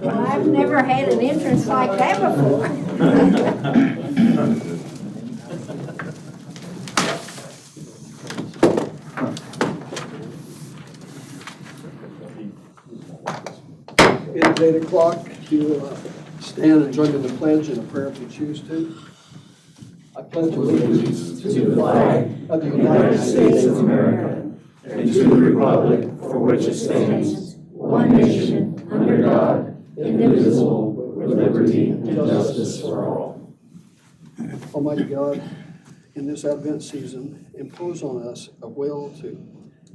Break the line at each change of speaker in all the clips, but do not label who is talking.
Well, I've never had an entrance like that before.
It is 8 o'clock. To stand and join in the pledge and a prayer if you choose to. I pledge allegiance
to the flag
of the
United States of America and to the republic for which it stands, one nation, under God, indivisible, with liberty and justice for all.
Almighty God, in this Advent season, impose on us a will to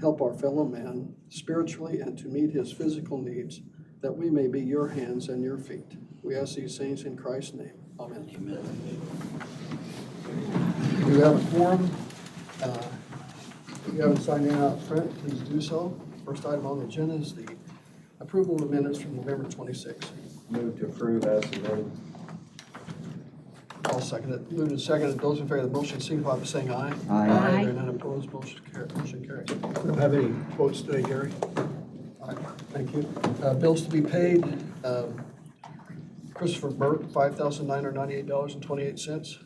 help our fellow man spiritually and to meet his physical needs, that we may be your hands and your feet. We ask these things in Christ's name. Amen. Amen. We do have a quorum. If you haven't signed in out front, please do so. First item on the agenda is the approval of the minutes from November 26th.
Move to approve as submitted.
I'll second it. Moved and seconded. Those in favor of the motion signify by saying aye.
Aye.
There are none opposed. Motion carries. We don't have any quotes today, Gary. All right, thank you. Bills to be paid. Christopher Burke, $5,998.28.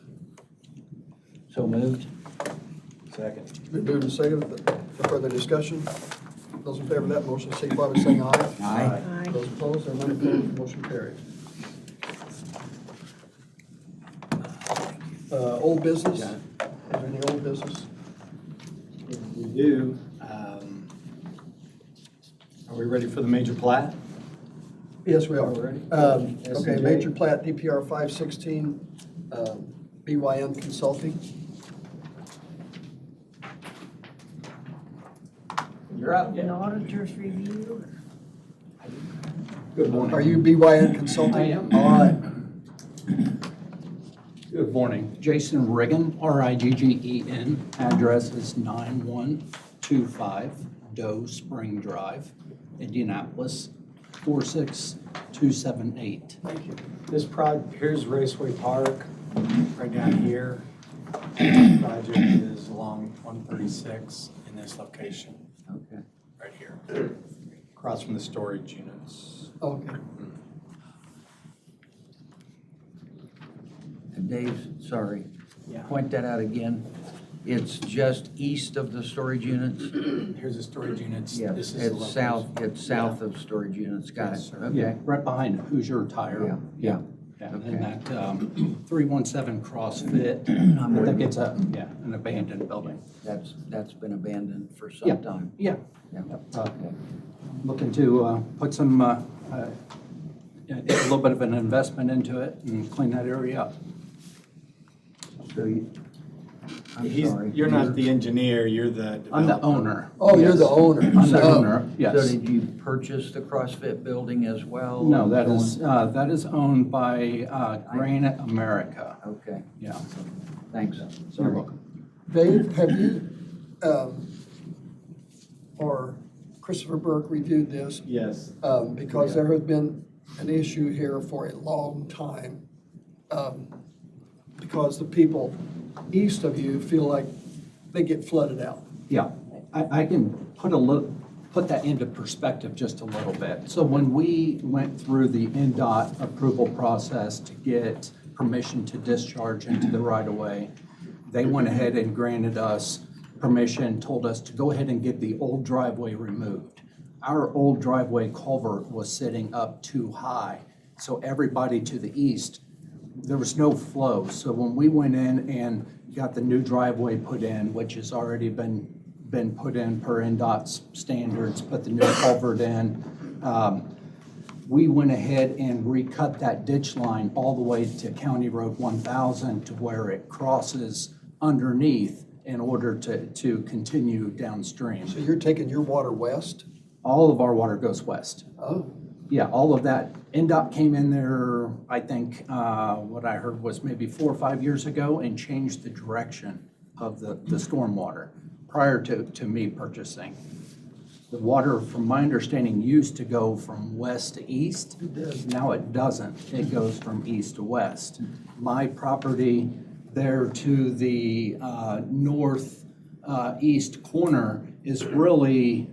So moved.
Second.
Been moved and seconded. For further discussion, those in favor of that motion signify by saying aye.
Aye.
Aye.
Those opposed, there are none opposed. Motion carries. Old business. Is there any old business?
We do. Are we ready for the major plat?
Yes, we are.
Ready?
Okay, major plat DPR 516, BYN Consulting.
You're up.
An auditor's review.
Good morning.
Are you BYN Consulting?
I am.
All right.
Good morning. Jason Riggin, R-I-G-G-E-N. Address is 9125 Doe Spring Drive, Indianapolis, 46278.
Thank you. Here's Raceway Park, right down here. The project is along 136 in this location,
Okay.
right here, across from the storage units.
Okay.
And Dave, sorry,
Yeah.
point that out again. It's just east of the storage units?
Here's the storage units.
Yeah,
This is the
it's
location.
south of storage units. Got
Yes,
it.
sir.
Okay.
Yeah, right behind Hoosier Tire.
Yeah.
Yeah,
Okay.
and that 317 CrossFit, I think it's an abandoned building.
That's been abandoned for
Yeah.
some time.
Yeah,
Yeah. Okay.
looking to put some, a little bit of an investment into it and clean that area up.
So you, I'm sorry.
You're not the engineer, you're the
I'm the
developer.
owner.
Oh, you're
Yes.
the owner.
I'm the
Oh.
owner,
So
yes.
did you purchase the CrossFit building as well?
No, that is owned by Granite America.
Okay,
Yeah,
thanks.
you're
Sorry.
welcome.
Dave, have you, or Christopher Burke reviewed this?
Yes.
Because there has been an issue here for a long time. Because the people east of you feel like they get flooded out.
Yeah, I can put that into perspective just a little bit. So when we went through the NDOT approval process to get permission to discharge into the right-of-way, they went ahead and granted us permission, told us to go ahead and get the old driveway removed. Our old driveway culvert was sitting up too high, so everybody to the east, there was no flow. So when we went in and got the new driveway put in, which has already been put in per NDOT's standards, put the new culvert in, we went ahead and recut that ditch line all the way to County Road 1000 to where it crosses underneath in order to continue downstream.
So you're taking your water west?
All of our water goes west.
Oh,
Yeah, all of that. NDOT came in there, I think, what I heard was maybe 4 or 5 years ago and changed the direction of the stormwater prior to me purchasing. The water, from my understanding, used to go from west to east. Now it doesn't. It goes from east to west. My property there to the northeast corner is really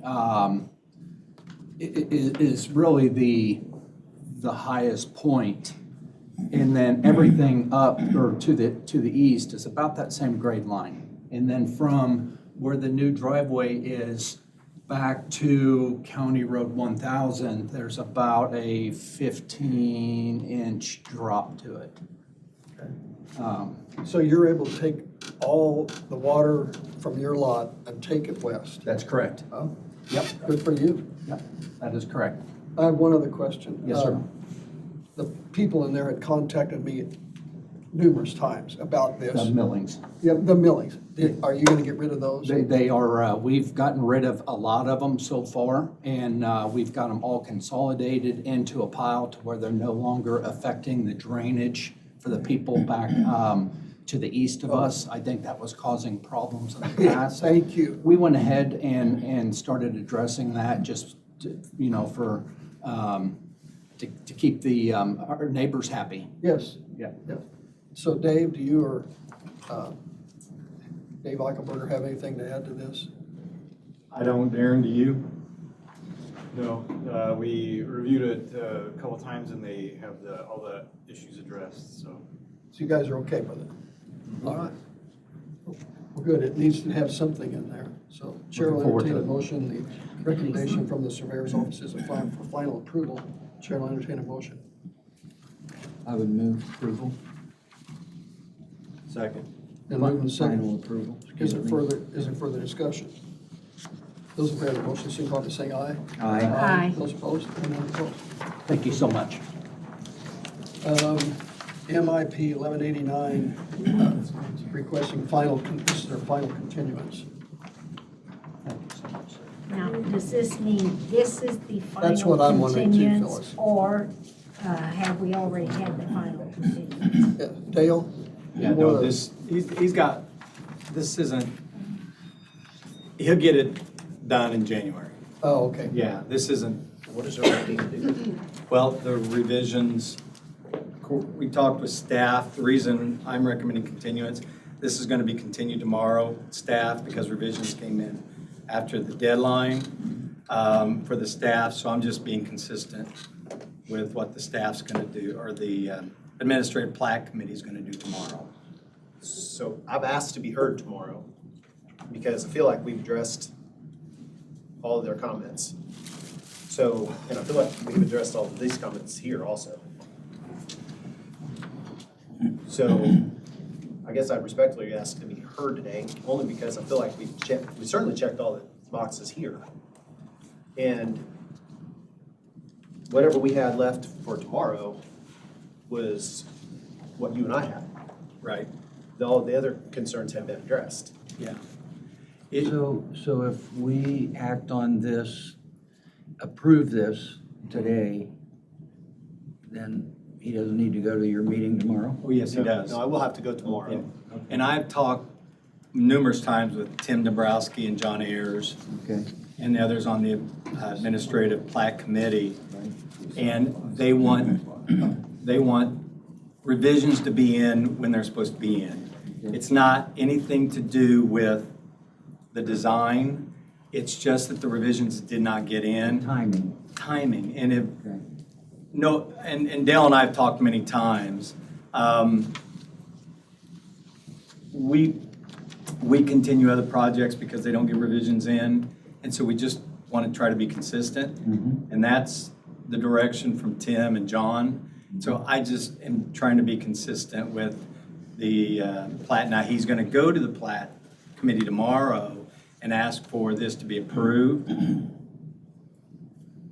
is really the highest point. And then everything up or to the east is about that same grade line. And then from where the new driveway is back to County Road 1000, there's about a 15-inch drop to it.
So you're able to take all the water from your lot and take it west?
That's correct.
Oh,
Yep,
good for you.
yep, that is correct.
I have one other question.
Yes, sir.
The people in there had contacted me numerous times about this.
The millings.
Yeah, the millings. Are you gonna get rid of those?
They are, we've gotten rid of a lot of them so far, and we've got them all consolidated into a pile to where they're no longer affecting the drainage for the people back to the east of us. I think that was causing problems in the past.
Thank you.
We went ahead and started addressing that just, for, to keep our neighbors happy.
Yes.
Yeah.
Yeah. So Dave, do you or Dave Eichelberger have anything to add to this?
I don't, Aaron, do you? No, we reviewed it a couple times and they have all the issues addressed, so.
So you guys are okay with it? All right. Well, good. It needs to have something in there. So Chair will
Looking forward to
entertain a
it.
motion. The recommendation from the surveyor's office is for final approval. Chair will entertain a motion.
I would move approval.
Second.
Then move and second.
Final approval.
Is there further discussion? Those in favor of the motion, signify by saying aye.
Aye.
Aye.
Those opposed? None opposed.
Thank you so much.
MIP 1189, requesting this is their final continuance.
Thank you so much.
Now, does this mean this is the
That's what I'm
final
wondering too,
continuance?
Phyllis.
Or have we already had the final continuance?
Yeah, Dale?
Yeah,
you
no,
wanna-
this isn't, he'll get it done in January.
Oh, okay.
Yeah, this isn't,
What is our need to do?
well, the revisions, we talked with staff. The reason I'm recommending continuance, this is gonna be continued tomorrow, staff, because revisions came in after the deadline for the staff, so I'm just being consistent with what the staff's gonna do, or the administrative plat committee's gonna do tomorrow.
So I've asked to be heard tomorrow because I feel like we've addressed all of their comments. So, and I feel like we've addressed all of these comments here also. So I guess I respectfully ask to be heard today, only because I feel like we certainly checked all the boxes here. And whatever we had left for tomorrow was what you and I had.
Right.
All the other concerns have been addressed.
Yeah.
So if we act on this, approve this today, then he doesn't need to go to your meeting tomorrow?
Oh, yes, he does.
No, I will have to go tomorrow.
And I've talked numerous times with Tim Dombrowski and John Ayers
Okay.
and the others on the administrative plat committee. And they want revisions to be in when they're supposed to be in. It's not anything to do with the design. It's just that the revisions did not get in. Timing. And if,
Okay.
no, and Dale and I have talked many times. We continue other projects because they don't get revisions in, and so we just want to try to be consistent. And that's the direction from Tim and John. So I just am trying to be consistent with the plat. Now, he's going to go to the plat committee tomorrow and ask for this to be approved.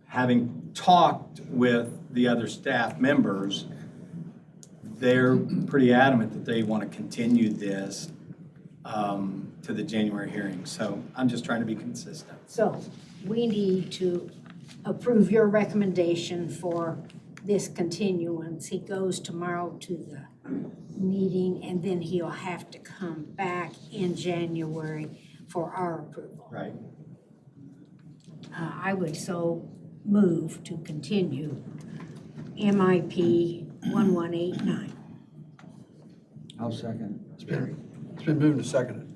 Having talked with the other staff members, they're pretty adamant that they want to continue this to the January hearing. So I'm just trying to be consistent.
So we need to approve your recommendation for this continuance. He goes tomorrow to the meeting, and then he'll have to come back in January for our approval.
Right.
I would so move to continue MIP 1189.
I'll second.
It's been moved and seconded.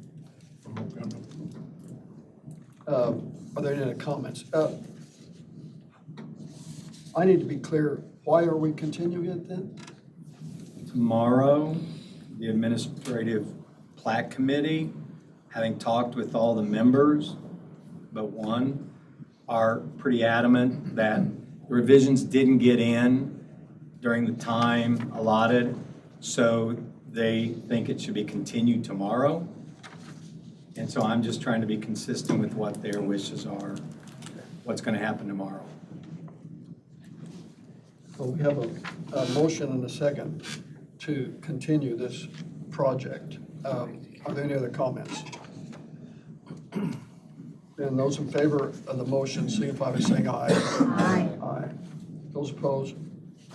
Are there any comments? I need to be clear, why are we continuing it then?
Tomorrow, the administrative plat committee, having talked with all the members, but one, are pretty adamant that the revisions didn't get in during the time allotted, so they think it should be continued tomorrow. And so I'm just trying to be consistent with what their wishes are, what's going to happen tomorrow.
So we have a motion and a second to continue this project. Are there any other comments? Then those in favor of the motion signify by saying aye.
Aye.
Aye. Those opposed?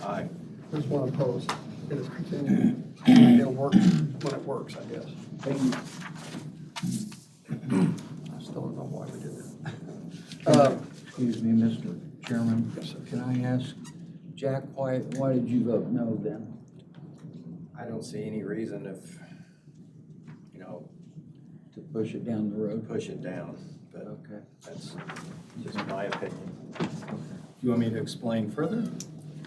Aye.
There's one opposed. It is continued. It'll work when it works, I guess. I still don't know why we did that.
Excuse me, Mr. Chairman.
Yes, sir.
Can I ask, Jack, why did you vote no then?
I don't see any reason if, you know,
To push it down the road?
push it down, but
Okay.
that's just my opinion.
You want me to explain further?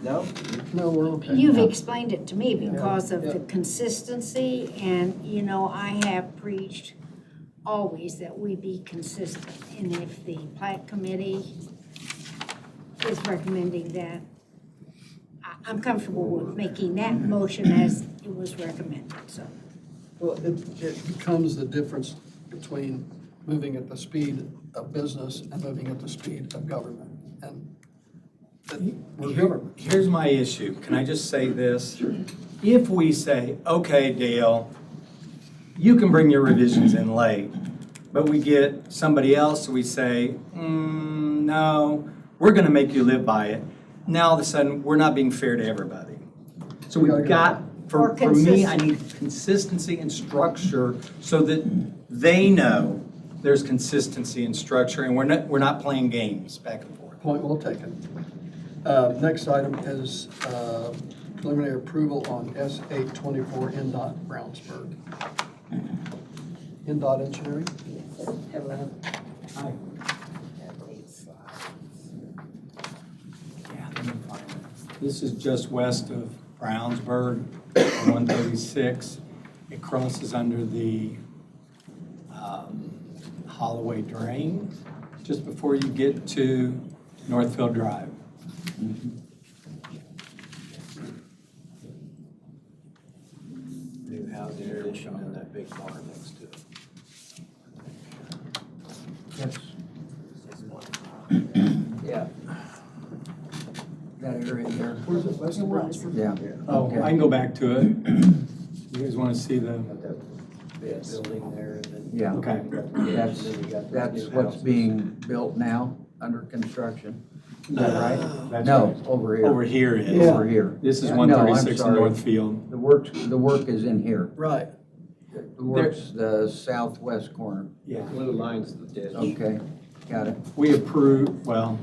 No?
No, we're okay.
You've explained it to me because of
Yeah.
the consistency, and, you know, I have preached always that we be consistent. And if the plat committee is recommending that, I'm comfortable with making that motion as it was recommended, so.
Well, it becomes the difference between moving at the speed of business and moving at the speed of government. And we're government.
Here's my issue. Can I just say this? If we say, okay, Dale, you can bring your revisions in late, but we get somebody else, we say, no, we're gonna make you live by it. Now all of a sudden, we're not being fair to everybody. So we've got,
Or
for me, I
consistency.
need consistency and structure so that they know there's consistency and structure and we're not playing games back and forth.
Point well taken. Next item is preliminary approval on S-824 NDOT Brownsburg. NDOT engineering?
Hello.
Hi. This is just west of Brownsburg, on 136. It crosses under the Holloway Drain, just before you get to Northfield Drive.
New housing addition and that big barn next to it.
That's, yeah. That area there.
Where's it, west of
Brownsburg?
Yeah.
Oh,
Okay.
I can go back to it. You guys want to see the,
Got that big building there and then.
Yeah.
okay.
That's,
Then you got those
that's
new
what's
houses.
being built now, under construction. Is that right?
That's
No,
right.
over here.
Over here is.
Over here.
This is
Yeah, no, I'm
136 in
sorry.
Northfield.
The work is in here.
Right.
The work's the southwest corner.
Yeah.
Blue line's the ditch.
Okay, got it.
We approve, well,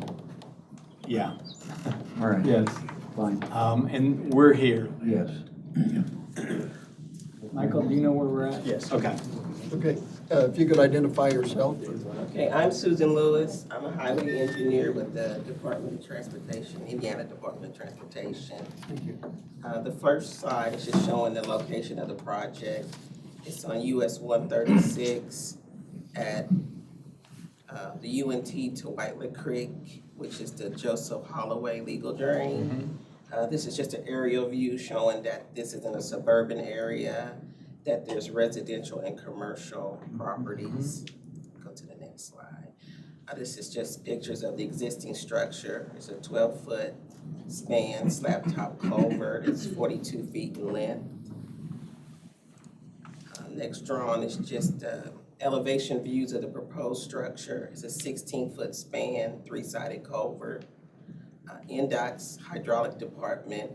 yeah,
All right.
yes.
Fine,
And we're here.
yes.
Michael, do you know where we're at?
Yes.
Okay.
Okay, if you could identify yourself.
Okay, I'm Susan Lewis. I'm a highway engineer with the Department of Transportation, Indiana Department of Transportation.
Thank you.
The first slide is just showing the location of the project. It's on US 136 at the UNT to White Lick Creek, which is the Joseph Holloway legal drain. This is just an aerial view showing that this is in a suburban area, that there's residential and commercial properties. Go to the next slide. This is just pictures of the existing structure. It's a 12-foot span slab top culvert. It's 42 feet in length. Next drawn is just elevation views of the proposed structure. It's a 16-foot span, 3-sided culvert. NDOT's hydraulic department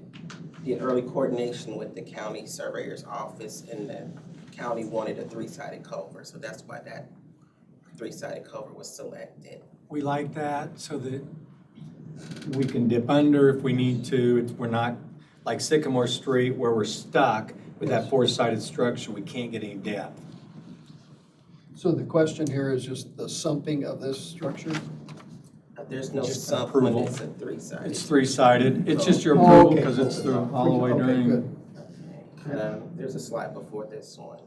did early coordination with the county surveyor's office, and the county wanted a 3-sided culvert, so that's why that 3-sided culvert was selected.
We like that so that we can dip under if we need to. We're not like Sycamore Street where we're stuck with that four-sided structure, we can't get any depth.
So the question here is just the sumping of this structure?
There's no
Just
sump when
approval.
it's a three-sided.
It's three-sided. It's just your
Oh,
approval
okay.
because it's through all the way
Okay,
during.
good.
There's a slide before this one.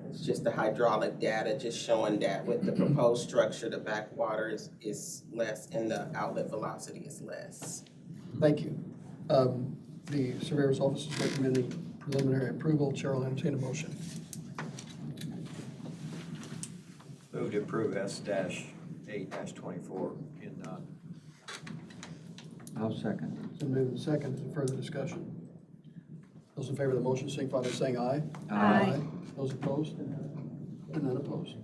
It's just the hydraulic data, just showing that with the proposed structure, the backwater is less and the outlet velocity is less.
Thank you. The surveyor's office is recommending preliminary approval. Chair will entertain a motion.
Move to approve S-8-24 in
I'll second.
It's been moved and seconded. Is there further discussion? Those in favor of the motion signify by saying aye.
Aye.
Those opposed? And none opposed.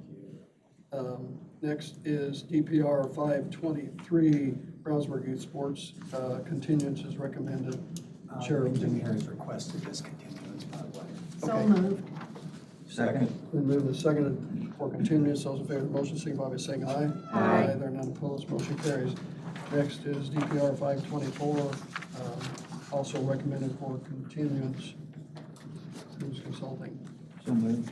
Next is DPR 523, Brownsburg Youth Sports. Continuance is recommended. Chair will
Engineer has requested this continuance, by the way.
So
Okay.
moved.
Second.
Been moved and seconded for continuance. Those in favor of the motion signify by saying aye.
Aye.
There are none opposed. Motion carries. Next is DPR 524, also recommended for continuance. Who's consulting?
So moved.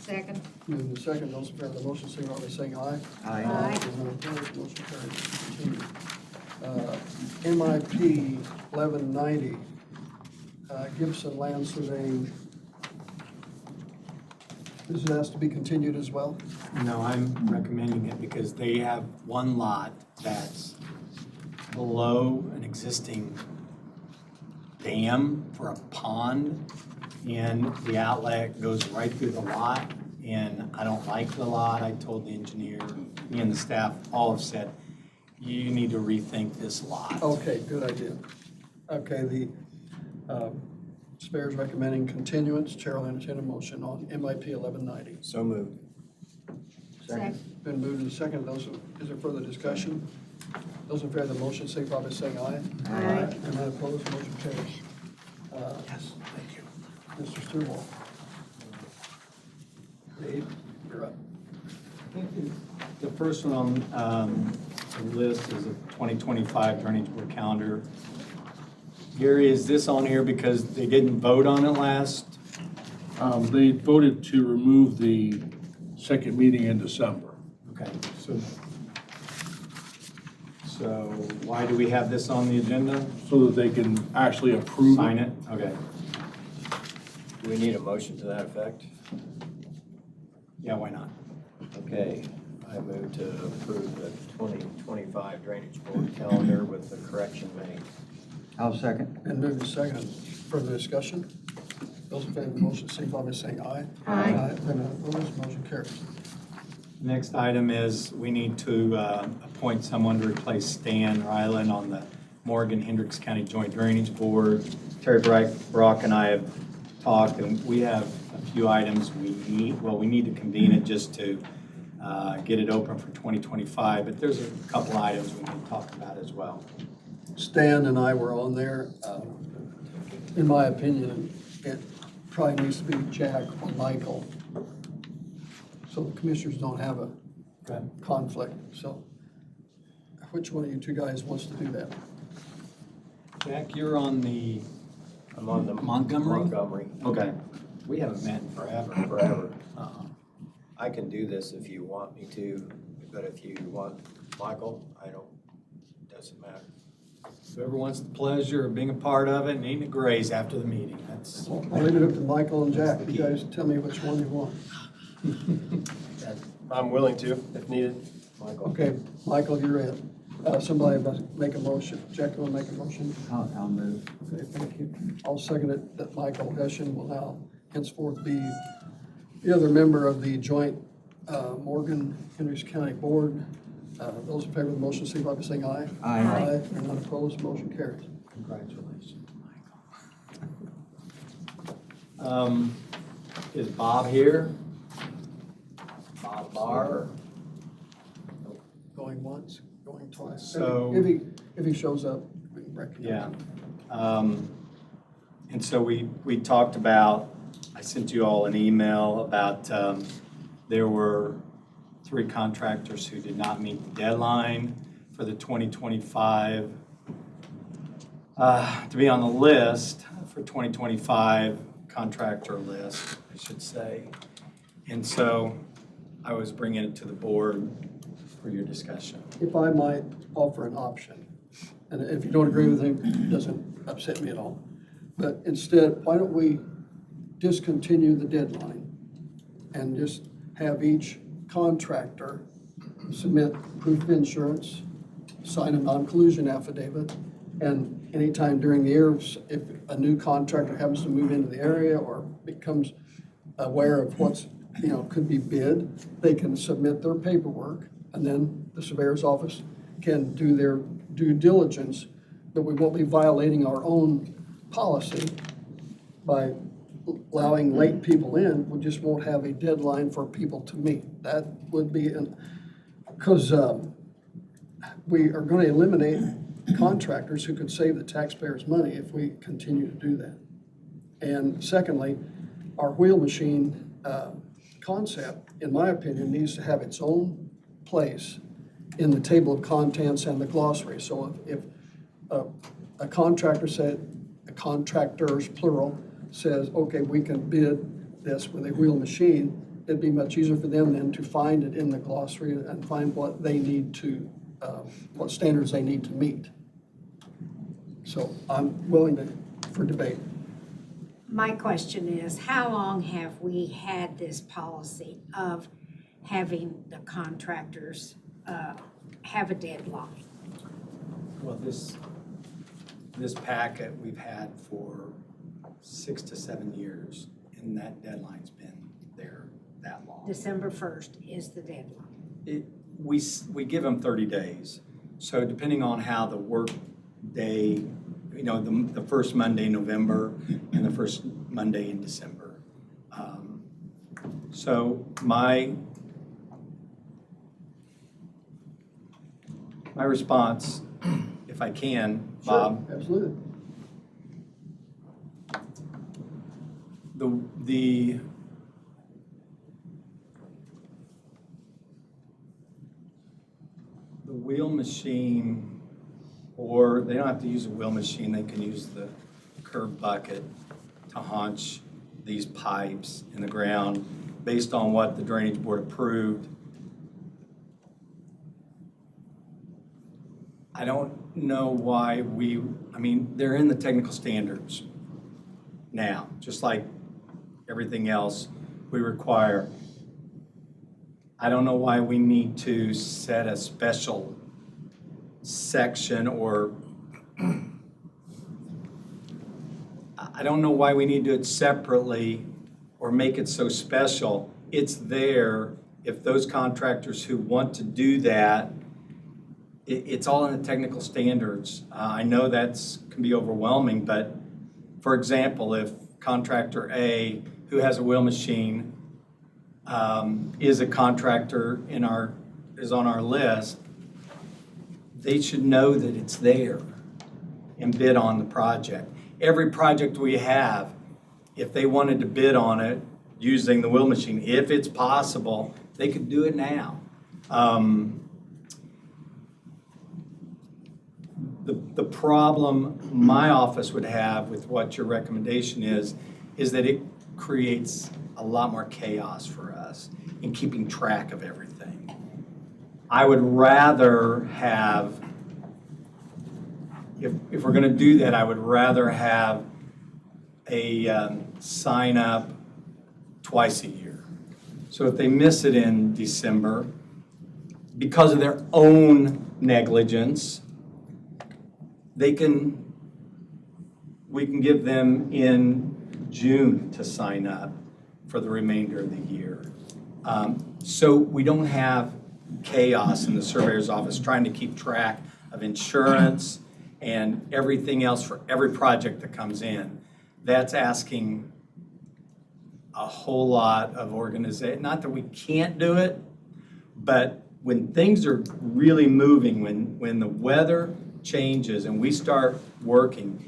Second.
Moved and seconded. Those in favor of the motion signify by saying aye.
Aye.
Aye.
There are none opposed. Motion carries. Continue. MIP 1190, Gibson Land Surveying. This has to be continued as well?
No, I'm recommending it because they have one lot that's below an existing dam for a pond, and the outlet goes right through the lot, and I don't like the lot. I told the engineer, me and the staff all have said, you need to rethink this lot.
Okay, good idea. Okay, the surveyor's recommending continuance. Chair will entertain a motion on MIP 1190.
So moved.
Second.
Been moved and seconded. Is there further discussion? Those in favor of the motion signify by saying aye.
Aye.
And none opposed, motion carries.
Yes, thank you.
Mr. Stillwell. Dave, you're up.
The first one on the list is a 2025 drainage board calendar. Gary, is this on here because they didn't vote on it last?
They voted to remove the second meeting in December.
Okay, so why do we have this on the agenda?
So that they can actually approve
Sign
it.
it? Okay,
Do we need a motion to that effect?
yeah, why not?
Okay, I move to approve the 2025 Drainage Board calendar with the correction made.
I'll second.
Been moved and seconded. Further discussion? Those in favor of the motion signify by saying aye.
Aye.
And none opposed, motion carries.
Next item is we need to appoint someone to replace Stan Ryland on the Morgan Hendricks County Joint Drainage Board. Terry Brock and I have talked, and we have a few items we need to convene it just to get it open for 2025, but there's a couple items we can talk about as well.
Stan and I were on there. In my opinion, it probably needs to be Jack or Michael, so the commissioners don't have a
Okay.
conflict. So which one of you two guys wants to do that?
Jack, you're on the
I'm on the
Montgomery?
Montgomery.
Okay. We haven't met in forever.
Forever.
Uh-uh.
I can do this if you want me to, but if you want Michael, doesn't matter.
Whoever wants the pleasure of being a part of it and eating a graze after the meeting, that's.
I'll leave it up to Michael and Jack. You guys tell me which one you want.
I'm willing to, if needed.
Michael?
Okay, Michael, you're in. Somebody must make a motion. Jack, you want to make a motion?
I'll move.
Okay, thank you. I'll second it that Michael Hessian will now henceforth be the other member of the joint Morgan Hendricks County Board. Those in favor of the motion, signify by saying aye.
Aye.
And none opposed, motion carries.
Congratulations, Michael. Is Bob here? Bob Barr?
Going once, going twice.
So-
If he shows up, we can recognize
Yeah.
him.
And so we talked about, I sent you all an email about, there were 3 contractors who did not meet the deadline for the 2025 to be on the list for 2025 contractor list, I should say. And so I was bringing it to the board for your discussion.
If I might offer an option, and if you don't agree with him, it doesn't upset me at all. But instead, why don't we discontinue the deadline and just have each contractor submit proof of insurance, sign a non-collusion affidavit, and anytime during the year, if a new contractor happens to move into the area or becomes aware of what's, could be bid, they can submit their paperwork, and then the surveyor's office can do their due diligence, but we won't be violating our own policy by allowing late people in. We just won't have a deadline for people to meet. That would be, because we are going to eliminate contractors who could save the taxpayers money if we continue to do that. And secondly, our wheel machine concept, in my opinion, needs to have its own place in the table of contents and the glossary. So if a contractor contractors, plural, says, okay, we can bid this with a wheel machine, it'd be much easier for them then to find it in the glossary and find what they need to, what standards they need to meet. So I'm willing for debate.
My question is, how long have we had this policy of having the contractors have a deadline?
Well, this packet we've had for 6 to 7 years, and that deadline's been there that long.
December 1st is the deadline.
We give them 30 days. So depending on how the work day, the first Monday in November and the first Monday in December. So my response, if I can, Bob.
Sure, absolutely.
The wheel machine, or they don't have to use a wheel machine, they can use the curb bucket to haunch these pipes in the ground based on what the Drainage Board approved. I don't know why they're in the technical standards now, just like everything else we require. I don't know why we need to set a special section, or I don't know why we need to do it separately or make it so special. It's there if those contractors who want to do that. It's all in the technical standards. I know that's can be overwhelming, but for example, if contractor A, who has a wheel machine, is a contractor is on our list, they should know that it's there and bid on the project. Every project we have, if they wanted to bid on it using the wheel machine, if it's possible, they could do it now. The problem my office would have with what your recommendation is that it creates a lot more chaos for us in keeping track of everything. I would rather have, if we're going to do that, I would rather have a sign up twice a year. So if they miss it in December because of their own negligence, we can give them in June to sign up for the remainder of the year. So we don't have chaos in the surveyor's office trying to keep track of insurance and everything else for every project that comes in. That's asking a whole lot of organization. Not that we can't do it, but when things are really moving, when the weather changes and we start working,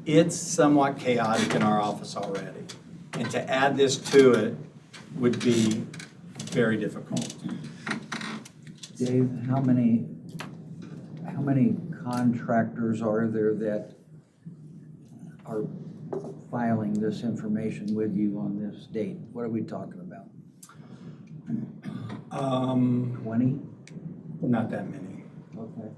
it's somewhat chaotic in our office already. And to add this to it would be very difficult.
Dave, how many contractors are there that are filing this information with you on this date? What are we talking about? 20?
Not that many.
Okay.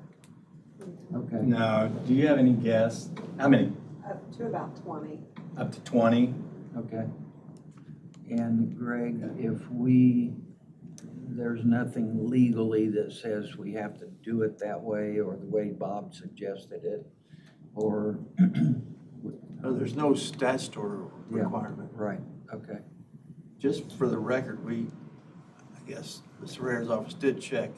Okay.
No, do you have any guess? How many?
Up to about 20.
Up to 20?
Okay. And Greg, there's nothing legally that says we have to do it that way or the way Bob suggested it, or,
No, there's no statutory
Yeah.
requirement.
right, okay.
Just for the record, I guess, the Surveyor's office did check.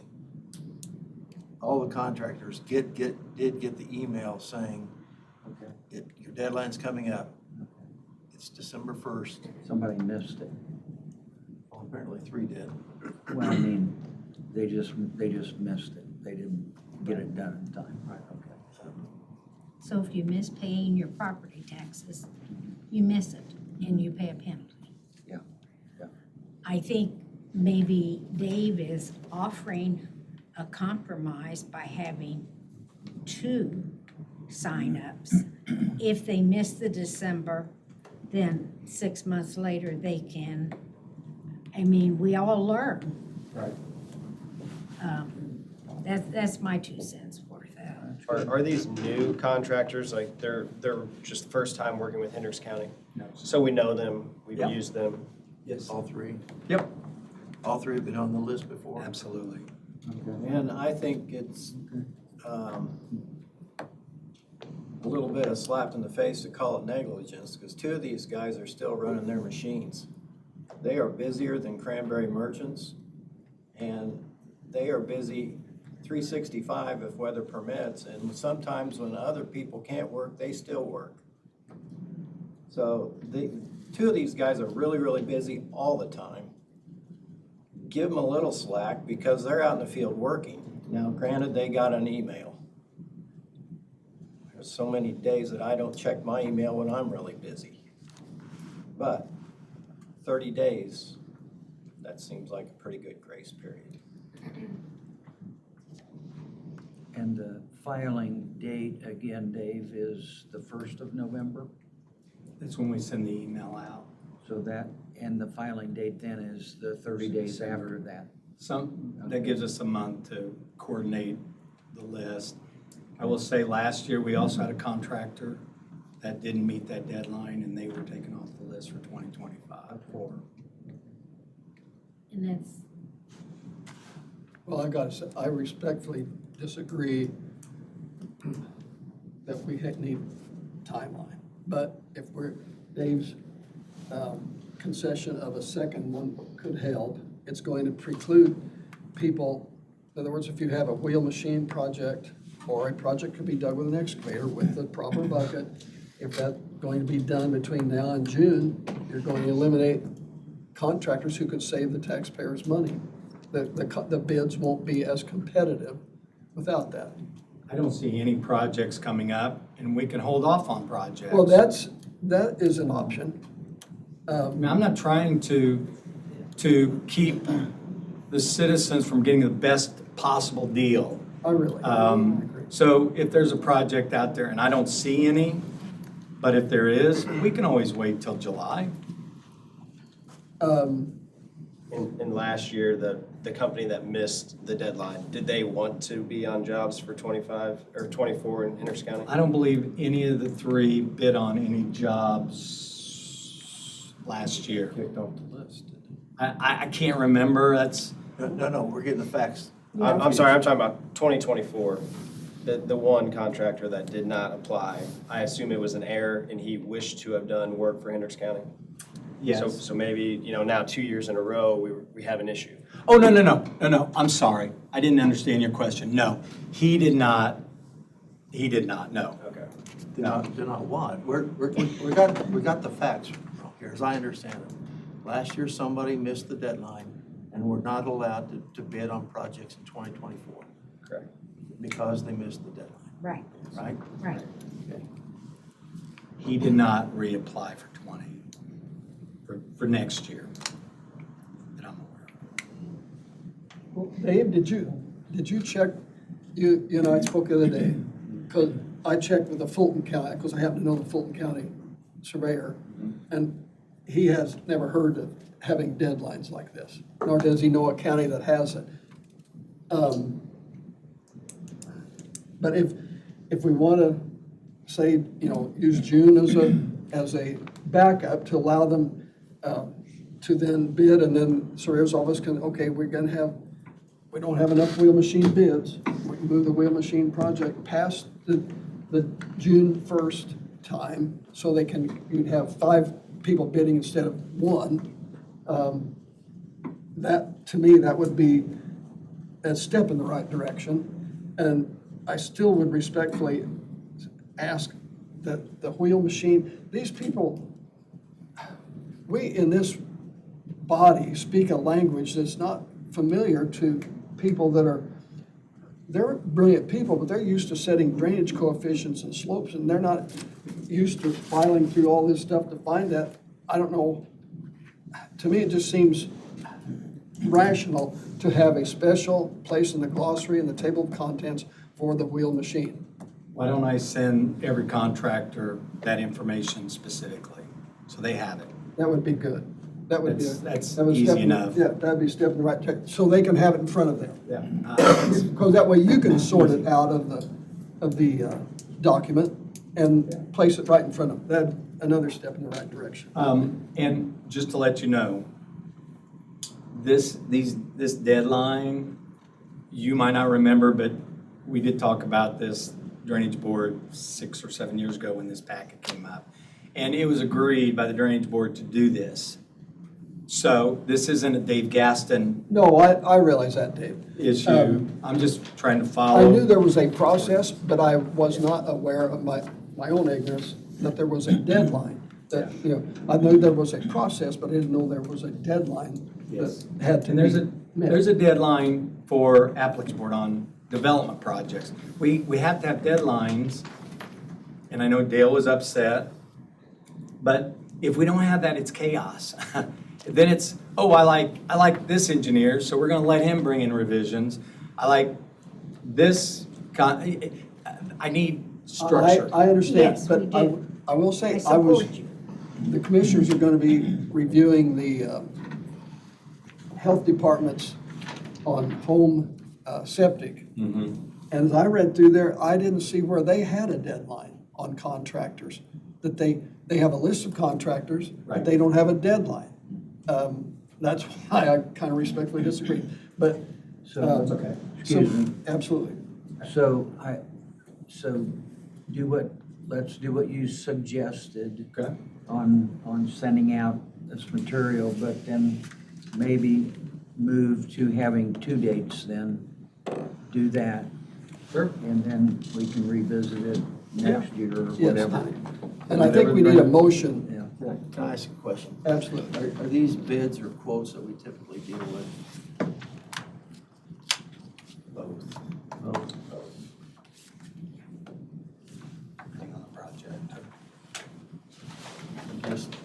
All the contractors did get the email saying,
Okay.
your deadline's coming up. It's December 1st.
Somebody missed it.
Well, apparently 3 did.
Well, I mean, they just missed it. They didn't get it done in time. Right. Okay.
So if you miss paying your property taxes, you miss it and you pay a penalty.
Yeah, yeah.
I think maybe Dave is offering a compromise by having 2 signups. If they miss the December, then 6 months later, they can, I mean, we all learn.
Right.
That's my 2 cents worth of it.
Are these new contractors, like they're just first time working with Hendricks County?
No.
So we know them, we've
Yeah.
used them.
Yes.
All 3.
Yep.
All 3 have been on the list before.
Absolutely.
And I think it's a little bit of slap in the face to call it negligence, because 2 of these guys are still running their machines. They are busier than Cranberry Merchants, and they are busy 365 if weather permits, and sometimes when other people can't work, they still work. So 2 of these guys are really, really busy all the time. Give them a little slack because they're out in the field working. Now, granted, they got an email. There's so many days that I don't check my email when I'm really busy. But 30 days, that seems like a pretty good grace period.
And the filing date, again, Dave, is the 1st of November?
That's when we send the email out.
So that, and the filing date then is the 30 days after that?
That gives us a month to coordinate the list. I will say last year, we also had a contractor that didn't meet that deadline, and they were taken off the list for 2025.
And that's,
Well, I gotta say, I respectfully disagree that we need timeline. But if Dave's concession of a second one could help, it's going to preclude people. In other words, if you have a wheel machine project, or a project could be dug with an excavator with the proper bucket, if that's going to be done between now and June, you're going to eliminate contractors who could save the taxpayers money. The bids won't be as competitive without that.
I don't see any projects coming up, and we can hold off on projects.
Well, that is an option.
I mean, I'm not trying to keep the citizens from getting the best possible deal.
I really agree.
So if there's a project out there, and I don't see any, but if there is, we can always wait till July.
In last year, the company that missed the deadline, did they want to be on jobs for 25 or 24 in Hendricks County?
I don't believe any of the 3 bid on any jobs last year.
Kicked off the list.
I can't remember, that's,
No, we're getting the facts.
I'm sorry, I'm talking about 2024. The one contractor that did not apply, I assume it was an error and he wished to have done work for Hendricks County?
yes.
So maybe, now 2 years in a row, we have an issue.
Oh, no, I'm sorry. I didn't understand your question. No, he did not, no.
Okay.
They're not what? We got the facts here, as I understand it. Last year, somebody missed the deadline, and we're not allowed to bid on projects in 2024
Correct.
because they missed the deadline,
right,
right?
right.
Okay.
He did not reapply for 20, for next year, that I'm aware of.
Well, Dave, did you check, you and I spoke the other day, because I checked with the Fulton County, because I happen to know the Fulton County surveyor, and he has never heard of having deadlines like this, nor does he know a county that has it. But if we want to say, use June as a backup to allow them to then bid, and then surveyor's office can, okay, we don't have enough wheel machine bids. We can move the wheel machine project past the June 1st time, so you'd have 5 people bidding instead of 1. That, to me, that would be a step in the right direction. And I still would respectfully ask that the wheel machine, these people, we in this body speak a language that's not familiar to people they're brilliant people, but they're used to setting drainage coefficients and slopes, and they're not used to filing through all this stuff to find that. I don't know. To me, it just seems rational to have a special place in the glossary and the table of contents for the wheel machine.
Why don't I send every contractor that information specifically, so they have it?
That would be good. That would be.
That's
that would
easy
step in-
enough.
Yeah, that'd be a step in the right direction, so they can have it in front of them.
Yeah.
Because that way you can sort it out of the document and place it right in front of them. That's another step in the right direction.
And just to let you know, this deadline, you might not remember, but we did talk about this Drainage Board 6 or 7 years ago when this packet came up. And it was agreed by the Drainage Board to do this. So this isn't a Dave Gaston
No, I realize that, Dave.
issue. I'm just trying to
I
follow.
knew there was a process, but I was not aware of my own ignorance that there was a deadline. That, I knew there was a process, but I didn't know there was a deadline
Yes.
that had to
And
be met.
there's a deadline for Applic's Board on development projects. We have to have deadlines, and I know Dale was upset, but if we don't have that, it's chaos. Then it's, I like this engineer, so we're gonna let him bring in revisions. I like this, I need structure.
I understand,
Yes,
but
we do.
I will say,
I support you.
the commissioners are gonna be reviewing the health departments on home septic.
Mhm.
And as I read through there, I didn't see where they had a deadline on contractors. That they have a list of contractors, but
Right.
they don't have a deadline. That's why I kind of respectfully disagree, but.
So,
okay.
excuse me.
Absolutely.
So let's do what you suggested
Okay.
on sending out this material, but then maybe move to having 2 dates then. Do that,
Sure.
and then we can revisit it next year or
Yes.
whatever.
And I think we need a motion.
Yeah.
Can I ask a question?
Absolutely.
Are these bids or quotes that we typically deal with? Both.
Depending on the project.
I'm just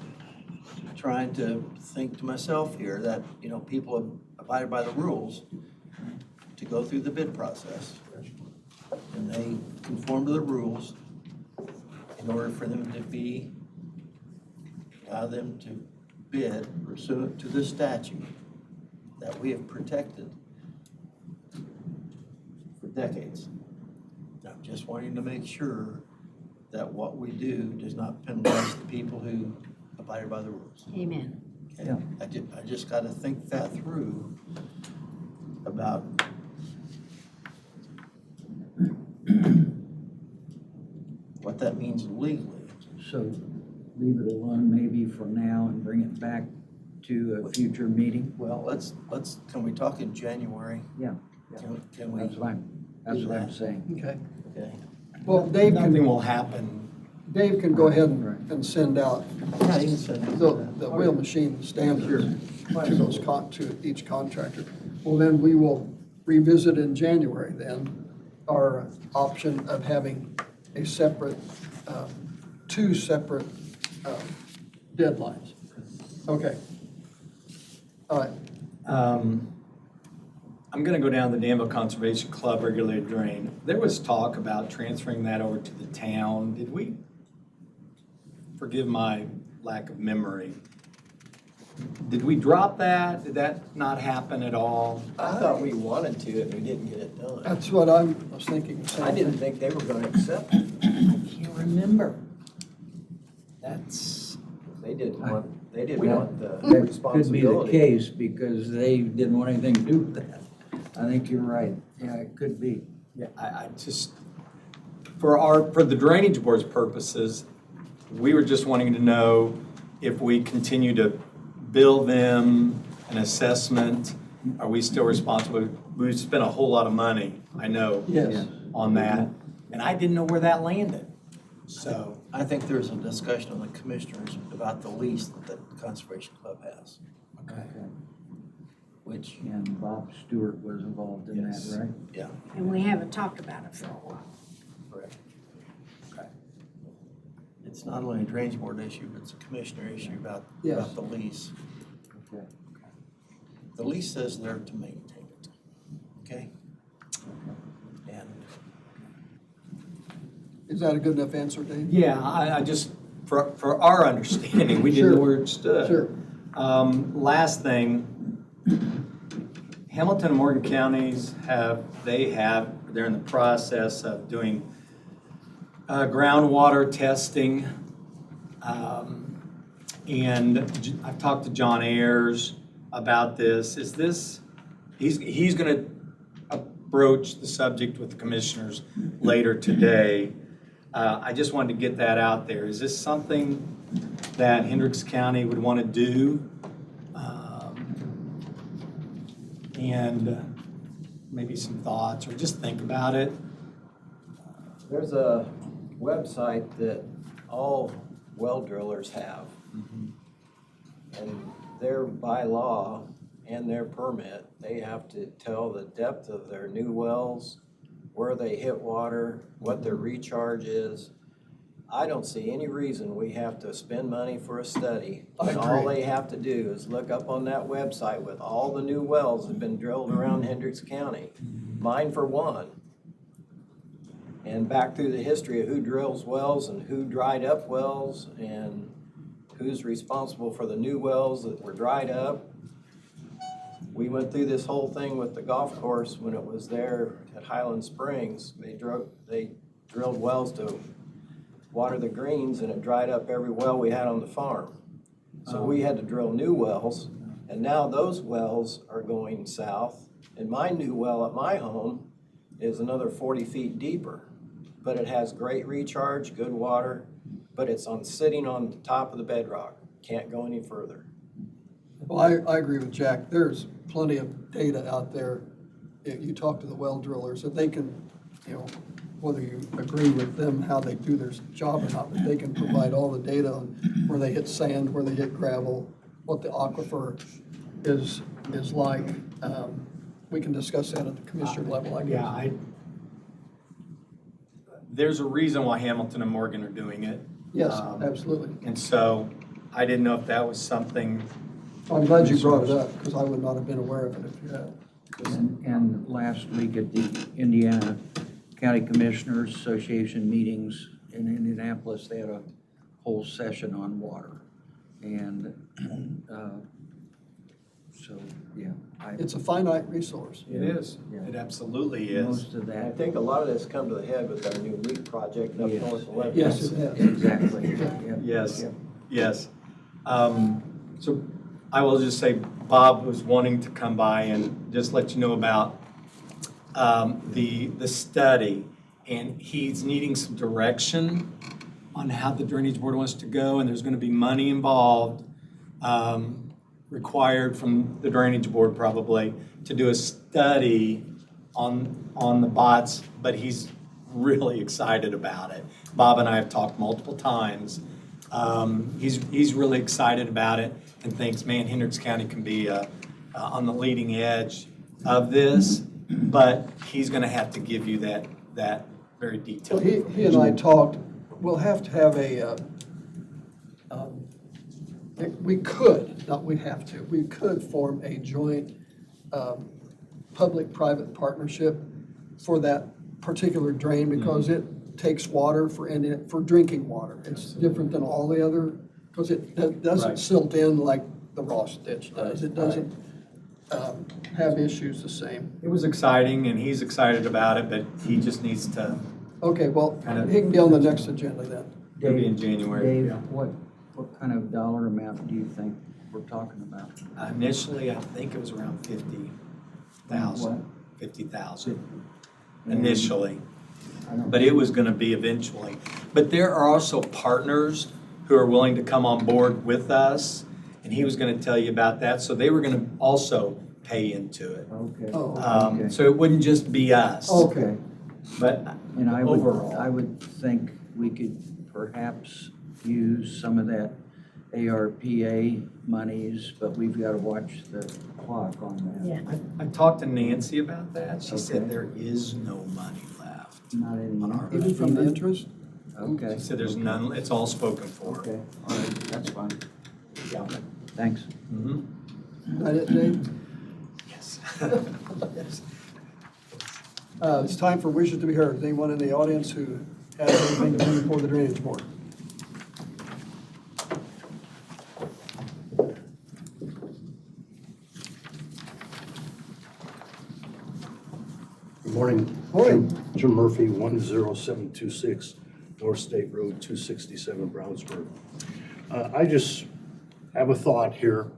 trying to think to myself here that, people have abided by the rules to go through the bid process. And they conform to the rules in order for them to allow them to bid pursuant to the statute that we have protected for decades. I'm just wanting to make sure that what we do does not penalize the people who abide by the rules.
Amen.
Okay?
Yeah.
I just got to think that through about what that means legally.
So leave it alone maybe for now and bring it back to a future meeting?
Well, can we talk in January?
Yeah,
Can we?
that's fine. That's what I'm saying.
Okay.
Okay.
Well, Dave
Nothing
can,
will happen.
go ahead and send out
Yeah, you can send it.
the wheel machine standards to each contractor. Well, then we will revisit in January then our option of having a separate, 2 separate deadlines. Okay. All right.
I'm gonna go down the Danville Conservation Club regulated drain. There was talk about transferring that over to the town. Did we forgive my lack of memory. Did we drop that? Did that not happen at all?
I thought we wanted to and we didn't get it done.
That's what I was thinking. same
I didn't
thing.
think they were gonna accept it.
I can't remember. That's,
They didn't want the
that could be the
responsibility.
case because they didn't want anything to do with that. I think you're right. Yeah, it could be.
Yeah, I just, for the drainage board's purposes, we were just wanting to know if we continue to bill them an assessment, are we still responsible? We spent a whole lot of money, I know,
Yes.
on that, and I didn't know where that landed, so.
I think there's a discussion on the commissioners about the lease that the Conservation Club has.
Okay.
Which, and Bob Stewart was involved in
Yes.
that, right?
Yeah.
And we haven't talked about it for a while.
Correct. Okay.
It's not only a drainage board issue, but it's a commissioner issue about
Yes.
the lease.
Okay.
The lease says they're to maintain it, okay? And
Is that a good enough answer, Dave?
Yeah, I just, for our understanding, we didn't know
Sure.
where it stood.
Sure.
Last thing, Hamilton and Morgan counties they're in the process of doing groundwater testing. And I've talked to John Ayers about this. He's gonna broach the subject with the commissioners later today. I just wanted to get that out there. Is this something that Hendricks County would want to do? And maybe some thoughts, or just think about it.
There's a website that all well drillers have. And they're by law and their permit, they have to tell the depth of their new wells, where they hit water, what their recharge is. I don't see any reason we have to spend money for a study.
I
All
agree.
they have to do is look up on that website with all the new wells that have been drilled around Hendricks County. Mine for one. And back through the history of who drills wells and who dried up wells and who's responsible for the new wells that were dried up. We went through this whole thing with the golf course when it was there at Highland Springs. They drilled wells to water the greens and it dried up every well we had on the farm. So we had to drill new wells, and now those wells are going south. And my new well at my home is another 40 feet deeper, but it has great recharge, good water, but it's sitting on the top of the bedrock. Can't go any further.
Well, I agree with Jack. There's plenty of data out there. If you talk to the well drillers, that they can, whether you agree with them, how they do their job or not, but they can provide all the data on where they hit sand, where they hit gravel, what the aquifer is like. We can discuss that at the commissioner level, I guess.
Yeah, there's a reason why Hamilton and Morgan are doing it.
Yes, absolutely.
And so I didn't know if that was something.
I'm glad you brought it up, because I would not have been aware of it if you had.
And last week at the Indiana County Commissioners Association meetings in Indianapolis, they had a whole session on water. And so, yeah.
It's a finite resource.
It is.
Yeah.
It absolutely is.
Most of
And I
that,
think a lot of this come to the head with our new LEAP project up
Yes.
north of Lebanon.
Yes, it has.
exactly. Yeah.
Yes,
Yeah.
yes. So I will just say Bob was wanting to come by and just let you know about the study. And he's needing some direction on how the Drainage Board wants to go, and there's going to be money involved, required from the Drainage Board probably, to do a study on the bots, but he's really excited about it. Bob and I have talked multiple times. He's really excited about it and thinks, man, Hendricks County can be on the leading edge of this, but he's going to have to give you that very
Well,
detailed
he and I talked, we'll have to have we could, not we have to, we could form a joint public-private partnership for that particular drain, because it takes water for drinking water. It's different than all the other, because it doesn't
Right.
silt in like the Ross ditch does. It doesn't have issues the same.
It was exciting, and he's excited about it, but he just needs to,
Okay, well,
Kind of-
he can be on the next agenda then.
it'll be in January.
Dave,
yeah.
what kind of dollar amount do you think we're talking about?
Initially, I think it was around 50,000,
What?
50,000
And
initially.
I don't-
But it was gonna be eventually. But there are also partners who are willing to come on board with us, and he was gonna tell you about that, so they were gonna also pay into it.
Okay.
Oh,
okay.
So it wouldn't just be us.
okay.
But
And I
overall.
would think we could perhaps use some of that ARPA monies, but we've got to watch the clock on that.
Yeah.
I talked to Nancy about that. She said
Okay.
there is no money left.
Not any.
On our-
Even from the interest?
Okay.
She said there's none, it's all spoken for.
Okay, all right, that's fine.
Yeah.
Thanks.
Mhm.
That it, Dave?
Yes.
It's time for wishes to be heard. Is anyone in the audience who has anything to bring before the Drainage Board?
Good morning.
Morning.
Jim Murphy, 10726 North State Road, 267 Brownsburg. I just have a thought here.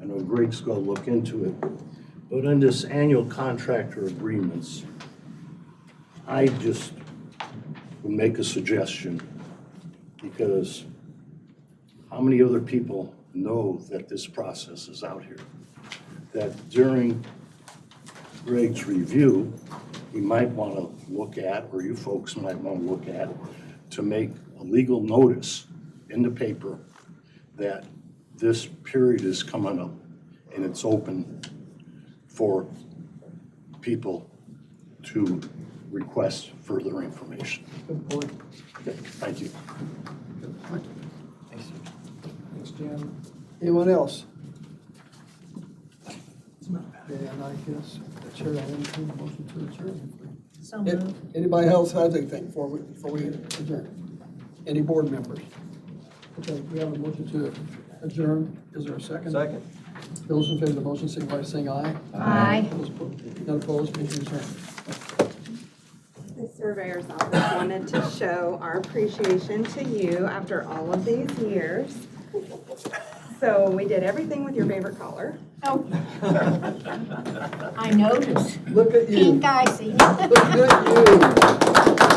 I know Greg's going to look into it. But on this annual contractor agreements, I just would make a suggestion, because how many other people know that this process is out here? That during Greg's review, he might want to look at, or you folks might want to look at, to make a legal notice in the paper that this period is coming up and it's open for people to request further information.
Good point.
Okay, thank you.
Thanks, Jim. Anyone else? And I guess the chair will entertain a motion to adjourn.
So moved.
Anybody else has anything before we adjourn? Any board members? Okay, we have a motion to adjourn. Is there a second?
Second.
Those in favor of the motion, signify by saying aye.
Aye.
None opposed, meeting adjourned.
The surveyor's office wanted to show our appreciation to you after all of these years. So we did everything with your favorite color.
Oh. I noticed.
Look at you.
Pink eye, see?
Look at you.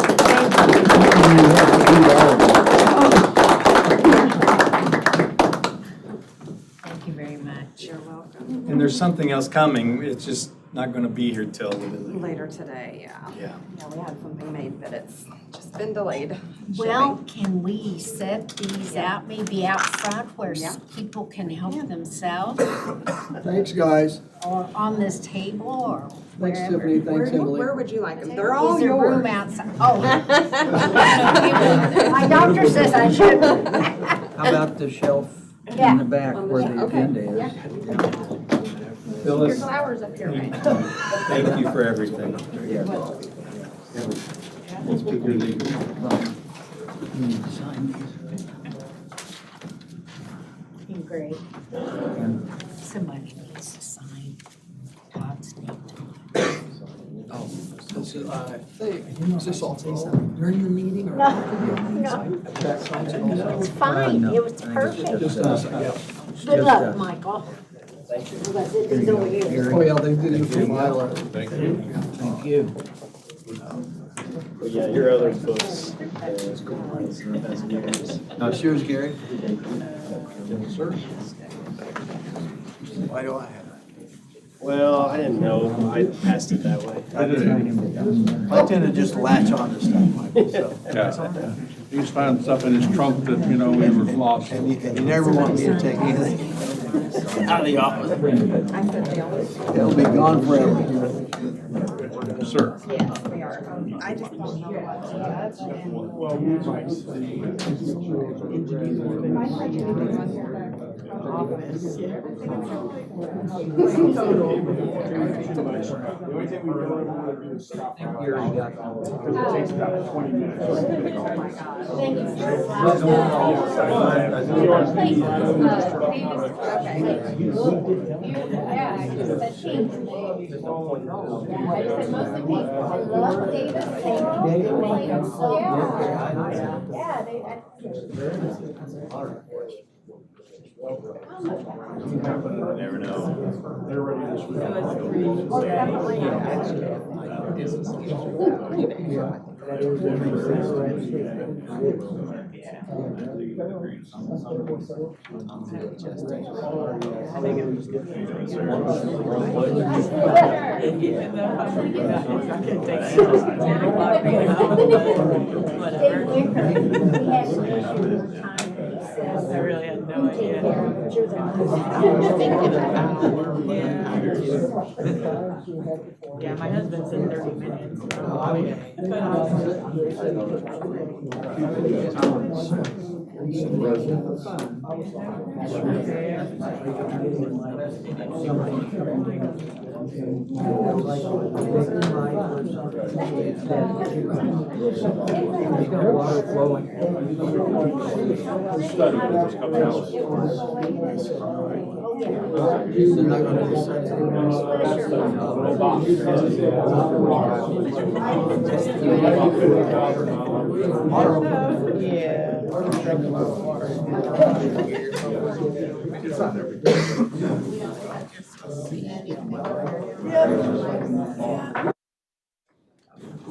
Thank you very much.
You're welcome.
And there's something else coming. It's just not going to be here till
Later today, yeah.
Yeah.
Yeah, we had something made, but it's just been delayed.
Well, can we set these out, maybe out front where
Yeah.
people can help themselves?
Thanks, guys.
Or on this table or
Thanks,
wherever?
Tiffany. Thanks, Emily.
Where would you like them? They're all
Is there room
yours.
outside? Oh. My doctor says I shouldn't.
How about the shelf
Yeah.
in the back
On the
where
shelf,
the
okay,
agenda is?
yeah. Your
Phyllis,
flowers up here, right?
thank you for everything.
Sign these.
Great.
And-
Somebody needs to sign Todd's name.
Oh, this is, I think, is this all during the meeting or?
No,
That signs it also?
it's fine.
No,
It was
I think it's
perfect.
Just us, yeah.
Good
just
luck,
us.
Michael. Unless it is over here.
Oh, yeah, they did it for Mylar.
Thank you.
But yeah, your other books.
Now, yours, Gary? Why do I have it?
Well, I didn't know. I passed it that way.
I tend to just latch on to stuff, Michael, so.
Yeah. He's found stuff in his trunk that, we were lost.
And you never want me to take anything out of the office.
I said they always.
It'll be gone forever.
Sir.
Yes, we are. I just don't know what. office.
You already got
Thank you.
Never know. They're ready this
I really had no idea. Yeah, my husband said 30 minutes.
water flowing.
study is coming out. Little box.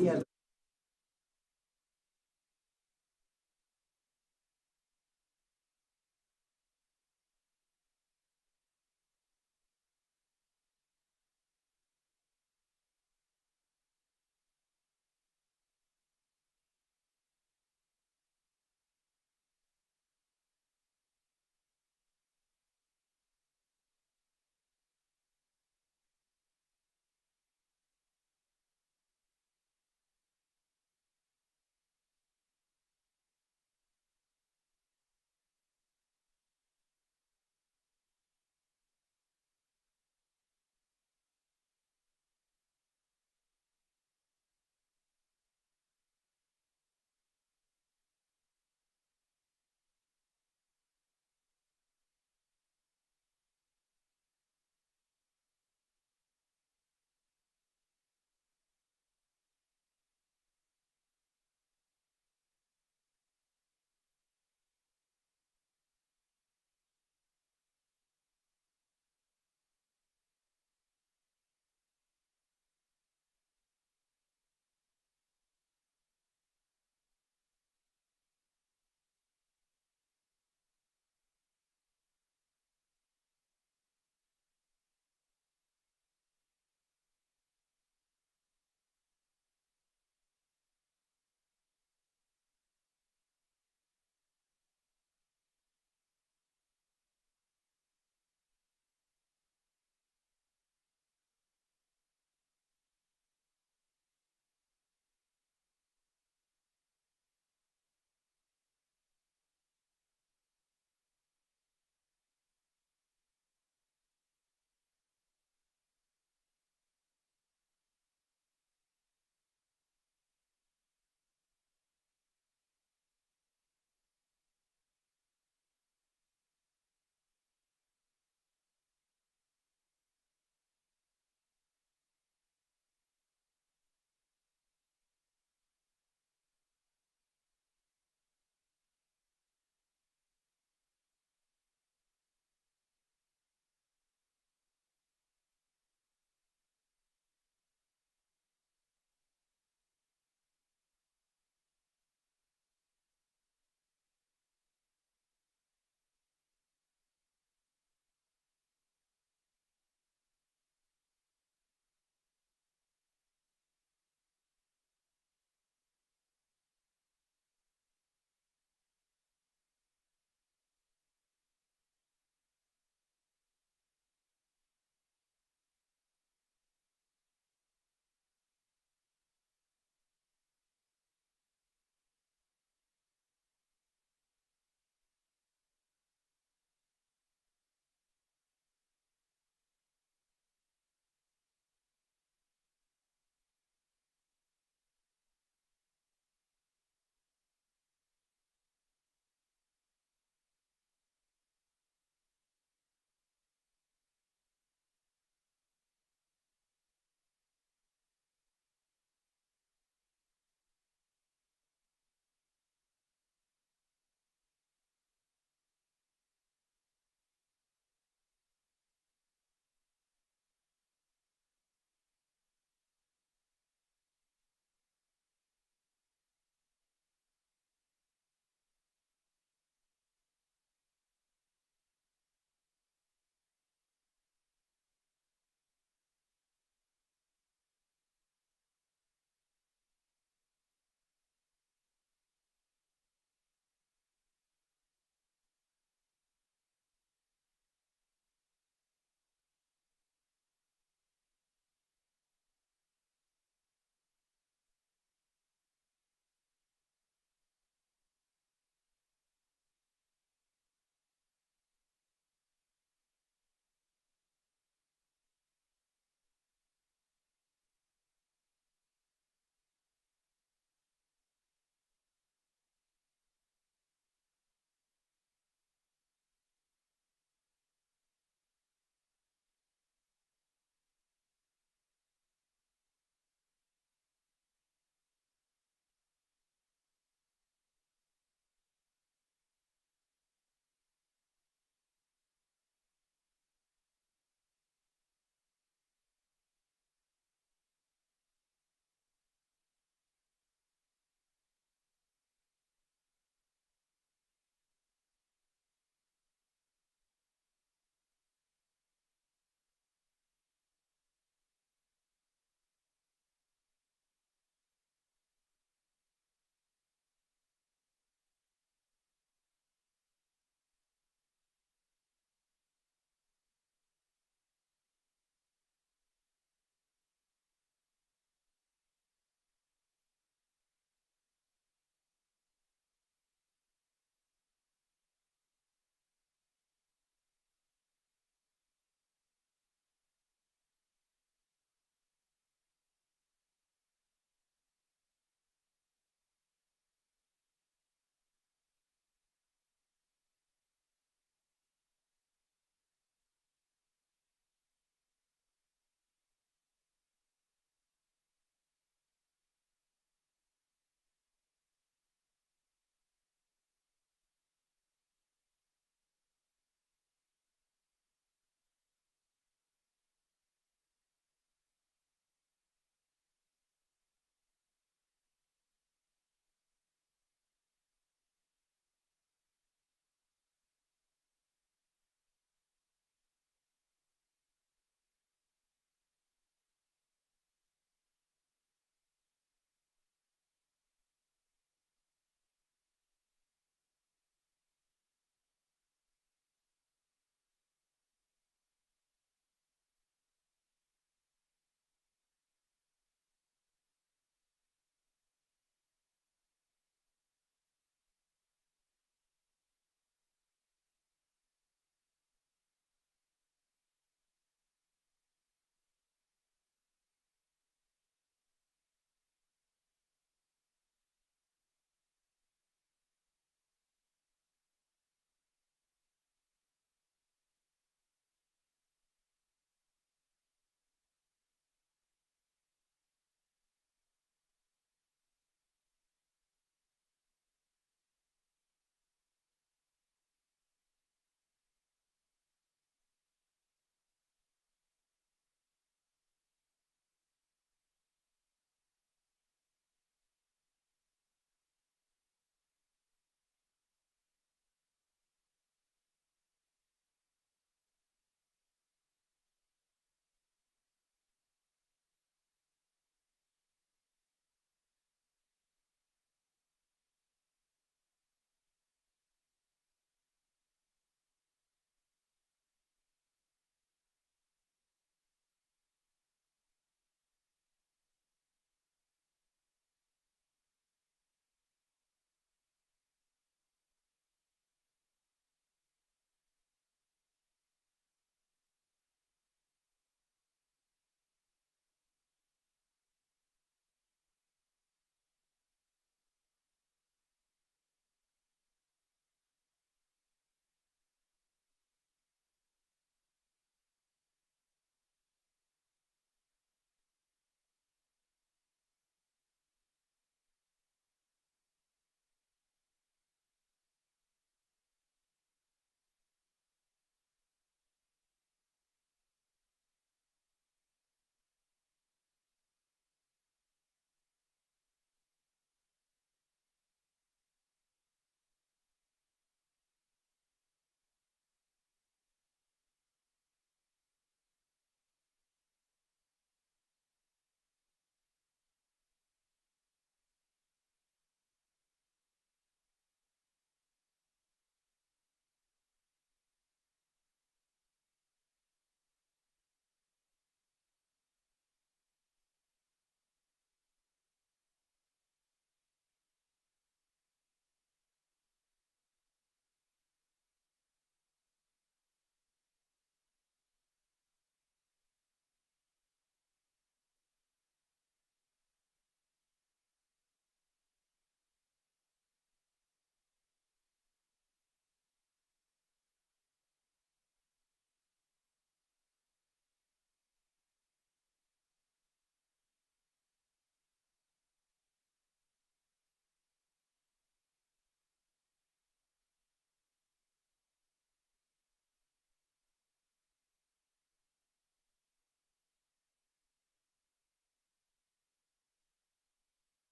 Yeah.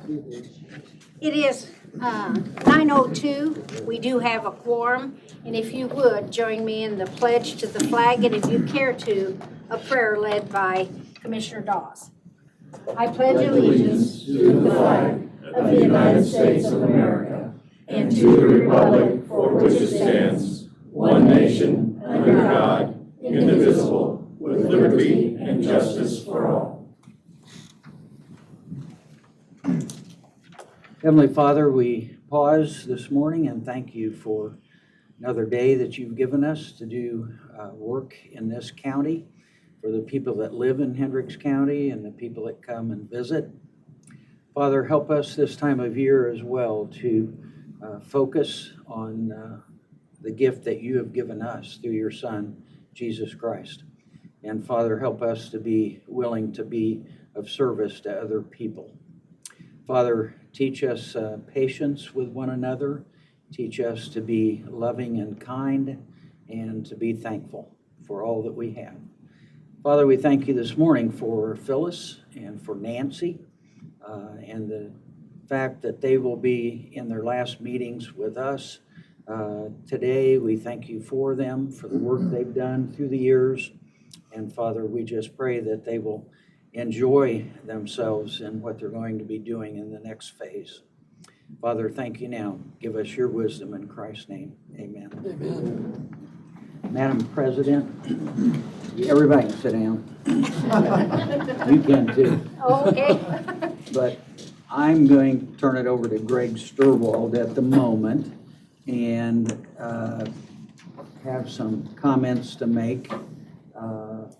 It is 9:02. We do have a quorum. And if you would, join me in the pledge to the flag, and if you care to, a prayer led by Commissioner Dawes. I pledge allegiance to the flag of the United States of America and to the republic for which it stands, one nation, under God, indivisible, with liberty and justice for all.
Heavenly Father, we pause this morning and thank you for another day that you've given us to do work in this county, for the people that live in Hendricks County and the people that come and visit. Father, help us this time of year as well to focus on the gift that you have given us through your Son, Jesus Christ. And Father, help us to be willing to be of service to other people. Father, teach us patience with one another. Teach us to be loving and kind and to be thankful for all that we have. Father, we thank you this morning for Phyllis and for Nancy and the fact that they will be in their last meetings with us today. We thank you for them, for the work they've done through the years. And Father, we just pray that they will enjoy themselves in what they're going to be doing in the next phase. Father, thank you now. Give us your wisdom in Christ's name. Amen.
Amen.
Madam President, everybody can sit down. You can too.
Okay.
But I'm going to turn it over to Greg Sturwald at the moment and have some comments to make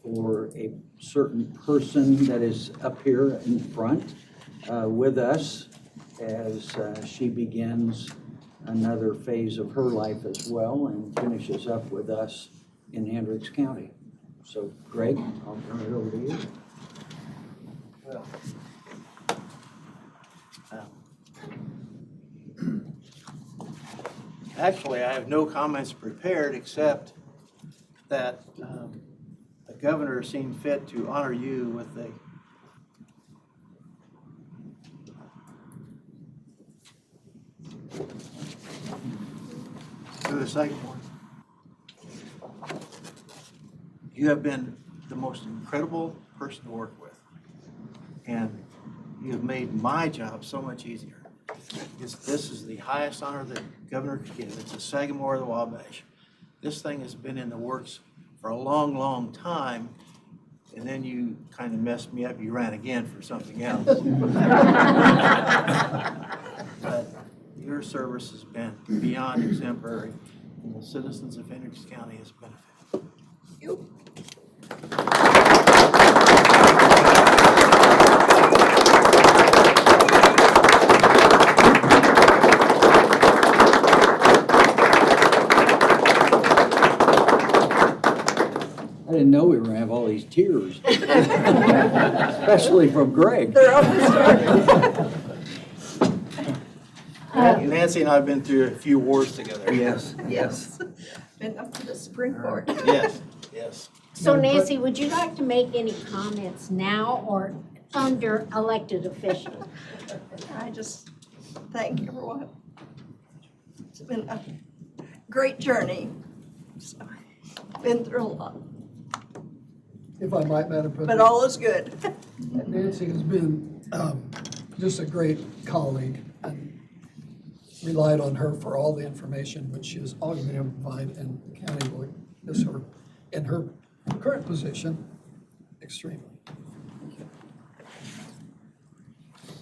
for a certain person that is up here in front with us as she begins another phase of her life as well and finishes up with us in Hendricks County. So Greg, I'll turn it over to you.
Well, actually, I have no comments prepared except that the governor seemed fit to honor you with a second one. You have been the most incredible person to work with, and you have made my job so much easier. This is the highest honor the governor could give. It's the Sagamore of the Wabash. This thing has been in the works for a long, long time, and then you kind of messed me up. You ran again for something else. But your service has been beyond exemplary, and the citizens of Hendricks County has benefited.
You.
I didn't know we were gonna have all these tears, especially from Greg.
They're almost starting.
Nancy and I have been through a few wars together.
Yes.
Yes. Been up to the Supreme Court.
Yes, yes.
So Nancy, would you like to make any comments now or under elected officials?
I just thank everyone. It's been a great journey. So, been through a lot,
If I might, Madam President.
but all is good.
Nancy has been just a great colleague, and relied on her for all the information which she has always been able to provide, and the county will miss her in her current position extremely.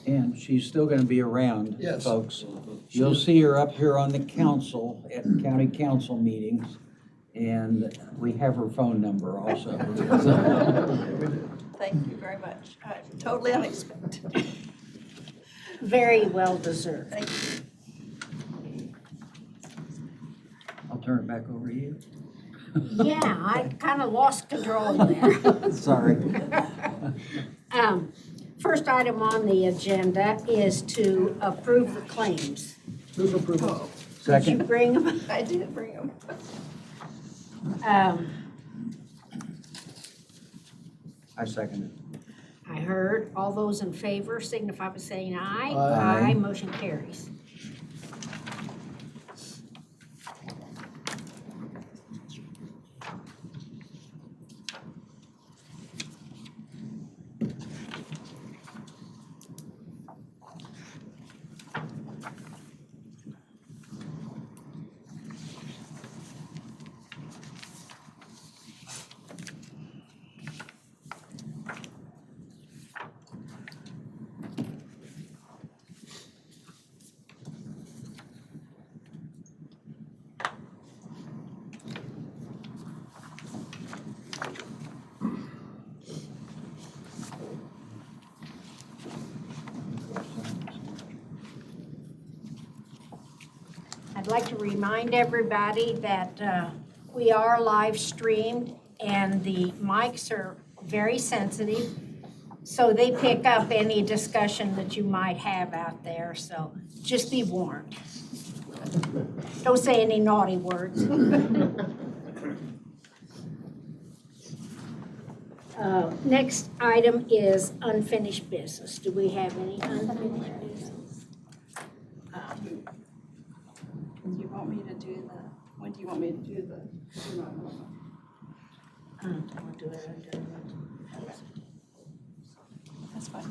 And she's still gonna be around,
Yes.
folks. You'll see her up here on the council at county council meetings, and we have her phone number also.
Thank you very much. Totally unexpected.
Very well deserved.
Thank you.
I'll turn it back over to you.
Yeah, I kind of lost control there.
Sorry.
First item on the agenda is to approve the claims.
Move approval.
Did you
Second?
bring them?
I did bring them.
I second it.
I heard. All those in favor signify by saying aye.
Aye.
Motion carries. I'd like to remind everybody that we are live streamed and the mics are very sensitive. So they pick up any discussion that you might have out there, so just be warned. Don't say any naughty words. Next item is unfinished business. Do we have any unfinished business?
Do you want me to do the, when do you want me to do the?
I'll do it under.
That's fine.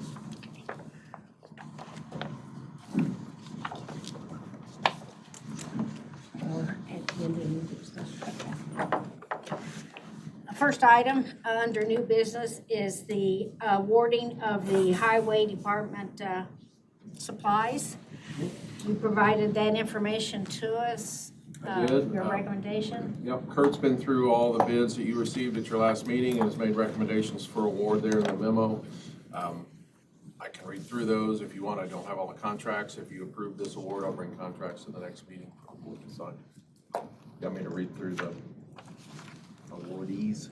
First item under new business is the awarding of the highway department supplies. You provided that information to us,
I did.
your recommendation.
Yep, Kurt's been through all the bids that you received at your last meeting and has made recommendations for award there in the memo. I can read through those if you want. I don't have all the contracts. If you approve this award, I'll bring contracts to the next meeting for the board to sign. You want me to read through the awardees?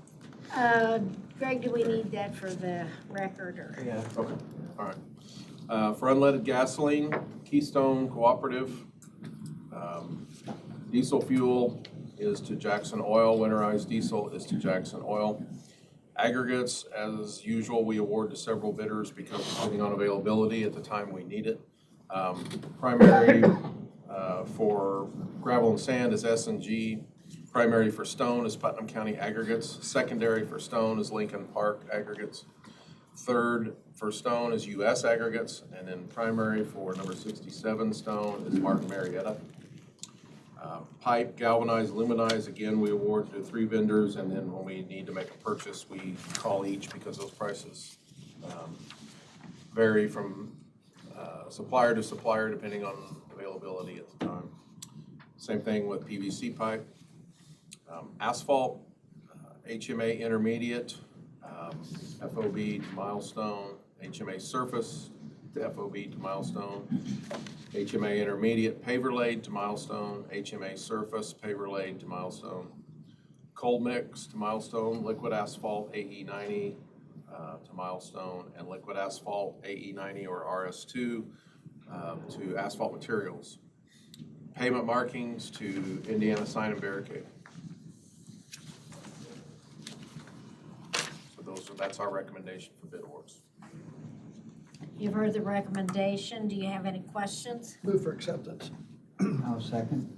Greg, do we need that for the record or?
Yeah.
Okay, all right. For unleaded gasoline, Keystone Cooperative. Diesel fuel is to Jackson Oil. Winterized diesel is to Jackson Oil. Aggregates, as usual, we award to several bidders because depending on availability at the time we need it. Primary for gravel and sand is S&G. Primary for stone is Putnam County Aggregates. Secondary for stone is Lincoln Park Aggregates. Third for stone is US Aggregates. And then primary for number 67 stone is Martin Marietta. Pipe, galvanized, aluminized, again, we award to 3 vendors, and then when we need to make a purchase, we call each because those prices vary from supplier to supplier depending on availability at the time. Same thing with PVC pipe. Asphalt, HMA intermediate, FOB to Milestone, HMA surface to FOB to Milestone, HMA intermediate paver laid to Milestone, HMA surface paver laid to Milestone, cold mix to Milestone, liquid asphalt AE90 to Milestone, and liquid asphalt AE90 or RS2 to Asphalt Materials. Pavement markings to Indiana Sign and Barricade. So that's our recommendation for bid awards.
You've heard the recommendation. Do you have any questions?
Move for acceptance.
I'll second.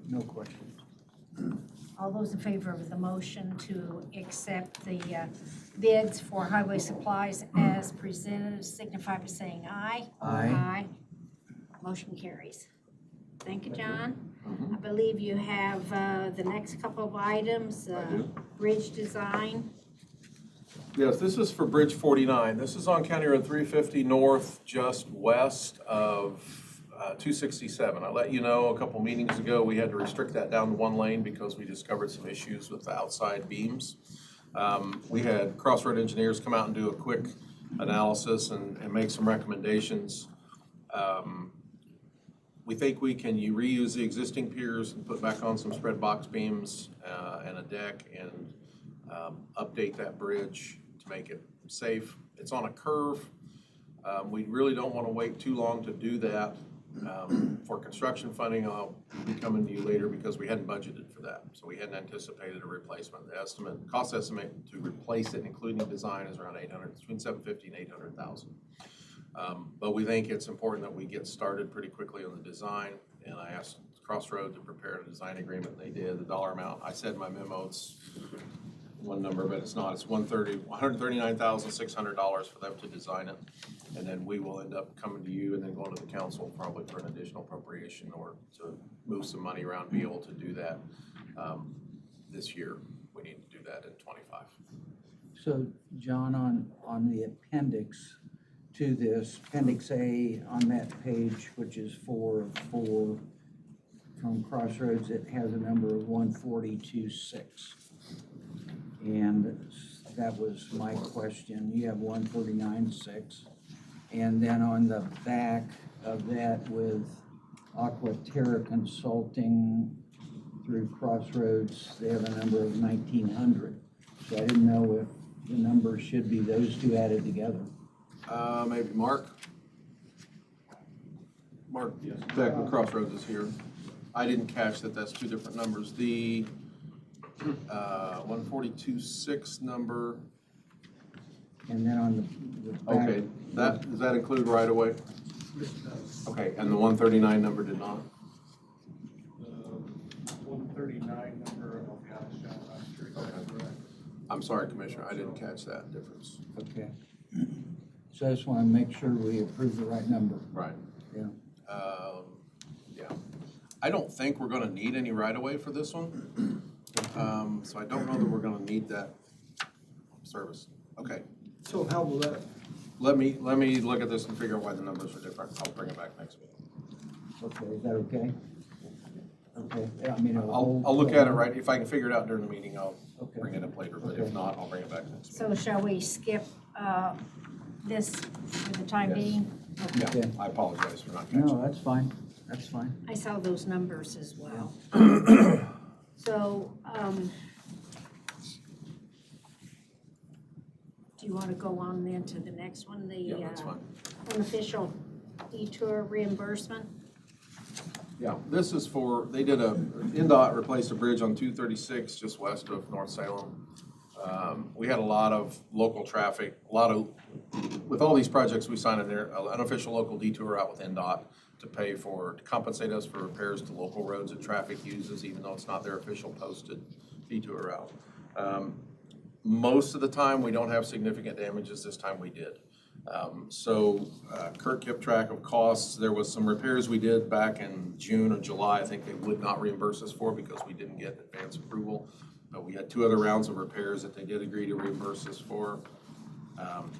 No questions.
All those in favor of the motion to accept the bids for highway supplies as presented signify by saying aye.
Aye.
Aye. Motion carries. Thank you, John. I believe you have the next couple of items.
I do.
Bridge design.
Yes, this is for Bridge 49. This is on County Road 350 north, just west of 267. I let you know a couple meetings ago, we had to restrict that down to 1 lane because we discovered some issues with the outside beams. We had Crossroad engineers come out and do a quick analysis and make some recommendations. We think we can reuse the existing piers and put back on some spread box beams and a deck and update that bridge to make it safe. It's on a curve. We really don't want to wait too long to do that. For construction funding, I'll be coming to you later because we hadn't budgeted for that. So we hadn't anticipated a replacement. The cost estimate to replace it, including design, is around between $750,000 and $800,000. But we think it's important that we get started pretty quickly on the design, and I asked Crossroad to prepare a design agreement. They did. The dollar amount, I said in my memo, it's one number, but it's not. It's $139,600 for them to design it. And then we will end up coming to you and then going to the council probably for an additional appropriation or to move some money around, be able to do that this year. We need to do that in '25.
So, John, on the appendix to this, Appendix A on that page, which is 4 from Crossroads, it has a number of 142.6. And that was my question. You have 139.6. And then on the back of that with Aquaterra Consulting through Crossroads, they have a number of 1,900. So I didn't know if the numbers should be those two added together.
Maybe Mark? Mark, back when Crossroads is here. I didn't catch that that's two different numbers. The 142.6 number.
And then on the back.
Okay, does that include right away? Okay, and the 139 number did not?
The 139 number, oh gosh, I'm sure that's correct.
I'm sorry, Commissioner, I didn't catch that difference.
Okay. So I just want to make sure we approve the right number.
Right.
Yeah.
Yeah. I don't think we're gonna need any right-of-way for this one. So I don't know that we're gonna need that service. Okay,
So how will that,
let me look at this and figure out why the numbers are different. I'll bring it back next meeting.
Okay, is that okay? Okay, yeah, I mean.
I'll look at it right, if I can figure it out during the meeting, I'll
Okay.
bring it up later, but
Okay.
if not, I'll bring it back next meeting.
So shall we skip this for the time
Yes.
being?
Yeah,
Okay.
I apologize for not catching
No,
it.
that's fine, that's fine.
I saw those numbers as well. So, do you want to go on then to the next one,
Yeah,
the
that's fine.
unofficial detour reimbursement?
Yeah, this is for, they did NDOT replaced a bridge on 236 just west of North Salem. We had a lot of local traffic, with all these projects we signed in there, an unofficial local detour out with NDOT to compensate us for repairs to local roads that traffic uses, even though it's not their official posted detour route. Most of the time, we don't have significant damages. This time we did. Kurt kept track of costs. There was some repairs we did back in June or July. I think they would not reimburse us for because we didn't get advance approval. But we had 2 other rounds of repairs that they did agree to reimburse us for.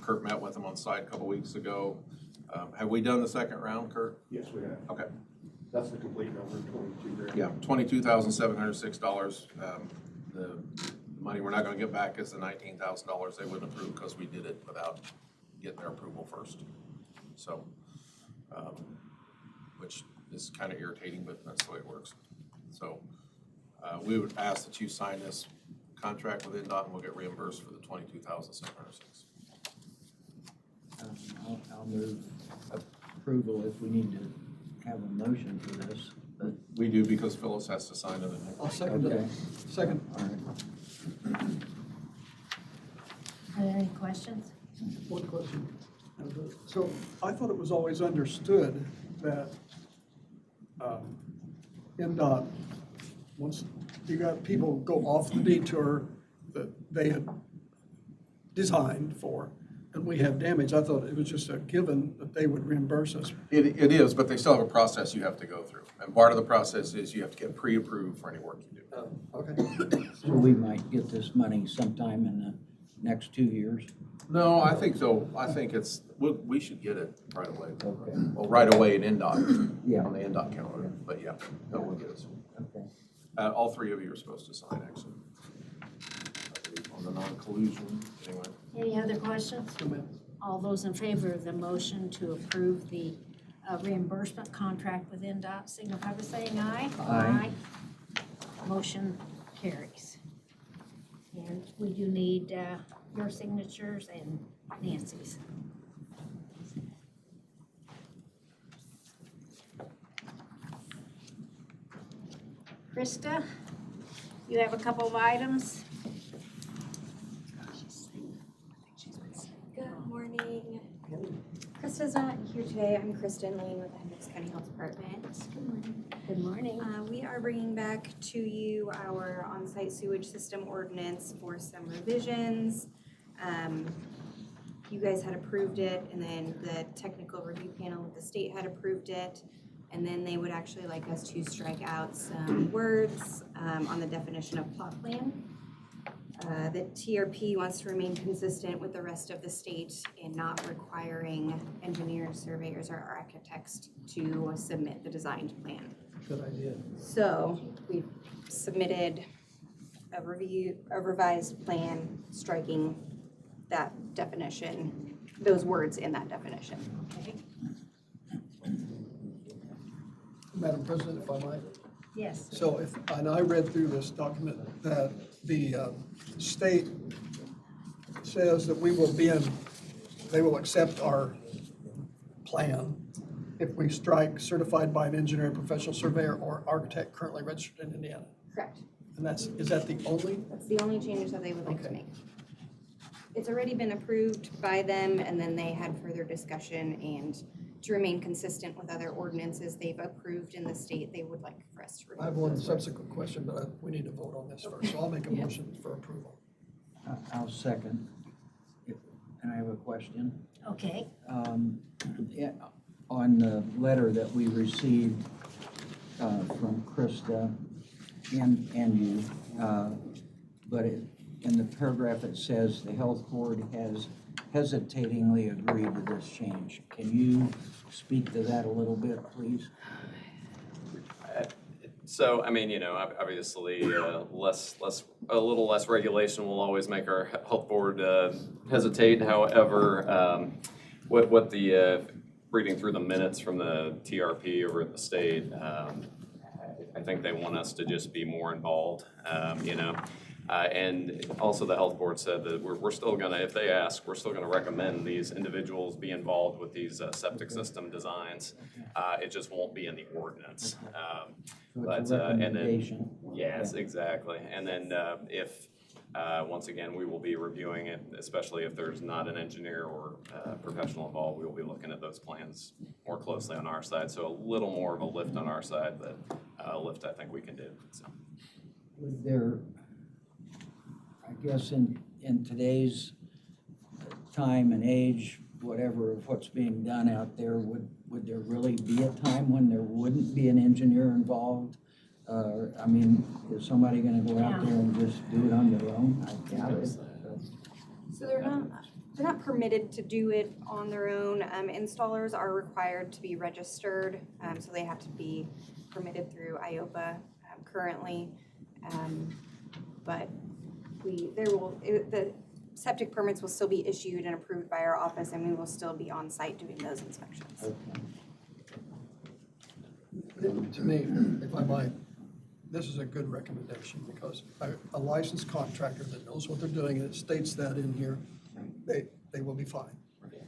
Kurt met with them on site a couple weeks ago. Have we done the second round, Kurt?
Yes, we have.
Okay.
That's the complete number, 22 grand.
Yeah, $22,706. The money we're not gonna get back is the $19,000 they wouldn't approve because we did it without getting their approval first. So, which is kind of irritating, but that's the way it works. So, we would ask that you sign this contract with NDOT and we'll get reimbursed for the $22,706.
I'll move approval if we need to have a motion for this, but.
We do because Phyllis has to sign it.
I'll second
Okay.
it. Second.
All right.
Are there any questions?
One question. So I thought it was always understood that NDOT, once you got people go off the detour that they had designed for, and we have damage, I thought it was just a given that they would reimburse us.
It is, but they still have a process you have to go through. And part of the process is you have to get pre-approved for any work you do.
Okay.
So we might get this money sometime in the next 2 years.
No, I think so. I think we should get it right away.
Okay.
Well, right away in NDOT,
Yeah.
on the NDOT calendar, but yeah, no, we'll get it.
Okay.
All 3 of you are supposed to sign, actually. On the non-collusion, anyway.
Any other questions? All those in favor of the motion to approve the reimbursement contract with NDOT, signify by saying aye.
Aye.
Motion carries. And we do need your signatures and Krista, you have a couple of items?
Good morning. Krista's not here today. I'm Kristen Lane with the Hendricks County Health Department. Good morning.
Good morning.
We are bringing back to you our on-site sewage system ordinance for some revisions. You guys had approved it, and then the technical review panel of the state had approved it. And then they would actually like us to strike out some words on the definition of plot plan. The TRP wants to remain consistent with the rest of the state in not requiring engineers, surveyors, or architects to submit the designed plan.
Good idea.
So we submitted a revised plan striking that definition, those words in that definition.
Okay.
Madam President, if I might.
Yes.
So and I read through this document that the state says that they will accept our plan if we strike certified by an engineer, professional surveyor, or architect currently registered in Indiana.
Correct.
And is that the only?
That's the only changes that they would like to
Okay.
make. It's already been approved by them, and then they had further discussion, and to remain consistent with other ordinances they've approved in the state, they would like for us to remove
I have one
those words.
subsequent question, but we need to vote on this first, so I'll make a motion for approval.
I'll second. And I have a question.
Okay.
Yeah, on the letter that we received from Krista and you, but in the paragraph it says the health board has hesitatingly agreed to this change. Can you speak to that a little bit, please?
So, I mean, obviously, a little less regulation will always make our health board hesitate. However, what the reading through the minutes from the TRP over at the state, I think they want us to just be more involved, and also the health board said that we're still gonna, if they ask, we're still gonna recommend these individuals be involved with these septic system designs. It just won't be in the ordinance.
So it's a recommendation.
Yes, exactly. And then if, once again, we will be reviewing it, especially if there's not an engineer or professional involved, we will be looking at those plans more closely on our side. So a little more of a lift on our side, but a lift I think we can do, so.
Would there, I guess in today's time and age, whatever of what's being done out there, would there really be a time when there wouldn't be an engineer involved? I mean, is somebody gonna go out there and just do it on their own? I doubt it.
So they're not permitted to do it on their own. Installers are required to be registered, so they have to be permitted through IOPA currently. But the septic permits will still be issued and approved by our office, and we will still be on site doing those inspections.
To me, if I might, this is a good recommendation because a licensed contractor that knows what they're doing, and it states that in here, they will be fine.
Okay.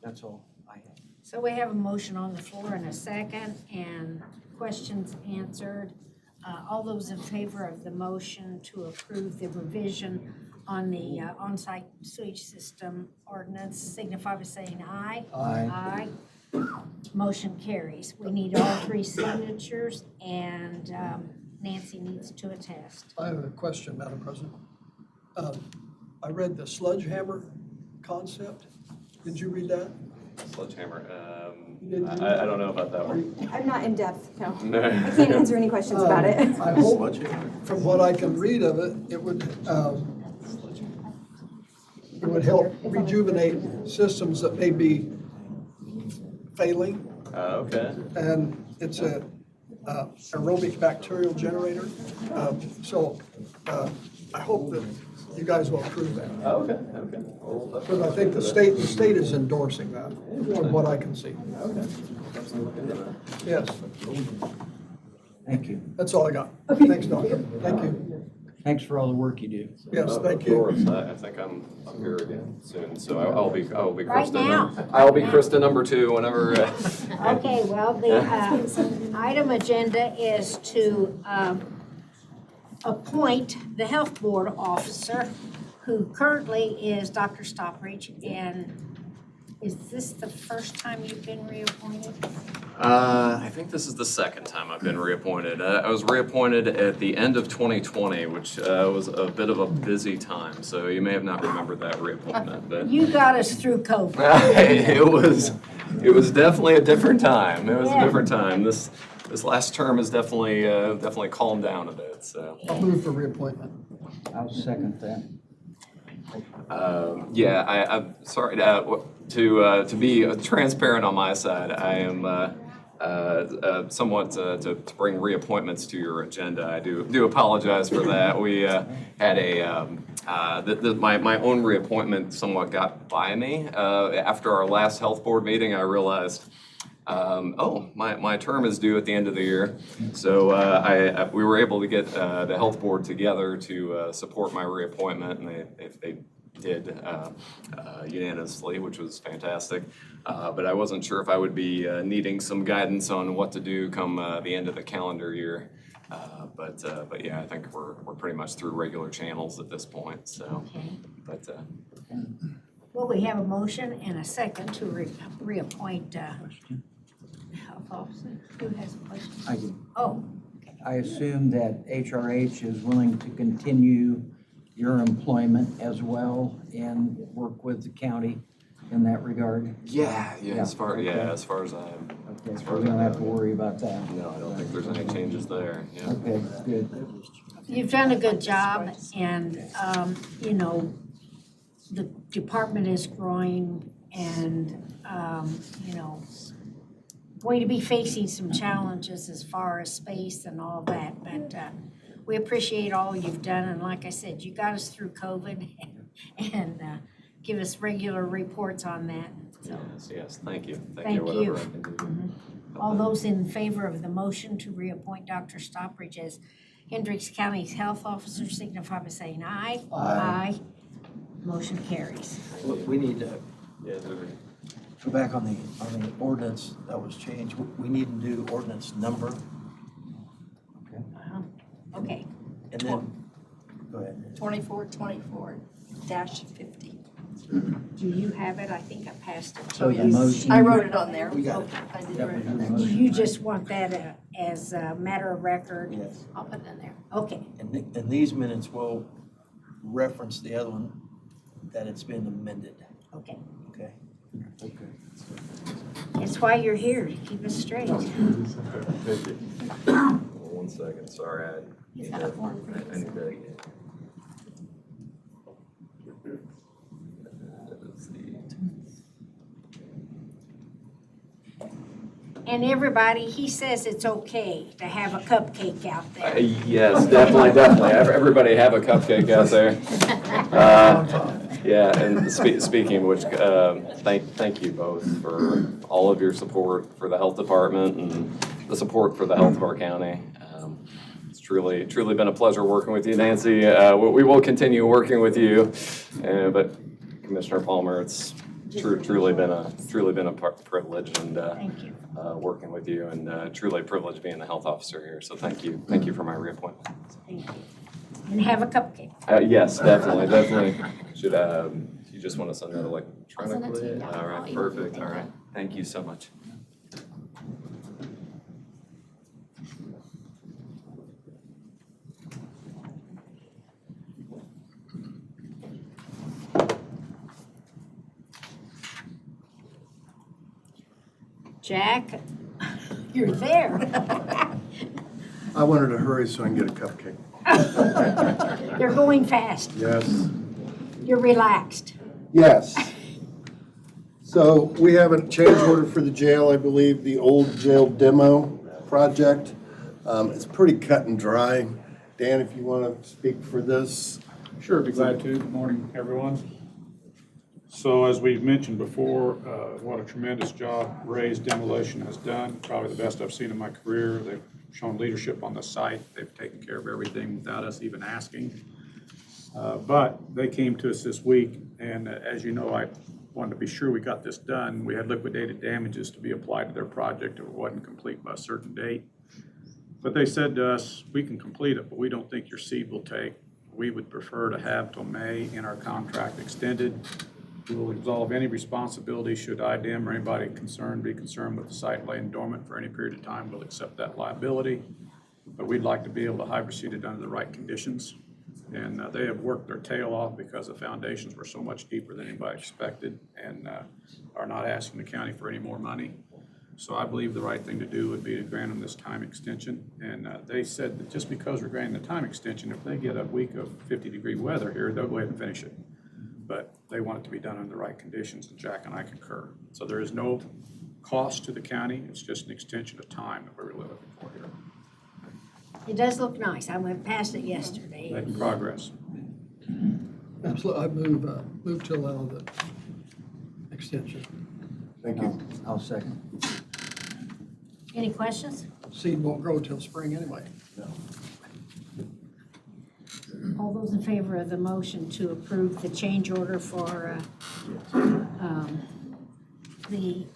That's all I have.
So we have a motion on the floor and a second, and questions answered. All those in favor of the motion to approve the revision on the on-site sewage system ordinance signify by saying aye.
Aye.
Aye. Motion carries. We need all three signatures, and Nancy needs to attest.
I have a question, Madam President. I read the sledgehammer concept. Did you read that?
Sledgehammer,
didn't do
I don't know about that one.
I'm not in depth, no. I can't answer any questions about it.
I hope, from what I can read of it, it would help rejuvenate systems that may be failing.
Okay.
And it's a aerobic bacterial generator. So I hope that you guys will approve that.
Okay.
Because I think the state is endorsing that, from what I can see.
Okay.
Yes,
Thank you.
that's all I got. Thanks, Doctor. Thank you.
Thanks for all the work you do.
Yes, thank
Of
you.
course, I think I'm here again soon, so I'll be
Right
Krista.
now.
I'll be Krista number 2 whenever.
Okay, well, the item agenda is to appoint the health board officer, who currently is Dr. Stoppridge. And is this the first time you've been reappointed?
I think this is the second time I've been reappointed. I was reappointed at the end of 2020, which was a bit of a busy time, so you may have not remembered that reappointment, but
You got us through COVID.
it was definitely a different time. It was
Yeah.
a different time. This last term has definitely calmed down a bit, so.
I'll move for reappointment.
I'll second that.
Yeah, I'm sorry to be transparent on my side. I am somewhat to bring reappointments to your agenda. I do apologize for that. We had my own reappointment somewhat got by me. After our last health board meeting, I realized, my term is due at the end of the year. So we were able to get the health board together to support my reappointment, and they did unanimously, which was fantastic. But I wasn't sure if I would be needing some guidance on what to do come the end of the calendar year. But yeah, I think we're pretty much through regular channels at this point. So,
Okay.
but
Well, we have a motion and a second to reappoint health officer. Who has a question?
I do.
Oh,
I assume that HRH is willing to continue your employment as well and work with the county in that regard?
yeah,
Yeah,
as far
okay.
as far as
Okay,
as
so
far
we
as I
don't have to
know.
worry about that.
No, I don't think there's any changes there. Yeah.
Okay, good.
you've done a good job, and, the department is growing and, going to be facing some challenges as far as space and all that, but we appreciate all you've done, and like I said, you got us through COVID and give us regular reports on that, so.
Yes, thank you.
Thank you.
Whatever I can do.
All those in favor of the motion to reappoint Dr. Stoppridge as Hendricks County's health officer signify by saying aye.
Aye.
Motion carries.
We need to
Yeah, there-
go back on the ordinance that was changed. We need to do ordinance number,
Okay,
and then, go ahead.
2424-50.
do you have it? I think I passed it to
So
you.
the motion.
I wrote it on there.
We got it.
I did
Yeah,
write
we
it on
do
there.
the motion.
You just want that as a matter of record?
Yes.
I'll put it in there. Okay,
And these minutes will reference the other one, that it's been amended,
okay.
okay?
That's why you're here, to keep us straight.
Thank you. 1 second, sorry.
He's got a form for
I need to.
And everybody, he says it's okay to have a cupcake out there.
Yes, definitely. Everybody have a cupcake out there. Yeah, and speaking of which, thank you both for all of your support for the health department and the support for the health of our county. It's truly been a pleasure working with you, Nancy. We will continue working with you, but Commissioner Palmer, it's truly been a privilege and
Thank you.
working with you, and truly a privilege being the health officer here. So thank you for my reappointment.
Thank you. And have a cupcake.
Yes, definitely. Should you just want to send that electronically?
I'll send it to you, yeah.
All
I'll
right,
email you.
perfect.
Thank
All
you.
right, thank you so much.
Jack, you're there.
I wanted to hurry so I can get a cupcake.
You're going fast.
Yes.
You're relaxed.
Yes. So we have a change order for the jail, I believe, the old jail demo project. It's pretty cut and dry. Dan, if you want to speak for this.
Sure, be glad to. Good morning, everyone. So as we've mentioned before, what a tremendous job Ray's Demolition has done. Probably the best I've seen in my career. They've
shown leadership on the site. They've taken care of everything without us even asking. But they came to us this week, and as you know, I wanted to be sure we got this done. We had liquidated damages to be applied to their project if it wasn't complete by a certain date. But they said to us, we can complete it, but we don't think your seed will take. We would prefer to have till May in our contract extended. We will absolve any responsibility should IDEM or anybody concerned be concerned with the site laying dormant for any period of time. We'll accept that liability. But we'd like to be able to hydro seed it under the right conditions. And they have worked their tail off because the foundations were so much deeper than anybody expected, and are not asking the county for any more money. So I believe the right thing to do would be to grant them this time extension. And they said that just because we're granting the time extension, if they get a week of 50-degree weather here, they'll go ahead and finish it. But they want it to be done under the right conditions, and Jack and I concur. So there is no cost to the county. It's just an extension of time that we're really looking for here.
It does look nice. I went past it yesterday.
Making progress.
Absolutely, I move to allow the extension.
Thank you.
I'll second.
Any questions?
Seed won't grow till spring anyway.
All those in favor of the motion to approve the change order for the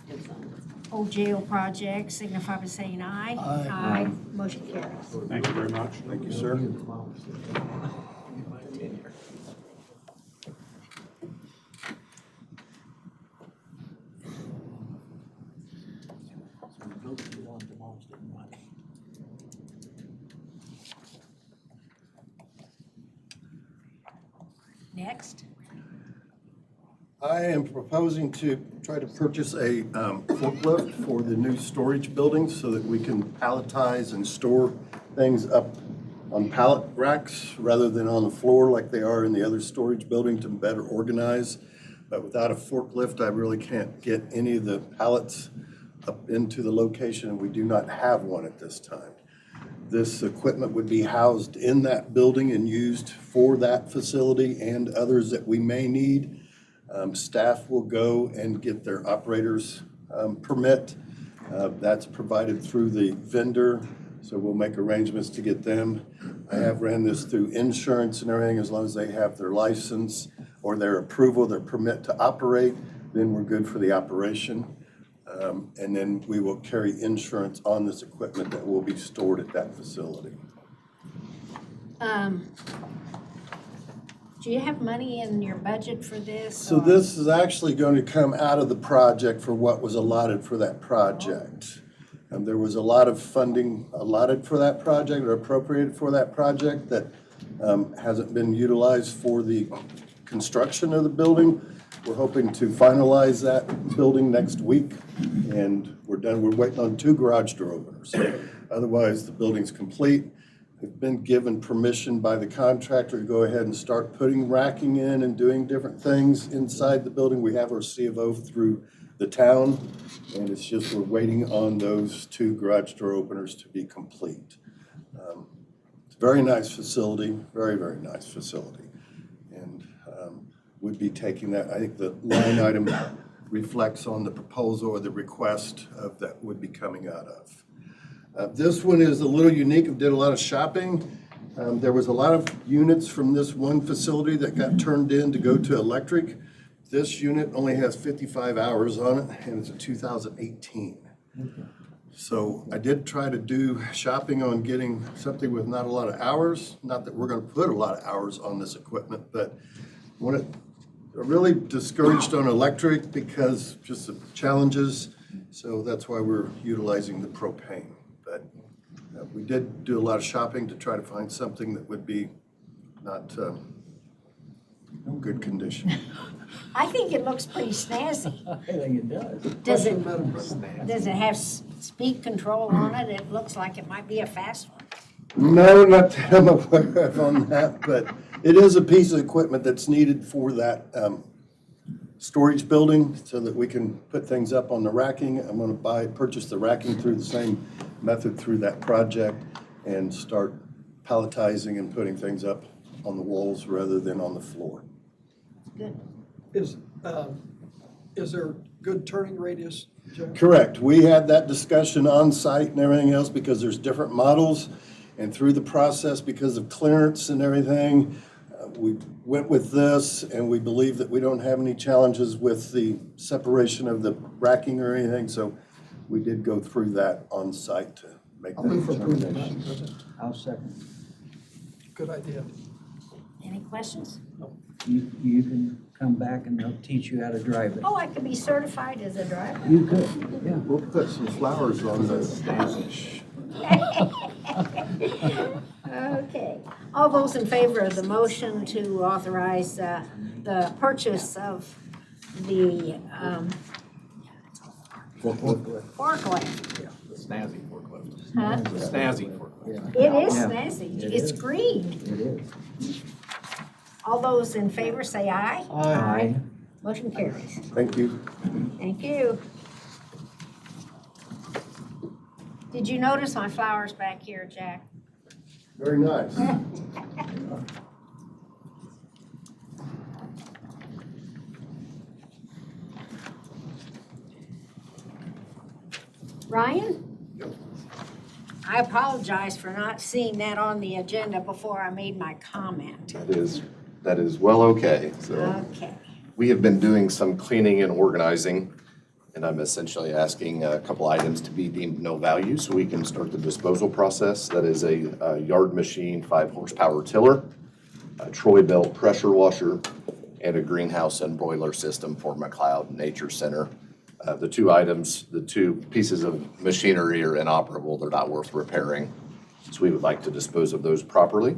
old jail project, signify by saying aye.
Aye.
Aye. Motion carries.
Thank you very much.
Thank you, sir.
Next.
I am proposing to try to purchase a forklift for the new storage building so that we can palletize and store things up on pallet racks rather than on the floor like they are in the other storage building to better organize. But without a forklift, I really can't get any of the pallets up into the location, and we do not have one at this time. This equipment would be housed in that building and used for that facility and others that we may need. Staff will go and get their operator's permit. That's provided through the vendor, so we'll make arrangements to get them. I have ran this through insurance and everything. As long as they have their license or their approval, their permit to operate, then we're good for the operation. And then we will carry insurance on this equipment that will be stored at that facility.
Do you have money in your budget for this?
So
or-
this is actually going to come out of the project for what was allotted for that project. And there was a lot of funding allotted for that project or appropriated for that project that hasn't been utilized for the construction of the building. We're hoping to finalize that building next week, and we're done. We're waiting on 2 garage door openers. Otherwise, the building's complete. We've been given permission by the contractor to go ahead and start putting racking in and doing different things inside the building. We have our C of O through the town, and it's just we're waiting on those 2 garage door openers to be complete. It's a very nice facility, very, very nice facility. And would be taking that, I think the line item reflects on the proposal or the request of that would be coming out of. This one is a little unique. I did a lot of shopping. There was a lot of units from this one facility that got turned in to go to electric. This unit only has 55 hours on it, and it's a 2018. So I did try to do shopping on getting something with not a lot of hours. Not that we're going to put a lot of hours on this equipment, but when it really discouraged on electric because just the challenges. So that's why we're utilizing the propane. But we did do a lot of shopping to try to find something that would be not good condition.
I think it looks pretty snazzy.
I think it does.
Does it have speed control on it? It looks like it might be a fast one.
No, not that I'm aware of on that, but it is a piece of equipment that's needed for that storage building so that we can put things up on the racking. I'm going to purchase the racking through the same method through that project and start palletizing and putting things up on the walls rather than on the floor.
Good.
Is Is there good turning radius, Jack?
Correct. We had that discussion on site and everything else because there's different models. And through the process, because of clearance and everything, we went with this, and we believe that we don't have any challenges with the separation of the racking or anything. So we did go through that on site to make
I'll
that
move for approval,
determination.
Madam President.
I'll second.
Good idea.
Any questions?
You can come back and they'll teach you how to drive it.
Oh, I could be certified as a driver.
You could, yeah.
We'll put some flowers on the.
Okay. All those in favor of the motion to authorize the purchase of the forklift?
The snazzy forklift.
Huh?
The snazzy forklift.
It is
Yeah.
snazzy.
It
It's
is.
green.
It is.
All those in favor say aye.
Aye.
Motion carries.
Thank you.
Thank you. Did you notice my flowers back here, Jack?
Very nice.
Ryan? I apologize for not seeing that on the agenda before I made my comment.
That is well okay. So
Okay.
we have been doing some cleaning and organizing, and I'm essentially asking a couple items to be deemed no value so we can start the disposal process. That is a yard machine, 5 horsepower tiller, a Troy belt pressure washer, and a greenhouse and broiler system for McLeod Nature Center. The two items, the two pieces of machinery are inoperable. They're not worth repairing. So we would like to dispose of those properly.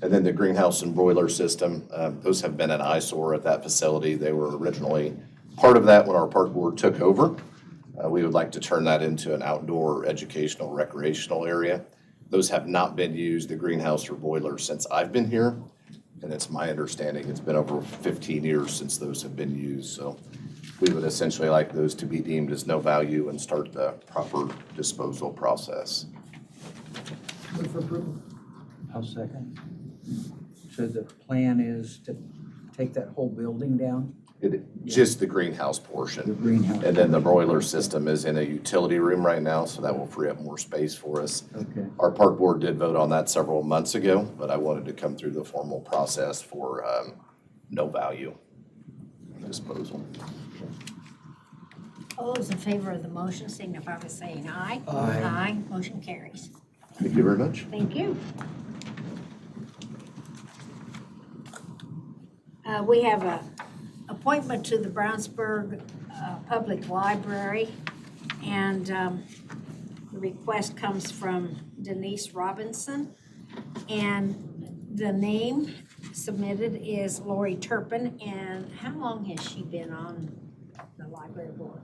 And then the greenhouse and broiler system, those have been an eyesore at that facility. They were originally part of that when our park board took over. We would like to turn that into an outdoor educational recreational area. Those have not been used, the greenhouse or boiler, since I've been here. And it's my understanding it's been over 15 years since those have been used. So we would essentially like those to be deemed as no value and start the proper disposal process.
Move for approval.
I'll second. So the plan is to take that whole building down?
Just the greenhouse portion.
The greenhouse.
And then the broiler system is in a utility room right now, so that will free up more space for us.
Okay.
Our park board did vote on that several months ago, but I wanted to come through the formal process for no value disposal.
All those in favor of the motion signify by saying aye.
Aye.
Aye. Motion carries.
Thank you very much.
Thank you. We have a appointment to the Brownsburg Public Library, and the request comes from Denise Robinson. And the name submitted is Lori Turpin, and how long has she been on the library board?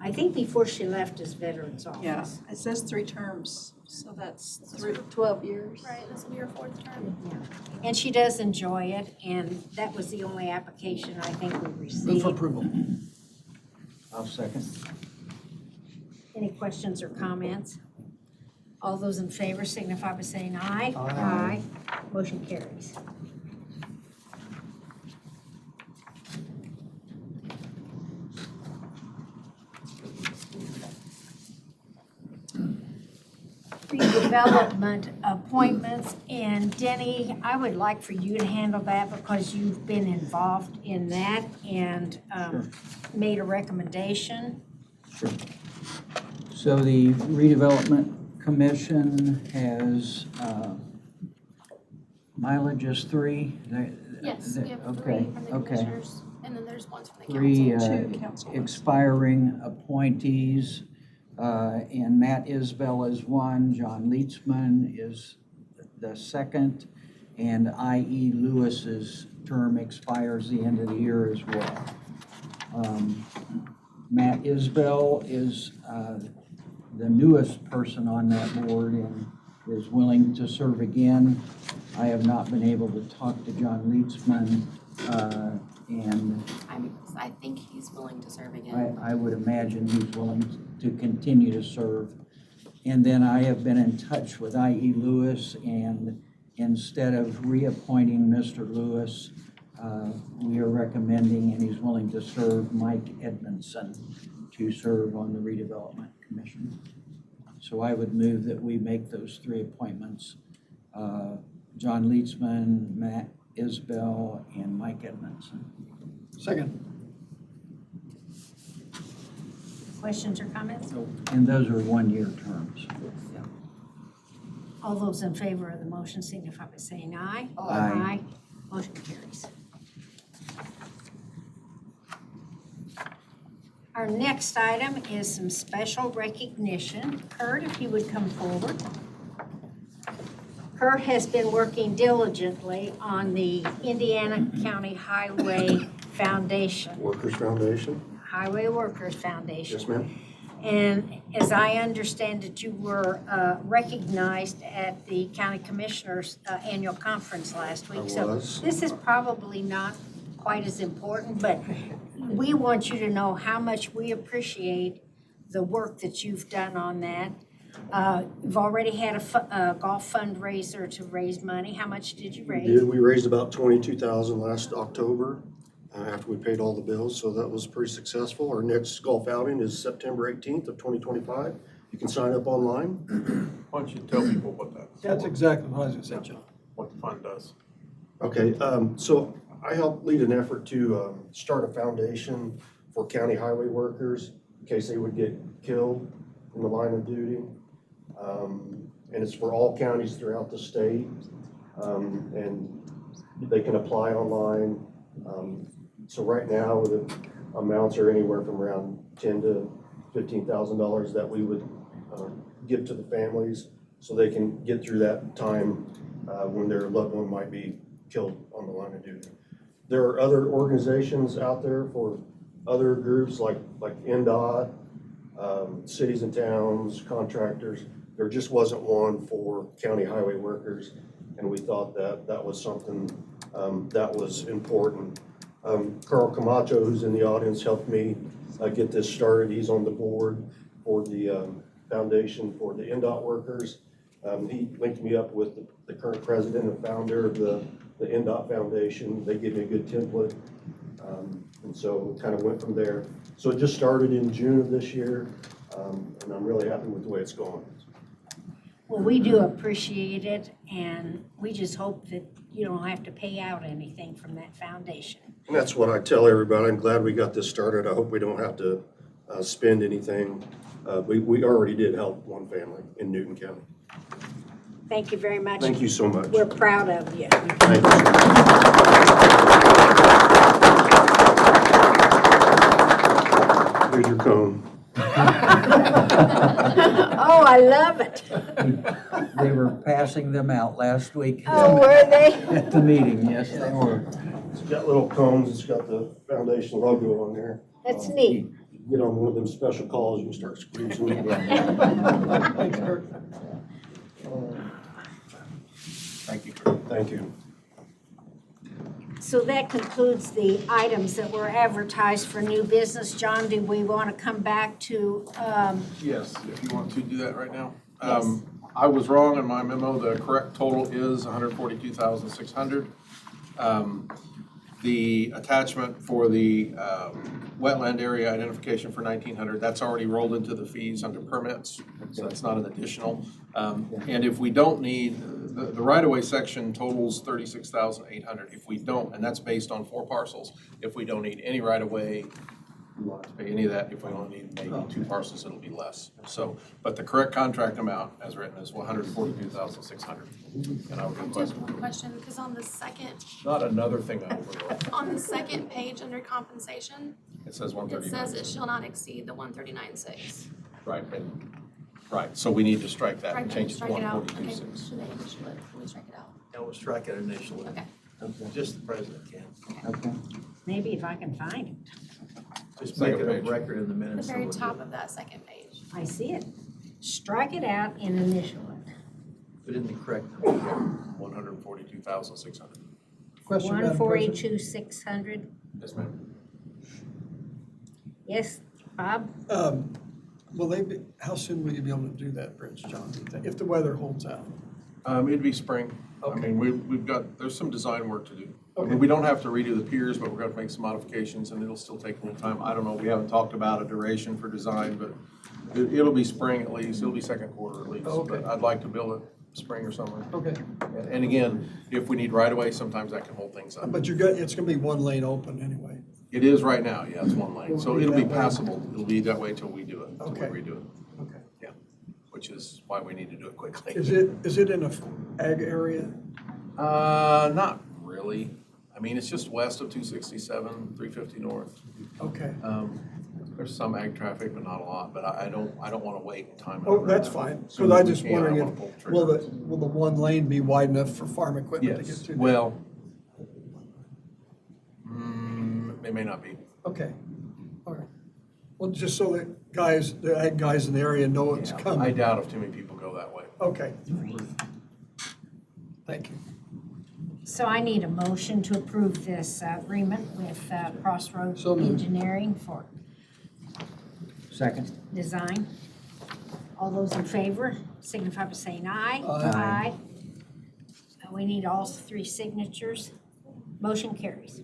I think before she left as Veterans Office.
Yeah, it says 3 terms, so that's 12 years.
Right, this will be your 4th term.
Yeah. And she does enjoy it, and that was the only application I think we
Move
received.
for approval.
I'll second.
Any questions or comments? All those in favor signify by saying aye.
Aye.
Motion carries. Redevelopment appointments, and Denny, I would like for you to handle that because you've been involved in that and made a recommendation.
Sure. So the redevelopment commission has, mileage is 3?
Yes, we have 3
Okay,
from the
okay.
commissioners, and then there's 1 from the council.
3
Two council.
expiring appointees, and Matt Isbell is 1, John Leitzman is the 2nd, and I.E. Lewis's term expires the end of the year as well. Matt Isbell is the newest person on that board and is willing to serve again. I have not been able to talk to John Leitzman, and
I think he's willing to serve again.
I would imagine he's willing to continue to serve. And then I have been in touch with I.E. Lewis, and instead of reappointing Mr. Lewis, we are recommending, and he's willing to serve, Mike Edmondson to serve on the redevelopment commission. So I would move that we make those 3 appointments, John Leetzman, Matt Isbell, and Mike Edmondson.
Second.
Questions or comments?
And those are 1-year terms.
All those in favor of the motion signify by saying aye.
Aye.
Motion carries. Our next item is some special recognition. Kurt, if you would come forward. Kurt has been working diligently on the Indiana County Highway Foundation,
Workers Foundation?
Highway Workers Foundation.
Yes, ma'am.
And as I understand it, you were recognized at the County Commissioners' annual conference last week.
I
So
was.
this is probably not quite as important, but we want you to know how much we appreciate the work that you've done on that. You've already had a golf fundraiser to raise money. How much did you raise?
We raised about $22,000 last October after we paid all the bills, so that was pretty successful. Our next golf outing is September 18th of 2025. You can sign up online.
Why don't you tell people what that's for?
That's exactly what I was gonna say, John.
What the fund does.
Okay, so I helped lead an effort to start a foundation for county highway workers in case they would get killed in the line of duty. And it's for all counties throughout the state. And they can apply online. So right now, the amounts are anywhere from around $10,000 to $15,000 that we would give to the families so they can get through that time when their loved one might be killed on the line of duty. There are other organizations out there for other groups like NDOT, cities and towns, contractors. There just wasn't one for county highway workers, and we thought that that was something that was important. Carl Camacho, who's in the audience, helped me get this started. He's on the board for the foundation for the NDOT workers. He linked me up with the current president and founder of the NDOT Foundation. They gave me a good template, and so kind of went from there. So it just started in June of this year, and I'm really happy with the way it's going.
Well, we do appreciate it, and we just hope that you don't have to pay out anything from that foundation.
And that's what I tell everybody. I'm glad we got this started. I hope we don't have to spend anything. We already did help one family in Newton County.
Thank you very much.
Thank you so much.
We're proud of you.
Thank you. Here's your cone.
Oh, I love it.
They were passing them out last week.
Oh, were they?
At the meeting, yes, they were.
It's got little cones. It's got the foundation logo on there.
That's neat.
Get on one of them special calls, you can start squeezing.
Thank you, Kurt.
Thank you.
So that concludes the items that were advertised for new business. John, do we want to come back to,
Yes, if you want to do that right now.
Yes.
I was wrong in my memo. The correct total is $142,600. The attachment for the wetland area identification for $1,900, that's already rolled into the fees under permits, so that's not an additional. And if we don't need, the right-of-way section totals $36,800. If we don't, and that's based on 4 parcels, if we don't need any right-of-way, we won't have to pay any of that. If we only need maybe 2 parcels, it'll be less. So, but the correct contract amount as written is $142,600. And I would
Just
request,
one question, because on the second,
not another thing I overlooked.
on the second page under compensation,
It says
it
139.
says it shall not exceed the 139.6.
Right, right, so we need to strike that and change it to
Strike it out. Okay,
142.6.
should they initial it? Can we strike it out?
And we'll strike it initially.
Okay.
Just the president can.
Okay.
maybe if I can find it.
Just make
Second
it a
page.
record in the
The
minutes.
very top of that second page.
I see it. Strike it out and initial it.
Put in the correct number.
142,600.
Question, Madam President?
142,600.
Yes, ma'am.
Yes, Bob?
Will they be, how soon will you be able to do that bridge, John, do you think, if the weather holds out?
It'd be spring. I
Okay.
mean, we've got, there's some design work to do. I mean, we don't have to redo the piers, but we're gonna make some modifications and it'll still take a little time. I don't know, we haven't talked about a duration for design, but it'll be spring at least, it'll be second quarter at least.
Okay.
But I'd like to build it spring or summer.
Okay.
And again, if we need right of way, sometimes that can hold things up.
But it's gonna be one lane open anyway.
It is right now, yeah, it's one lane, so
It'll be
it'll be
that way.
passable, it'll be that way till we do it, till we
Okay.
redo it.
Okay.
Yeah, which is why we need to do it quickly.
Is it in a ag area?
Not really. I mean, it's just west of 267, 350 north.
Okay.
There's some ag traffic, but not a lot, but I don't want to wait and time it.
Oh, that's fine. Because I just wondering if, will the one lane be wide enough for farm equipment to get
Yes,
through?
well, it may not be.
Okay, all right. Well, just so that the ag guys in the area know it's coming.
I doubt if too many people go that way.
Okay. Thank you.
So I need a motion to approve this agreement with Crossroads
So moved.
Engineering for
Second.
design. All those in favor signify by saying aye.
Aye.
We need all three signatures. Motion carries.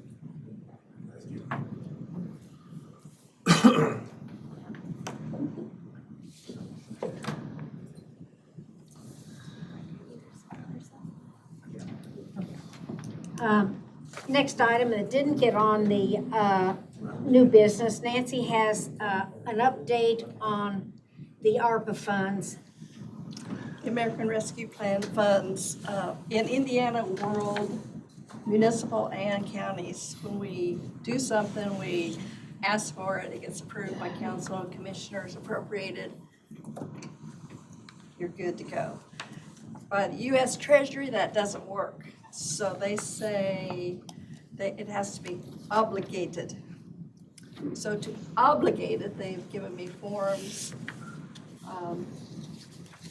Next item that didn't get on the new business, Nancy has an update on the ARPA funds.
The American Rescue Plan funds in Indiana world, municipal and counties. When we do something, we ask for it, it gets approved by council and commissioners, appropriated, you're good to go. By the US Treasury, that doesn't work. So they say that it has to be obligated. So to obligate it, they've given me forms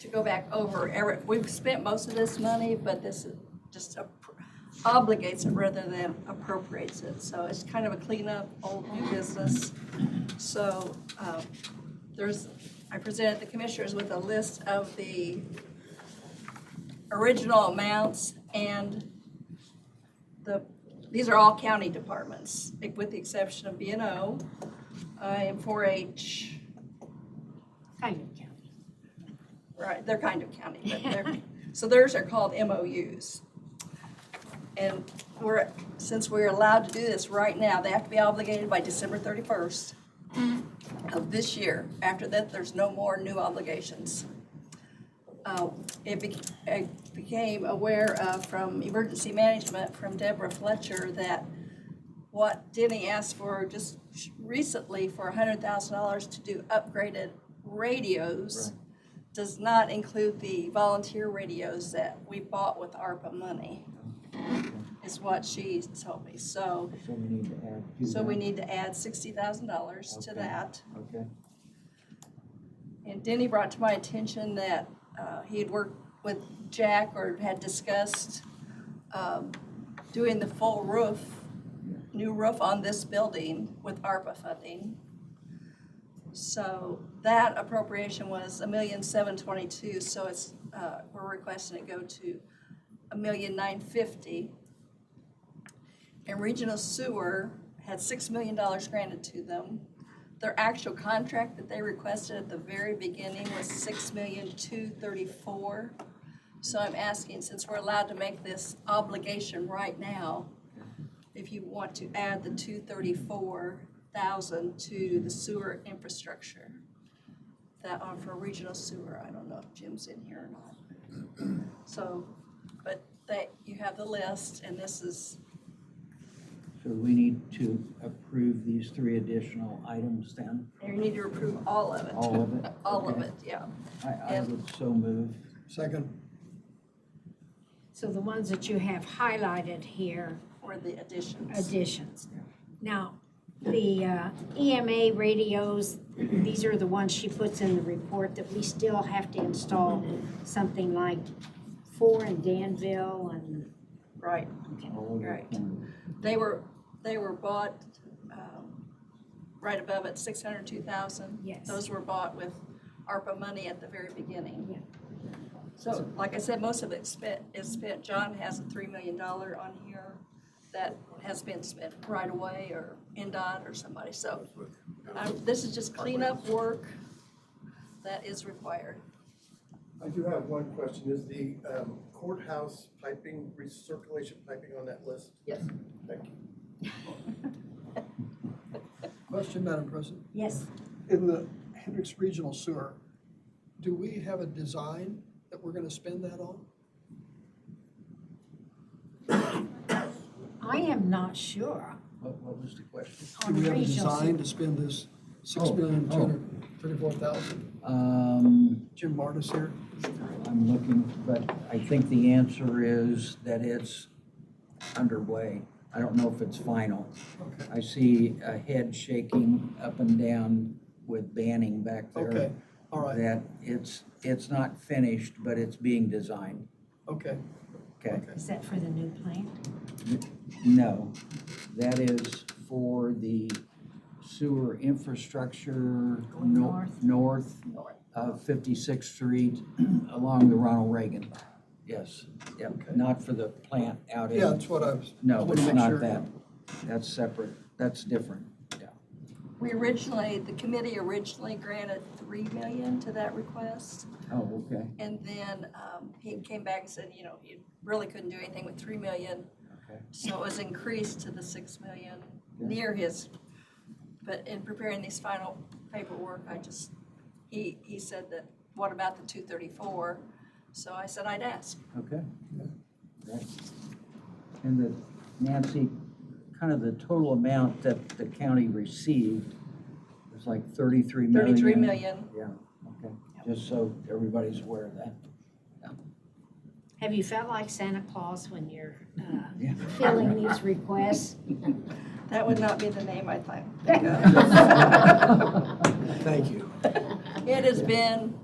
to go back over. We've spent most of this money, but this is just obligates it rather than appropriates it. So it's kind of a cleanup, old new business. So I presented the commissioners with a list of the original amounts, and these are all county departments, with the exception of B&O and 4-H.
Kind of county.
Right, they're kind of county, but so theirs are called MOUs. And since we're allowed to do this right now, they have to be obligated by December 31st of this year. After that, there's no more new obligations. I became aware of from emergency management from Deborah Fletcher that what Denny asked for just recently for $100,000 to do upgraded radios does not include the volunteer radios that we bought with ARPA money, is what she told me. So we need to add $60,000 to that.
Okay.
And Denny brought to my attention that he had worked with Jack or had discussed doing the full roof, new roof on this building with ARPA funding. So that appropriation was $1,722,000, so it's we're requesting it go to $1,950,000. And Regional Sewer had $6 million granted to them. Their actual contract that they requested at the very beginning was $6,234,000. So I'm asking, since we're allowed to make this obligation right now, if you want to add the $234,000 to the sewer infrastructure, that are for regional sewer. I don't know if Jim's in here or not. So, but you have the list, and this is.
So we need to approve these three additional items then?
You need to approve all of it.
All of it?
All of
Okay.
it, yeah.
I would so move.
Second.
So the ones that you have highlighted here
Or the additions.
additions. Now, the EMA radios, these are the ones she puts in the report that we still have to install something like 4 in Danville and.
Right.
Okay.
Right. They were bought right above it, $602,000.
Yes.
Those were bought with ARPA money at the very beginning.
Yeah.
So, like I said, most of it is spent. John has a $3 million on here. that has been spent right away or NDOT or somebody, so this is just cleanup work that is required.
I do have one question. Is the courthouse piping, recirculation piping on that list?
Yes.
Thank you.
Question, Madam President.
Yes.
In the Hendricks Regional Sewer, do we have a design that we're gonna spend that on?
I am not sure.
What was the question?
Do we have a
Regional
design
sewer.
to spend this $6,234,000? Jim Martis here.
I'm looking, but I think the answer is that it's underway. I don't know if it's final.
Okay.
I see a head shaking up and down with Banning back there.
Okay, all right.
That it's not finished, but it's being designed.
Okay.
Okay?
Is that for the new plant?
No, that is for the sewer infrastructure
Going north?
north of 56th Street along the Ronald Reagan. Yes, yep, not for the plant out in.
Yeah, that's what I was.
No,
wanted to
it's
make
not
sure.
that. That's separate. That's different. Yeah.
The committee originally granted 3 million to that request.
Oh, okay.
And then he came back and said, you really couldn't do anything with 3 million.
Okay.
So it was increased to the 6 million near his, but in preparing these final paperwork, he said that, what about the 234? So I said I'd ask.
Okay. Right. And the, Nancy, kind of the total amount that the county received was like 33 million.
33 million.
Yeah, okay. Just so everybody's aware of that.
Have you felt like Santa Claus when you're
Yeah.
filling these requests?
That would not be the name I think of.
Thank you.
It has been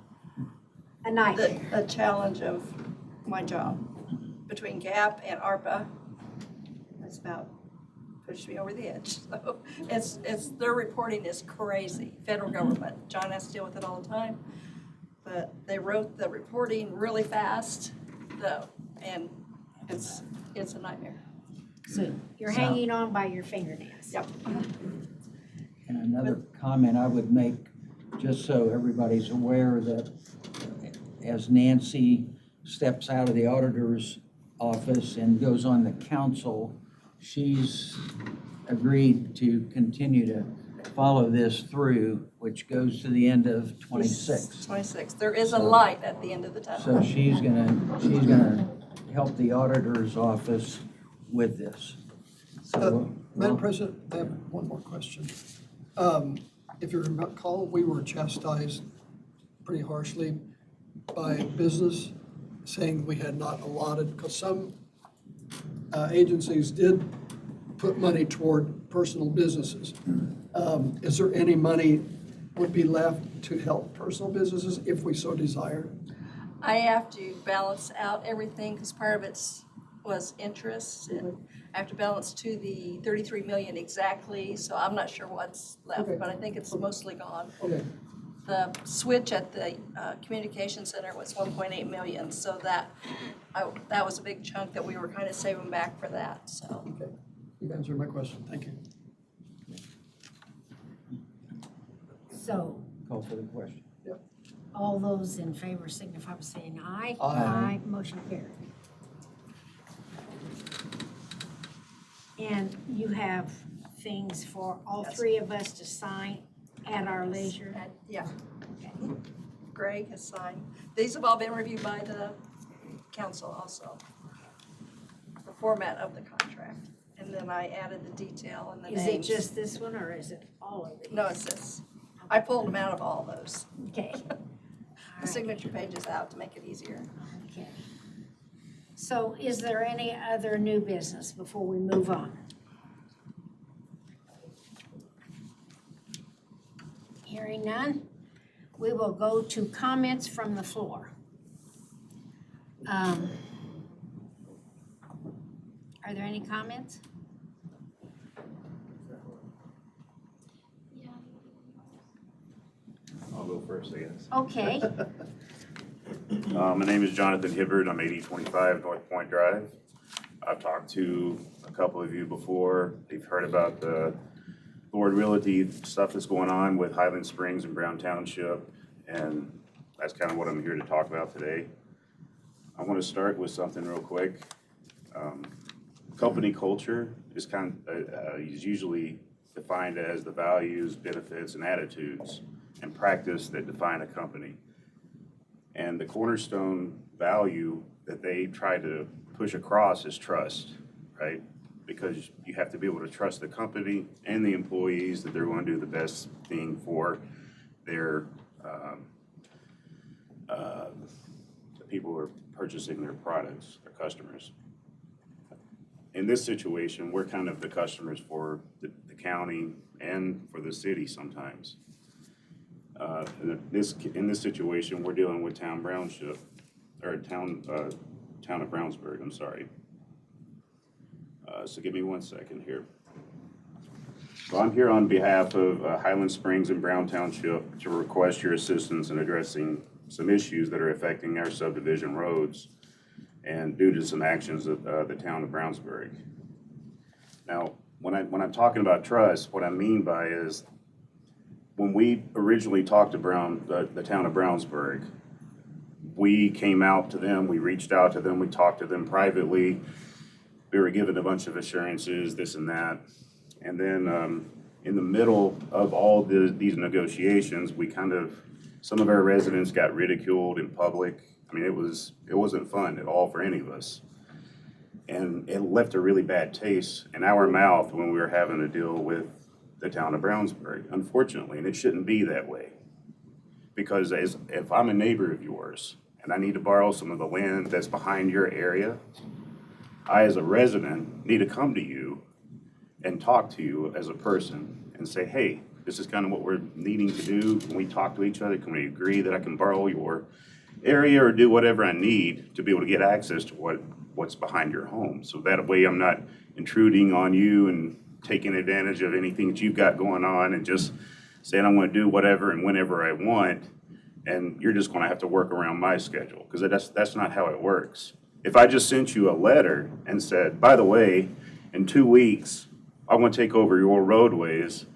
A nightmare.
a challenge of my job. Between GAP and ARPA, it's about pushed me over the edge. So their reporting is crazy. Federal government, John has to deal with it all the time. But they wrote the reporting really fast, though, and it's a nightmare.
So you're hanging on by your fingernails.
Yep.
And another comment I would make, just so everybody's aware that as Nancy steps out of the auditor's office and goes on the council, she's agreed to continue to follow this through, which goes to the end of 26.
26. There is a light at the end of the tunnel.
So she's gonna help the auditor's office with this. So,
Madam President, I have one more question. If you recall, we were chastised pretty harshly by business, saying we had not allotted, because some agencies did put money toward personal businesses. Is there any money would be left to help personal businesses if we so desire?
I have to balance out everything because part of it was interest. And I have to balance to the 33 million exactly, so I'm not sure what's left,
Okay.
but I think it's mostly gone.
Okay.
The switch at the communication center was 1.8 million, so that was a big chunk that we were kind of saving back for that, so.
Okay, you've answered my question. Thank you.
So
call for the question.
all those in favor signify by saying aye.
Aye.
Motion carried. And you have things for all
Yes.
three of us to sign at our leisure?
Yeah.
Okay.
Greg has signed. These have all been reviewed by the council also. The format of the contract. And then I added the detail and the
Is
names.
it just this one or is it all of these?
No, it's this. I pulled them out of all those.
Okay.
The signature pages out to make it easier.
Okay. So is there any other new business before we move on? Hearing none, we will go to comments from the floor. Are there any comments?
I'll go first, I guess.
Okay.
My name is Jonathan Hibbard. I'm 8025 North Point Drive. I've talked to
a couple of you before. They've heard about the Lord Realty stuff that's going on with Highland Springs and Brown Township, and that's kind of what I'm here to talk about today. I want to start with something real quick. Company culture is is usually defined as the values, benefits, and attitudes and practice that define a company. And the cornerstone value that they try to push across is trust, right? Because you have to be able to trust the company and the employees that they're going to do the best thing for their the people who are purchasing their products, their customers. In this situation, we're kind of the customers for the county and for the city sometimes. In this situation, we're dealing with town of Brownsburg, I'm sorry. So give me 1 second here. So I'm here on behalf of Highland Springs and Brown Township to request your assistance in addressing some issues that are affecting our subdivision roads and due to some actions of the town of Brownsburg. Now, when I'm talking about trust, what I mean by is when we originally talked to the town of Brownsburg, we came out to them, we reached out to them, we talked to them privately. We were given a bunch of assurances, this and that. And then in the middle of all these negotiations, some of our residents got ridiculed in public. I mean, it wasn't fun at all for any of us. And it left a really bad taste in our mouth when we were having to deal with the town of Brownsburg, unfortunately, and it shouldn't be that way. Because if I'm a neighbor of yours and I need to borrow some of the land that's behind your area, I, as a resident, need to come to you and talk to you as a person and say, hey, this is kind of what we're needing to do. Can we talk to each other? Can we agree that I can borrow your area or do whatever I need to be able to get access to what's behind your home? So that way I'm not intruding on you and taking advantage of anything that you've got going on and just saying I'm going to do whatever and whenever I want, and you're just going to have to work around my schedule, because that's not how it works. If I just sent you a letter and said, by the way, in 2 weeks, I'm going to take over your roadways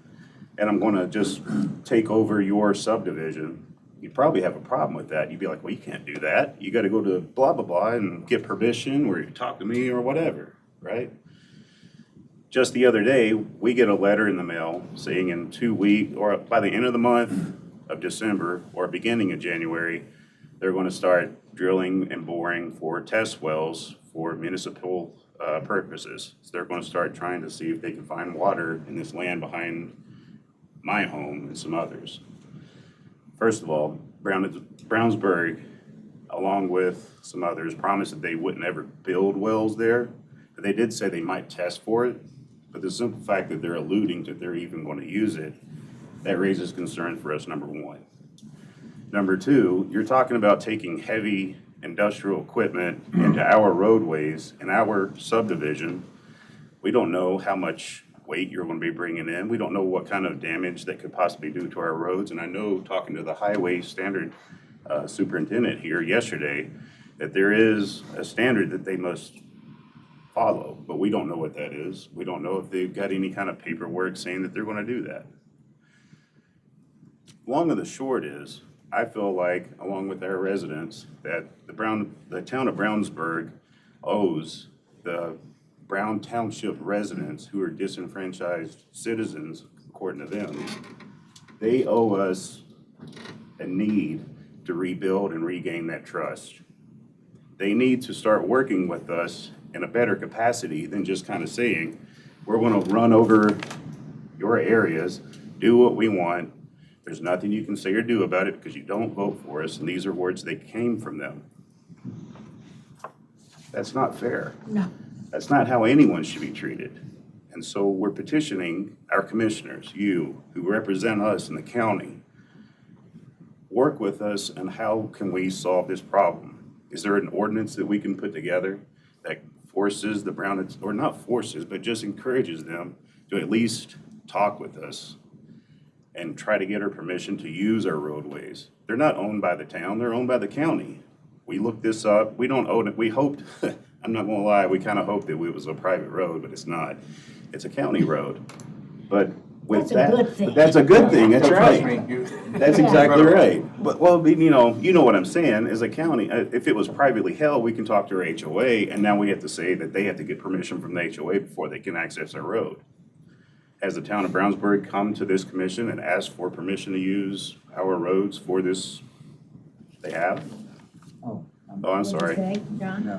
and I'm going to just take over your subdivision, you'd probably have a problem with that. You'd be like, well, you can't do that. You got to go to blah, blah, blah and get permission or you talk to me or whatever, right? Just the other day, we get a letter in the mail saying in 2 weeks or by the end of the month of December or beginning of January, they're going to start drilling and boring for test wells for municipal purposes. So they're going to start trying to see if they can find water in this land behind my home and some others. First of all, Brownsburg, along with some others, promised that they wouldn't ever build wells there, but they did say they might test for it. But the simple fact that they're alluding that they're even going to use it, that raises concern for us, number one. Number two, you're talking about taking heavy industrial equipment into our roadways in our subdivision. We don't know how much weight you're going to be bringing in. We don't know what kind of damage that could possibly do to our roads. And I know, talking to the highway standard superintendent here yesterday, that there is a standard that they must follow, but we don't know what that is. We don't know if they've got any kind of paperwork saying that they're going to do that. Long and the short is, I feel like, along with our residents, that the town of Brownsburg owes the Brown Township residents, who are disenfranchised citizens, according to them, they owe us a need to rebuild and regain that trust. They need to start working with us in a better capacity than just kind of saying, we're going to run over your areas, do what we want. There's nothing you can say or do about it because you don't vote for us. And these are words that came from them. That's not fair.
No.
That's not how anyone should be treated. And so we're petitioning our commissioners, you who represent us in the county, work with us on how can we solve this problem. Is there an ordinance that we can put together that forces the or not forces, but just encourages them to at least talk with us and try to get our permission to use our roadways? They're not owned by the town, they're owned by the county. We looked this up, we don't own it, we hoped, I'm not gonna lie, we kind of hoped that it was a private road, but it's not. It's a county road. But with
That's a
that,
good thing.
but that's a good thing, that's right. That's
Yeah.
exactly right. But, well, you know what I'm saying, as a county, if it was privately held, we can talk to our HOA, and now we have to say that they have to get permission from the HOA before they can access our road. Has the town of Brownsburg come to this commission and asked for permission to use our roads for this? They have?
Oh.
Oh, I'm sorry.
What'd you say, John?
No.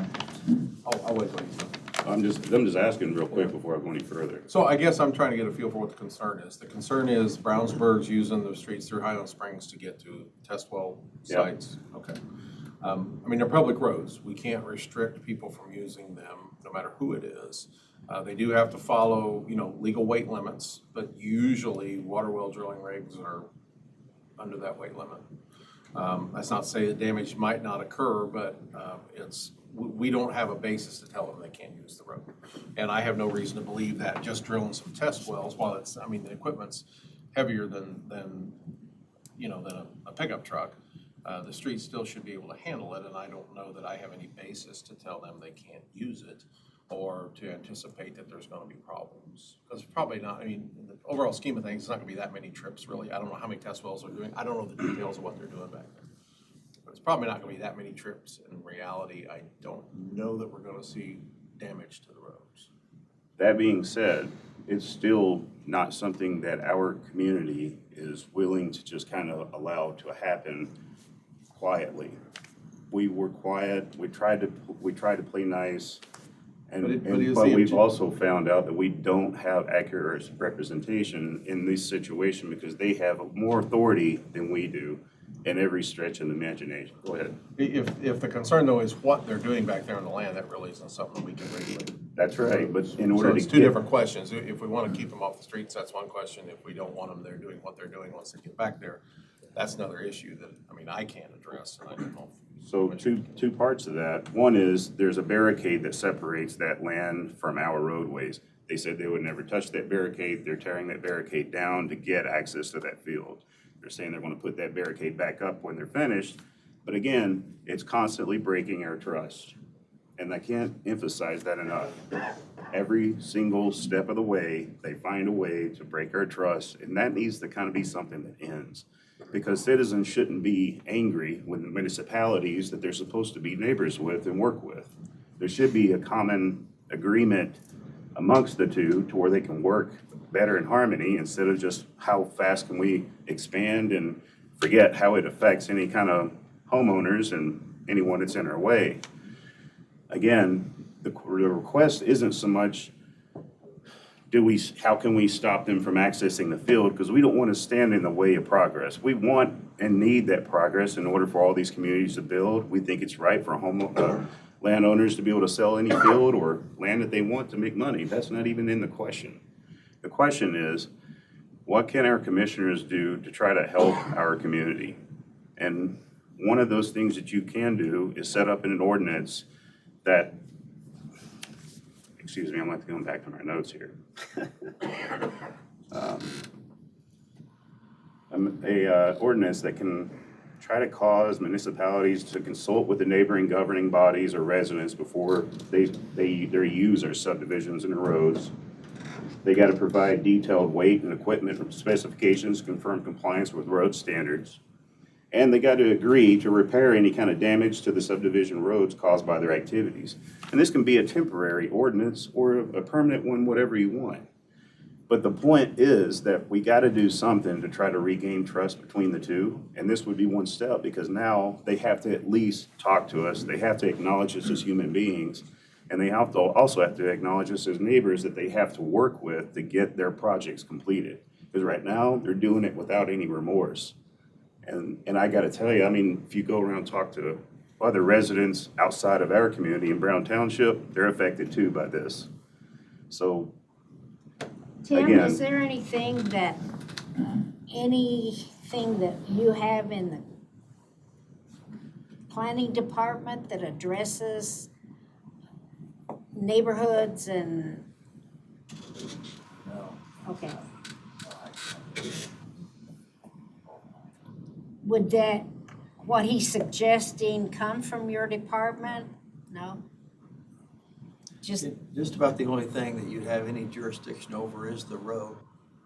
I'll wait till he's done.
I'm just asking real quick before I go any further.
So I guess I'm trying to get a feel for what the concern is. The concern is Brownsburg's using the streets through Highland Springs to get to test well sites? Okay. I mean, they're public roads. We can't restrict people from using them, no matter who it is. They do have to follow, legal weight limits, but usually water well drilling rigs are under that weight limit. That's not to say that damage might not occur, but we don't have a basis to tell them they can't use the road. And I have no reason to believe that just drilling some test wells, while the equipment's heavier than a pickup truck, the street still should be able to handle it, and I don't know that I have any basis to tell them they can't use it or to anticipate that there's gonna be problems. Because probably not, in the overall scheme of things, it's not gonna be that many trips, really. I don't know how many test wells they're doing. I don't know the details of what they're doing back there. But it's probably not gonna be that many trips. In reality, I don't know that we're gonna see damage to the roads.
That being said, it's still not something that our community is willing to just kind of allow to happen quietly. We were quiet, we tried to play nice, but we've also found out that we don't have accurate representation in this situation because they have more authority than we do in every stretch of the imagination. Go ahead.
If the concern though is what they're doing back there on the land, that really isn't something we can regulate.
That's right, but in order to
So it's two different questions. If we want to keep them off the streets, that's one question. If we don't want them there doing what they're doing once they get back there, that's another issue that, I can't address, and I don't know.
So two parts of that. One is there's a barricade that separates that land from our roadways. They said they would never touch that barricade. They're tearing that barricade down to get access to that field. They're saying they're going to put that barricade back up when they're finished. But again, it's constantly breaking our trust. And I can't emphasize that enough. Every single step of the way, they find a way to break our trust. And that needs to kind of be something that ends. Because citizens shouldn't be angry with the municipalities that they're supposed to be neighbors with and work with. There should be a common agreement amongst the two to where they can work better in harmony instead of just how fast can we expand and forget how it affects any kind of homeowners and anyone that's in our way. Again, the request isn't so much how can we stop them from accessing the field, because we don't want to stand in the way of progress. We want and need that progress in order for all these communities to build. We think it's right for landowners to be able to sell any field or land that they want to make money. That's not even in the question. The question is, what can our commissioners do to try to help our community? And one of those things that you can do is set up an ordinance that, excuse me, I'm going to go back to my notes here. Ordinance that can try to cause municipalities to consult with the neighboring governing bodies or residents before they use our subdivisions and roads. They got to provide detailed weight and equipment specifications to confirm compliance with road standards. And they got to agree to repair any kind of damage to the subdivision roads caused by their activities. And this can be a temporary ordinance or a permanent one, whatever you want. But the point is that we got to do something to try to regain trust between the two. And this would be one step, because now they have to at least talk to us. They have to acknowledge us as human beings. And they also have to acknowledge us as neighbors that they have to work with to get their projects completed. Because right now, they're doing it without any remorse. And I got to tell you, if you go around and talk to other residents outside of our community in Brown Township, they're affected too by this. So,
Tim,
again,
is there anything that you have in the planning department that addresses neighborhoods and?
No.
Okay. Would what he's suggesting come from your department? No?
Just about the only thing that you'd have any jurisdiction over is the road.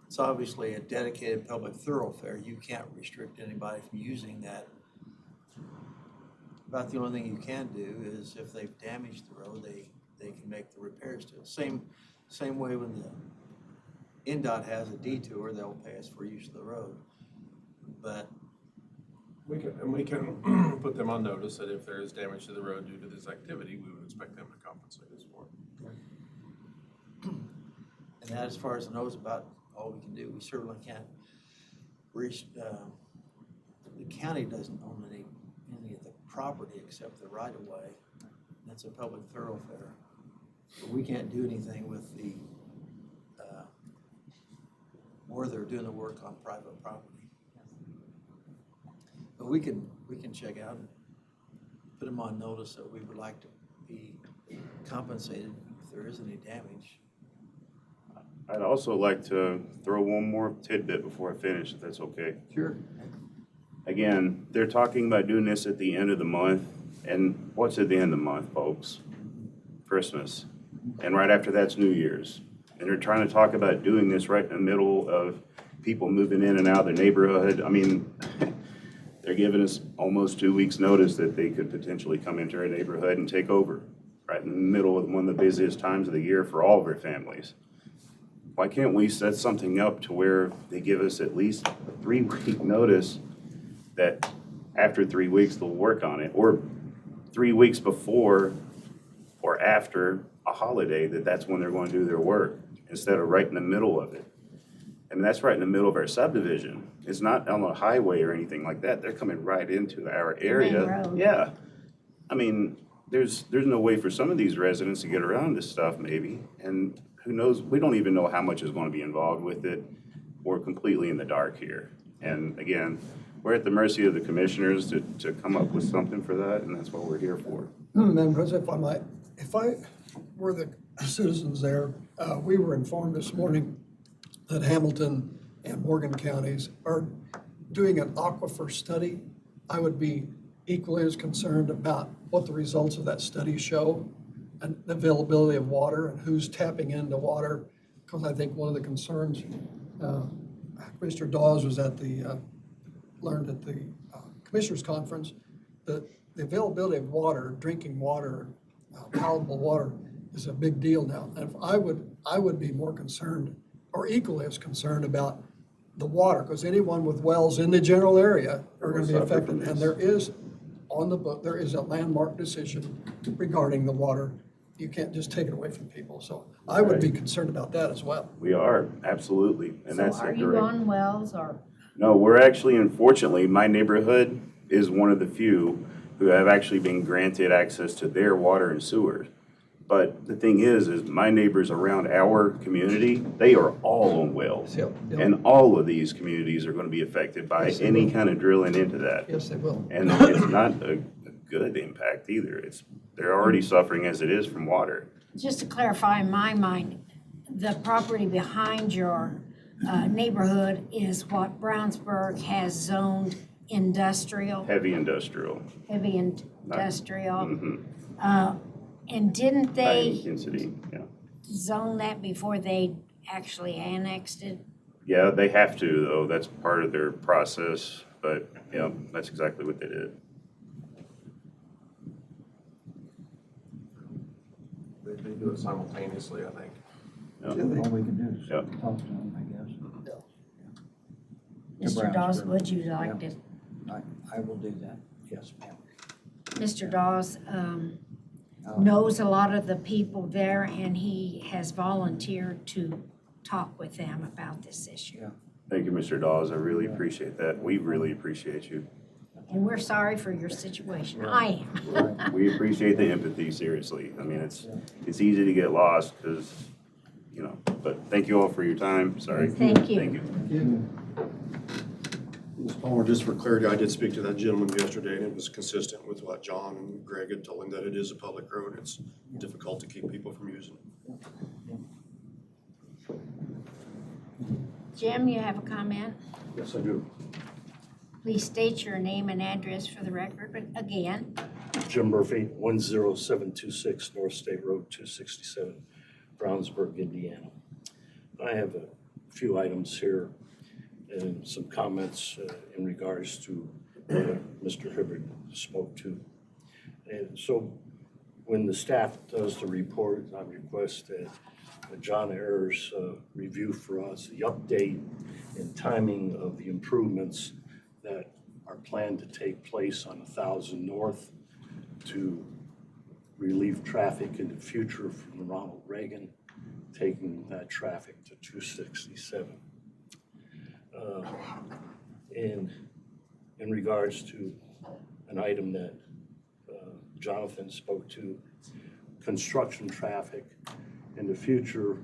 It's obviously a dedicated public thoroughfare. You can't restrict anybody from using that. About the only thing you can do is if they've damaged the road, they can make the repairs to it. Same way when the NDOT has a detour, they'll pay us for use of the road. But
We can put them on notice that if there is damage to the road due to this activity, we would expect them to compensate us for it.
And that, as far as I know, is about all we can do. We certainly can't reach, the county doesn't own any of the property except the right of way. That's a public thoroughfare. But we can't do anything with the, where they're doing the work on private property. But we can check out and put them on notice that we would like to be compensated if there is any damage.
I'd also like to throw one more tidbit before I finish, if that's okay.
Sure.
Again, they're talking about doing this at the end of the month, and what's at the end of the month, folks? Christmas. And right after that's New Year's. And they're trying to talk about doing this right in the middle of people moving in and out of their neighborhood. I mean, they're giving us almost 2 weeks' notice that they could potentially come into our neighborhood and take over right in the middle of one of the busiest times of the year for all of our families. Why can't we set something up to where they give us at least a 3-week notice that after 3 weeks they'll work on it, or 3 weeks before or after a holiday, that's when they're going to do their work, instead of right in the middle of it. I mean, that's right in the middle of our subdivision. It's not on the highway or anything like that. They're coming right into our area.
Main road.
Yeah. I mean, there's no way for some of these residents to get around this stuff maybe, and who knows, we don't even know how much is going to be involved with it. We're completely in the dark here. And again, we're at the mercy of the commissioners to come up with something for that, and that's what we're here for.
Madam President, if I were the citizens there, we were informed this morning that Hamilton and Morgan counties are doing an aquifer study. I would be equally as concerned about what the results of that study show and the availability of water and who's tapping into water. Because I think one of the concerns, Mr. Dawes was learned at the Commissioners Conference, that the availability of water, drinking water, palatable water is a big deal now. And I would be more concerned, or equally as concerned, about the water, because anyone with wells in the general area are going to be affected. And there is, on the book, there is a landmark decision regarding the water. You can't just take it away from people. So I would be concerned about that as well.
We are, absolutely. And that's
So are you on wells or?
No, we're actually, unfortunately, my neighborhood is one of the few who have actually been granted access to their water and sewer. But the thing is my neighbors around our community, they are all on wells.
Yep.
And all of these communities are going to be affected by
Yes, they
any
will.
kind of drilling into that.
Yes, they will.
And it's not a good impact either. They're already suffering as it is from water.
Just to clarify, in my mind, the property behind your neighborhood is what Brownsburg has zoned industrial,
Heavy industrial.
heavy industrial.
Mhm.
And didn't
High
they
intensity, yeah.
zone that before they actually annexed it?
Yeah, they have to, though. That's part of their process, but, yeah, that's exactly what they did.
They do it simultaneously, I think.
All we can do is
Yeah.
talk to them, I guess.
Mr. Dawes, would you like to?
I will do that, yes, ma'am.
Mr. Dawes knows a lot of the people there, and he has volunteered to talk with them about this issue.
Thank you, Mr. Dawes. I really appreciate that. We really appreciate you.
And we're sorry for your situation. I am.
We appreciate the empathy, seriously. I mean, it's easy to get lost because, but thank you all for your time. Sorry.
Thank you.
Thank you.
Ms. Palmer, just for clarity, I did speak to that gentleman yesterday, and it was consistent with what John and Greg had told him, that it is a public road. It's difficult to keep people from using it.
Jim, you have a comment?
Yes, I do.
Please state your name and address for the record again.
Jim Murphy, 10726 North State Road 267, Brownsburg, Indiana. I have a few items here and some comments in regards to what Mr. Hibbert spoke to. And so when the staff does the report, I request that John Ayers review for us the update and timing of the improvements that are planned to take place on 1000 North to relieve traffic in the future from Ronald Reagan, taking that traffic to 267. In regards to an item that Jonathan spoke to, construction traffic in the future,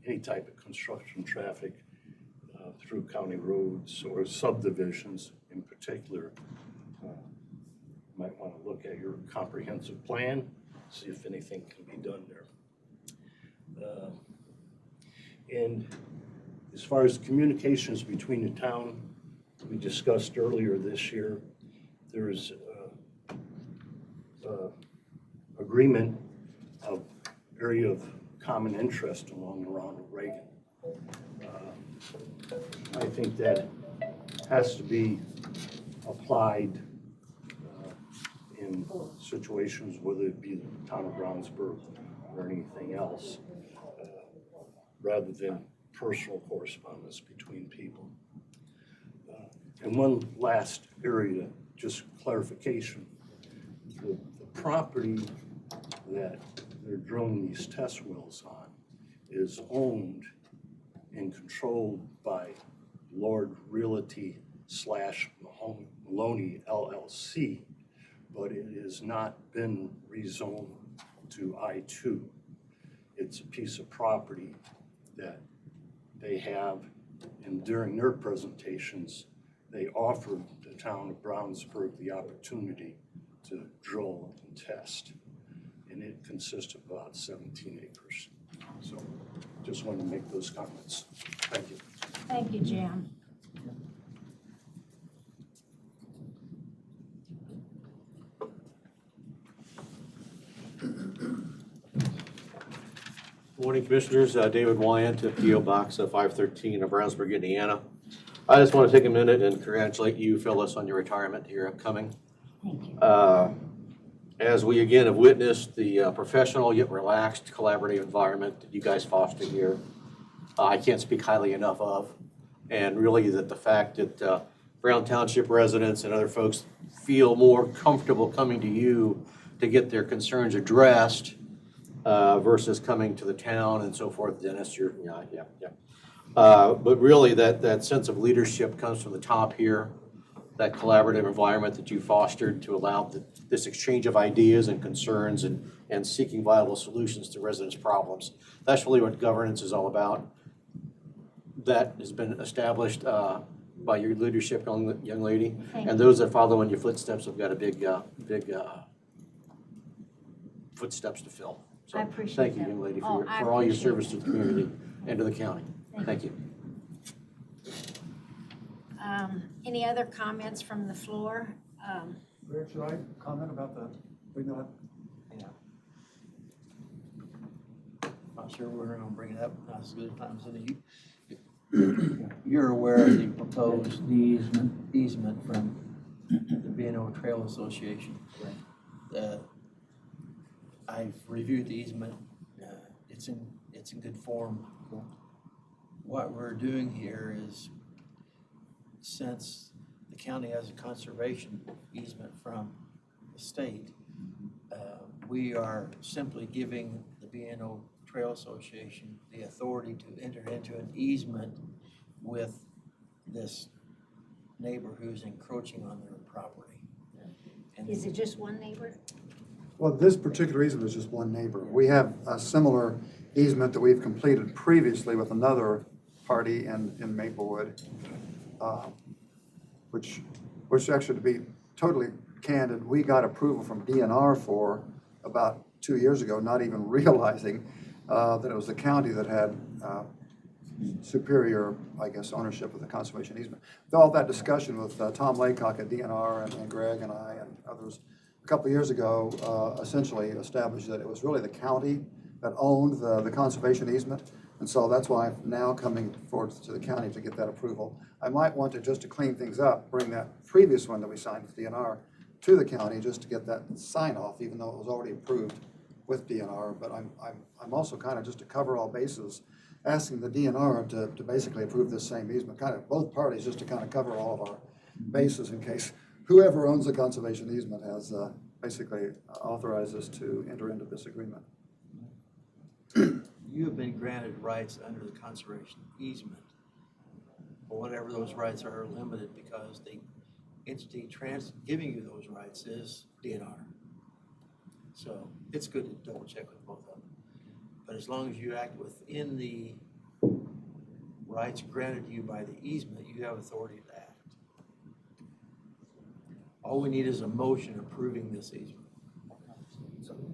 any type of construction traffic through county roads or subdivisions in particular, might want to look at your comprehensive plan, see if anything can be done there. And as far as communications between the town, we discussed earlier this year, there is agreement of area of common interest along the Ronald Reagan. I think that has to be applied in situations, whether it be the town of Brownsburg or anything else, rather than personal correspondence between people. And one last area, just clarification. The property that they're drilling these test wells on is owned and controlled by Lord Realty / Maloney LLC, but it has not been rezoned to I-2. It's a piece of property that they have, and during their presentations, they offered the town of Brownsburg the opportunity to drill and test. And it consists of about 17 acres. So just wanted to make those comments. Thank you.
Thank you, Jim.
Morning, Commissioners. David Wyant at P.O. Box 513 of Brownsburg, Indiana. I just want to take a minute and congratulate you, Phyllis, on your retirement here upcoming.
Thank you.
As we again have witnessed the professional yet relaxed collaborative environment that you guys foster here, I can't speak highly enough of. And really that the fact that Brown Township residents and other folks feel more comfortable coming to you to get their concerns addressed versus coming to the town and so forth. Dennis, you're, yeah. But really that sense of leadership comes from the top here, that collaborative environment that you fostered to allow this exchange of ideas and concerns and seeking viable solutions to residents' problems. That's really what governance is all about. That has been established by your leadership, young lady.
Thank
And
you.
those that follow in your footsteps have got a big footsteps to fill. So
I appreciate
thank you,
that.
young lady,
Oh, I
for all your
appreciate
service to the community and to the county. Thank you.
Any other comments from the floor?
Greg, should I comment about the, bring that up?
Yeah. Not sure we're gonna bring it up, not as good a time as any. You're aware of the proposed easement from the B&O Trail Association. I've reviewed the easement, it's in good form. What we're doing here is, since the county has a conservation easement from the state, we are simply giving the B&O Trail Association the authority to enter into an easement with this neighbor who's encroaching on their property. And
Is it just one neighbor?
Well, this particular easement is just one neighbor. We have a similar easement that we've completed previously with another party in Maplewood, which actually, to be totally candid, we got approval from DNR for about 2 years ago, not even realizing that it was the county that had superior, I guess, ownership of the conservation easement. With all that discussion with Tom Laycock at DNR and Greg and I and others, a couple of years ago, essentially established that it was really the county that owned the conservation easement. And so that's why I'm now coming forward to the county to get that approval. I might want to, just to clean things up, bring that previous one that we signed with DNR to the county just to get that sign off, even though it was already approved with DNR. But I'm also kind of, just to cover all bases, asking the DNR to basically approve this same easement, kind of both parties, just to kind of cover all of our bases in case whoever owns the conservation easement has basically authorized us to enter into this agreement.
You have been granted rights under the conservation easement. But whatever those rights are limited because the entity giving you those rights is DNR. So it's good to double check with both of them. But as long as you act within the rights granted to you by the easement, you have authority to act. All we need is a motion approving this easement.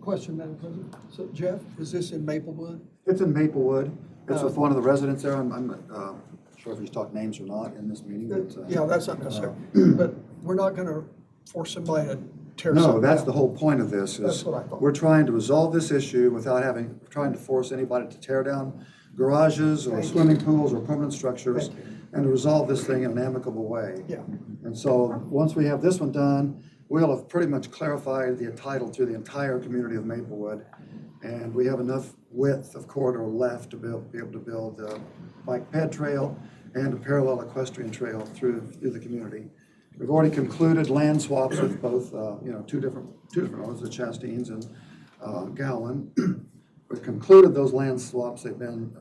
Question, Madam President. So Jeff, is this in Maplewood?
It's in Maplewood. It's with one of the residents there. I'm not sure if he's talked names or not in this meeting, but.
Yeah, that's not necessary. But we're not gonna force somebody to tear something down.
No, that's the whole point of this,
That's
is
what I thought.
we're trying to resolve this issue without trying to force anybody to tear down garages or
Thank you.
swimming pools or permanent structures,
Thank you.
and to resolve this thing in an amicable way.
Yeah.
And so, once we have this one done, we'll have pretty much clarified the title to the entire community of Maplewood. And we have enough width of corridor left to be able to build a bike ped trail and a parallel equestrian trail through the community. We've already concluded land swaps with both, two different owners, the Chastains and Gowan. We've concluded those land swaps. They've been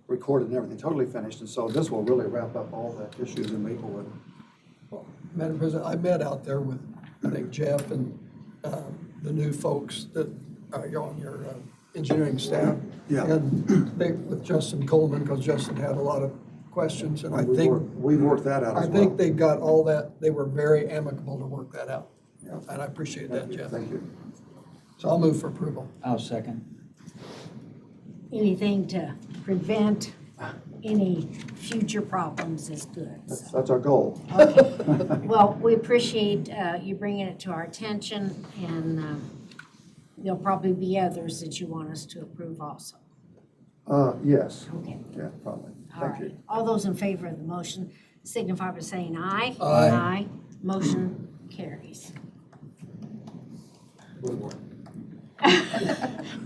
recorded and everything, totally finished. And so this will really wrap up all the issues in Maplewood.
Well, Madam President, I met out there with, I think, Jeff and the new folks that are on your engineering staff.
Yeah.
And with Justin Coleman, because Justin had a lot of questions, and I
We've
think.
We've worked that out as
I
well.
think they got all that, they were very amicable to work that out.
Yeah.
And I appreciate that, Jeff.
Thank you.
So I'll move for approval.
I'll second.
Anything to prevent any future problems is good. So.
That's our goal.
Okay. Well, we appreciate you bringing it to our attention, and there'll probably be others that you want us to approve also.
Yes.
Okay.
Yeah, probably.
All
Thank
right.
you.
All those in favor of the motion signify by saying aye.
Aye.
Aye. Motion carries.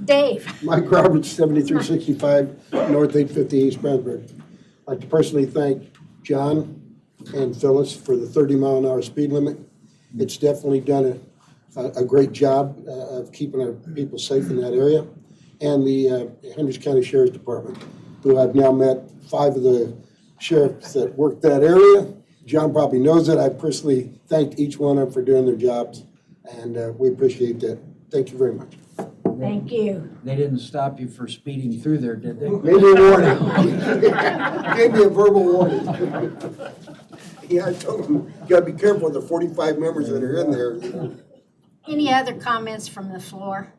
Dave.
Mike Roberts, 7365 North 850 East Brownsburg. I'd like to personally thank John and Phyllis for the 30-mile-an-hour speed limit. It's definitely done a great job of keeping our people safe in that area. And the Hendricks County Sheriff's Department, who I've now met 5 of the sheriffs that work that area. John probably knows it. I personally thanked each one of them for doing their jobs, and we appreciate that. Thank you very much.
Thank you.
They didn't stop you for speeding through there, did they?
Gave me a warning. Gave me a verbal warning. Yeah, I told them, you gotta be careful with the 45 members that are in there.
Any other comments from the floor?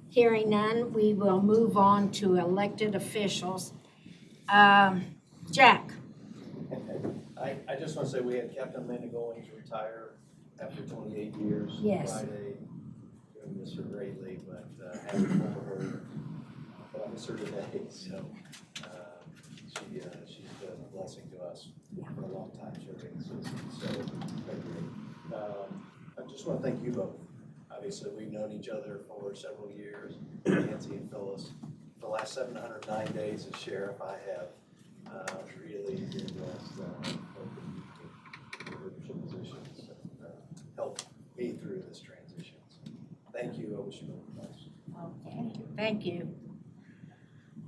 Hearing none, we will move on to elected officials. Jack.
I just want to say we had Captain Amanda Goings retire after 28 years.
Yes.
Friday. We miss her greatly, but happy for her. But I miss her today, so she's been a blessing to us for a long time, serving the citizens. So thank you. I just want to thank you both. Obviously, we've known each other for several years, Nancy and Phyllis. The last 709 days as sheriff, I have really been blessed with leadership positions and helped me through this transition. So thank you. I wish you all the best.
Okay, thank you.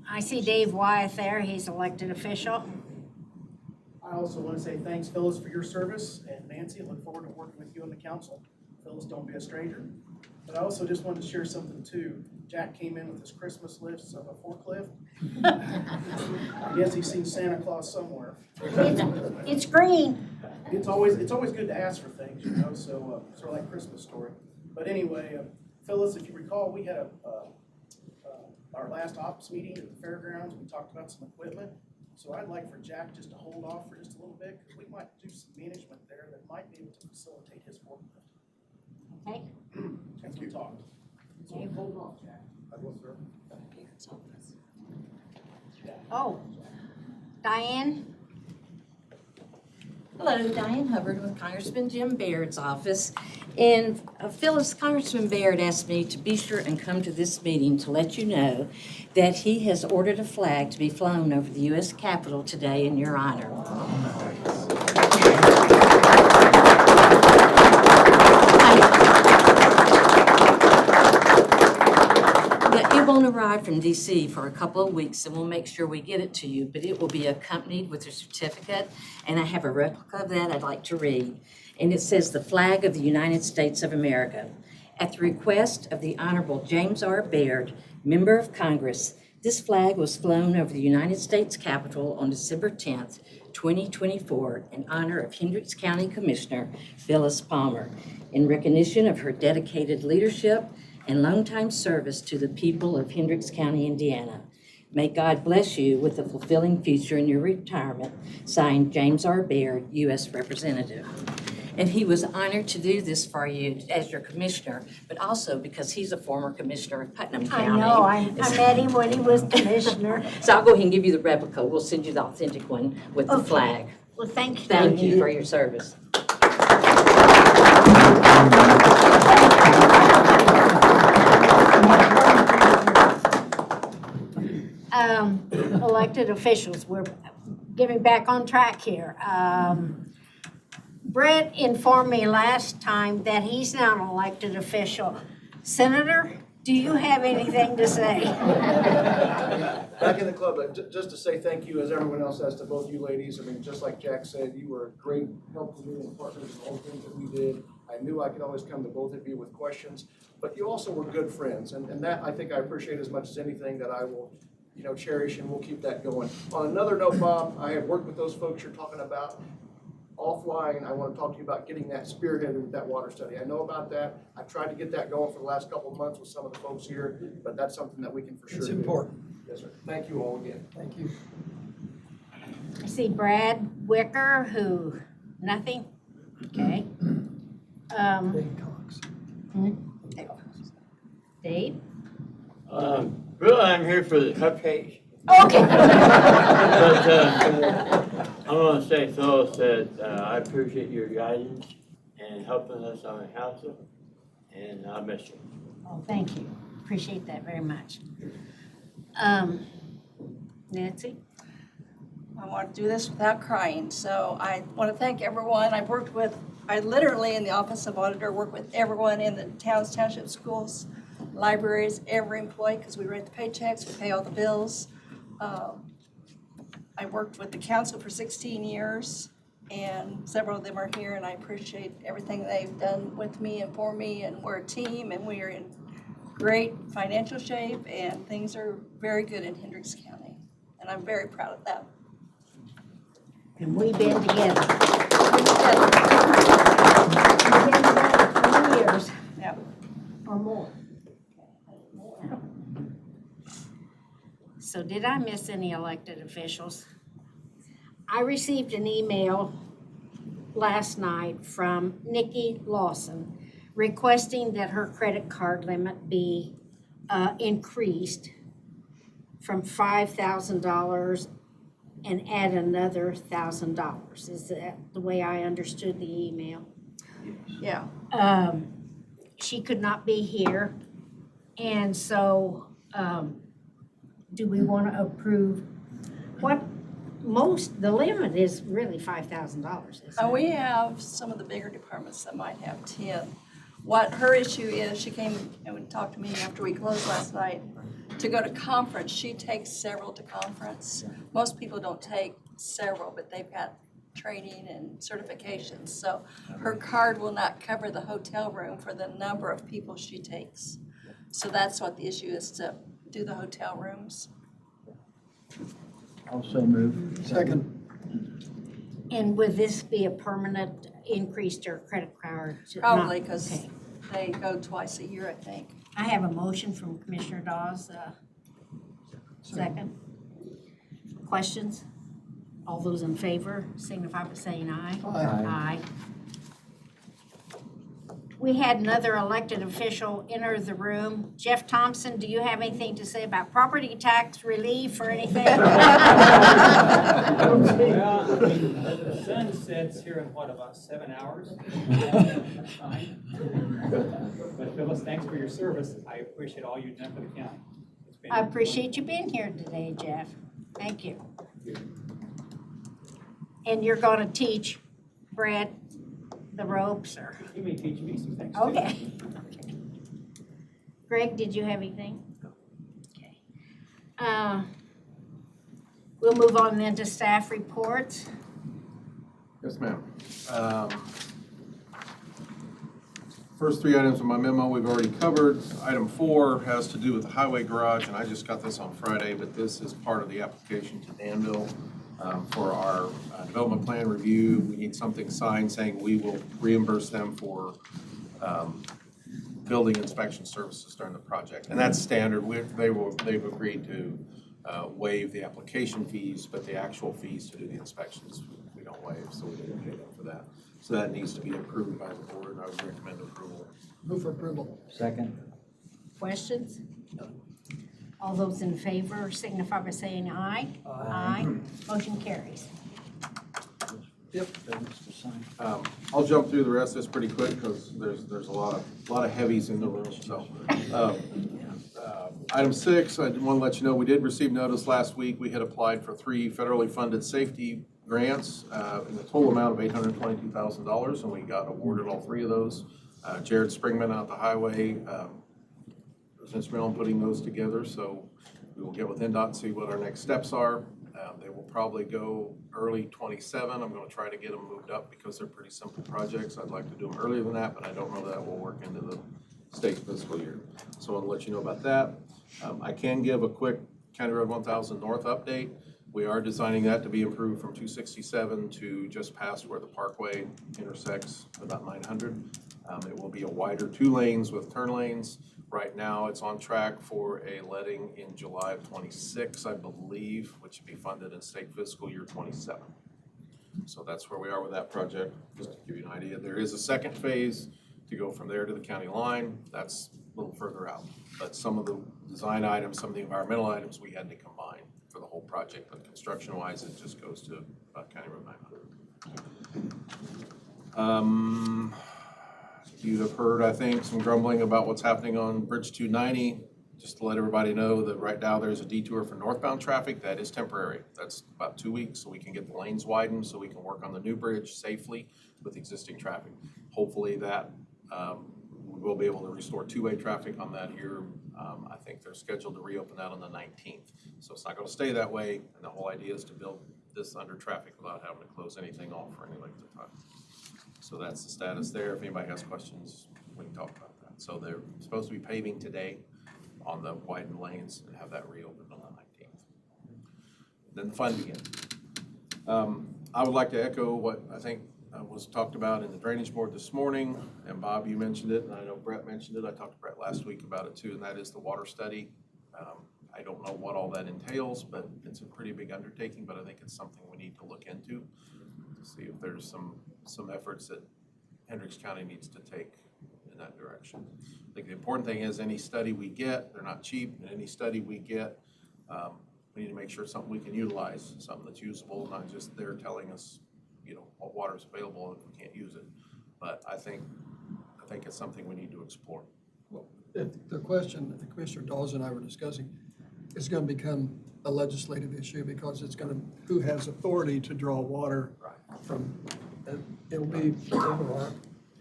I see Dave Wyeth there. He's elected official.
I also want to say thanks, Phyllis, for your service, and Nancy, I look forward to working with you on the council. Phyllis, don't be a stranger. But I also just wanted to share something too. Jack came in with his Christmas list of a forklift. I guess he's seen Santa Claus somewhere.
It's green.
It's always good to ask for things, you know, so sort of like Christmas story. But anyway, Phyllis, if you recall, we had a our last ops meeting at the fairgrounds, we talked about some equipment. So I'd like for Jack just to hold off for just a little bit, because we might do some management there that might be able to facilitate his forklift.
Okay?
As we talked. So
Okay.
hold off, Jack.
I will, sir.
Oh, Diane?
Hello, Diane Hubbard with Congressman Jim Baird's office. And Phyllis, Congressman Baird asked me to be sure and come to this meeting to let you know that he has ordered a flag to be flown over the U.S. Capitol today in your honor. But it won't arrive from D.C. for a couple of weeks, and we'll make sure we get it to you, but it will be accompanied with a certificate, and I have a replica of that I'd like to read. And it says, "The flag of the United States of America. At the request of the Honorable James R. Baird, Member of Congress, this flag was flown over the United States Capitol on December 10th, 2024, in honor of Hendricks County Commissioner Phyllis Palmer, in recognition of her dedicated leadership and longtime service to the people of Hendricks County, Indiana. May God bless you with a fulfilling future in your retirement." Signed, James R. Baird, U.S. Representative. And he was honored to do this for you as your commissioner, but also because he's a former commissioner of Putnam County.
I know, I met him when he was commissioner.
So I'll go ahead and give you the replica. We'll send you the authentic one with the
Okay.
flag.
Well, thank you.
Thank you for your service.
Elected officials, we're getting back on track here. Brett informed me last time that he's not an elected official. Senator, do you have anything to say?
Back in the club, but just to say thank you, as everyone else has, to both you ladies. I mean, just like Jack said, you were a great help to me and partners in all the things that we did. I knew I could always come to both of you with questions, but you also were good friends. And that I think I appreciate as much as anything, that I will, cherish, and we'll keep that going. On another note, Bob, I have worked with those folks you're talking about. Offline, I want to talk to you about getting that spearheaded with that water study. I know about that. I tried to get that going for the last couple of months with some of the folks here, but that's something that we can for sure do.
It's important.
Yes, sir. Thank you all again.
Thank you.
I see Brad Wicker, who, nothing? Okay.
Dave Cox.
Dave?
Really, I'm here for the cupcakes.
Okay.
But I want to say, Phyllis, that I appreciate your guidance and helping us on the council, and I miss you.
Oh, thank you. Appreciate that very much. Nancy?
I want to do this without crying, so I want to thank everyone. I literally, in the Office of Auditor, work with everyone in the towns, township schools, libraries, every employee, because we write the paychecks, we pay all the bills. I worked with the council for 16 years, and several of them are here, and I appreciate everything they've done with me and for me, and we're a team, and we are in great financial shape, and things are very good in Hendricks County, and I'm very proud of that.
And we've been together.
We're together.
We've been together 20 years.
Yep.
Or more. So did I miss any elected officials? I received an email last night from Nikki Lawson requesting that her credit card limit be increased from $5,000 and add another $1,000. Is that the way I understood the email?
Yeah.
She could not be here, and so do we want to approve the limit is really $5,000, isn't it?
We have some of the bigger departments that might have 10. What her issue is, she came and talked to me after we closed last night to go to conference. She takes several to conference. Most people don't take several, but they've got training and certifications. So her card will not cover the hotel room for the number of people she takes. So that's what the issue is, to do the hotel rooms.
Also move.
Second.
And would this be a permanent increase to her credit card?
Probably, because
Okay.
they go twice a year, I think.
I have a motion from Commissioner Dawes. Second. Questions? All those in favor signify by saying aye.
Aye.
We had another elected official enter the room. Jeff Thompson, do you have anything to say about property tax relief or anything?
Well, I mean, the sun sets here in what, about 7 hours? But Phyllis, thanks for your service. I appreciate all you've done for the county. It's been-
I appreciate you being here today, Jeff. Thank you. And you're gonna teach Brad the ropes, or?
You may teach me some things too.
Okay. Greg, did you have anything? Okay. We'll move on then to staff reports.
Yes, ma'am. First three items in my memo we've already covered. Item 4 has to do with the highway garage, and I just got this on Friday, but this is part of the application to Danville for our development plan review. We need something signed saying we will reimburse them for building inspection services during the project. And that's standard. They've agreed to waive the application fees, but the actual fees to do the inspections, we don't waive, so we didn't pay them for that. So that needs to be approved by the board, and I would recommend approval.
Move for approval.
Second.
Questions? All those in favor signify by saying aye. Aye. Motion carries.
Yep.
I'll jump through the rest of this pretty quick because there's a lot of heavies in the room. So, item 6, I want to let you know we did receive notice last week. We had applied for 3 federally funded safety grants in the total amount of $822,000, and we got awarded all 3 of those. Jared Springman out the highway was instrumental in putting those together. So we will get with NDOT and see what our next steps are. They will probably go early 27. I'm going to try to get them moved up because they're pretty simple projects. I'd like to do them earlier than that, but I don't know that will work into the state fiscal year. So I want to let you know about that. I can give a quick County Road 1000 North update. We are designing that to be improved from 267 to just past where the Parkway intersects about 900. It will be a wider 2 lanes with turn lanes. Right now, it's on track for a letting in July of 26, I believe, which would be funded in state fiscal year 27. So that's where we are with that project, just to give you an idea. There is a second phase to go from there to the county line. That's a little further out. But some of the design items, some of the environmental items, we had to combine for the whole project. But construction-wise, it just goes to County Road 900. You have heard, I think, some grumbling about what's happening on Bridge 290. Just to let everybody know that right now there's a detour for northbound traffic. That is temporary. That's about 2 weeks, so we can get the lanes widened, so we can work on the new bridge safely with existing traffic. Hopefully that we will be able to restore 2-way traffic on that here. I think they're scheduled to reopen that on the 19th. So it's not going to stay that way, and the whole idea is to build this under traffic without having to close anything off for any length of time. So that's the status there. If anybody has questions, we can talk about that. So they're supposed to be paving today on the widened lanes and have that reopened on the 19th. Then the fun begins. I would like to echo what I think was talked about in the drainage board this morning. And Bob, you mentioned it, and I know Brett mentioned it. I talked to Brett last week about it too, and that is the water study. I don't know what all that entails, but it's a pretty big undertaking, but I think it's something we need to look into to see if there's some efforts that Hendricks County needs to take in that direction. I think the important thing is any study we get, they're not cheap, and any study we get, we need to make sure it's something we can utilize, something that's usable, not just they're telling us, what water is available if we can't use it. But I think it's something we need to explore.
Well, the question that Commissioner Dawes and I were discussing is going to become a legislative issue because it's going to, who has authority to draw water from, it'll be over our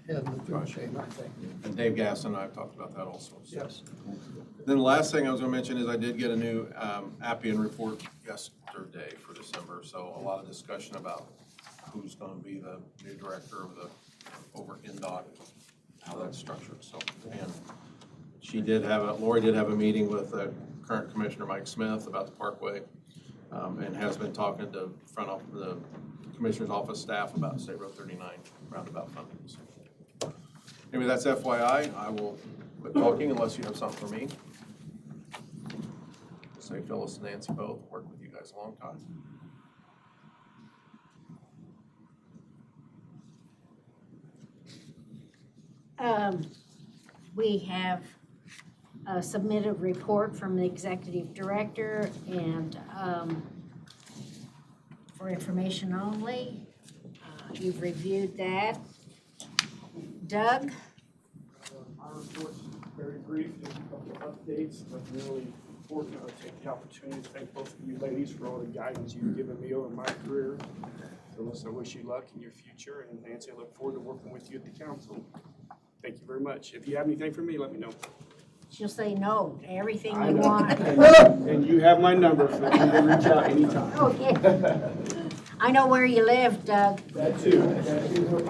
head in the food chain, I think.
And Dave Gass and I have talked about that also. So.
Yes.
Then the last thing I was going to mention is I did get a new Appian report yesterday for December. So a lot of discussion about who's going to be the new director of over NDOT, how that's structured. So, and Lori did have a meeting with current Commissioner Mike Smith about the Parkway, and has been talking to the Commissioner's office staff about State Road 39 roundabout funding. So, anyway, that's FYI. I will quit talking unless you have something for me. say Phyllis and Nancy both, worked with you guys a long time.
We have a submitted report from the executive director and for information only. You've reviewed that. Doug?
My report's very brief, just a couple of updates, but really important. I'll take the opportunity to thank both of you ladies for all the guidance you've given me over my career. Phyllis, I wish you luck in your future, and Nancy, I look forward to working with you at the council. Thank you very much. If you have anything for me, let me know.
She'll say no to everything
I
you
know.
want.
And you have my number, so you can reach out anytime.
Okay. I know where you live, Doug.
That too.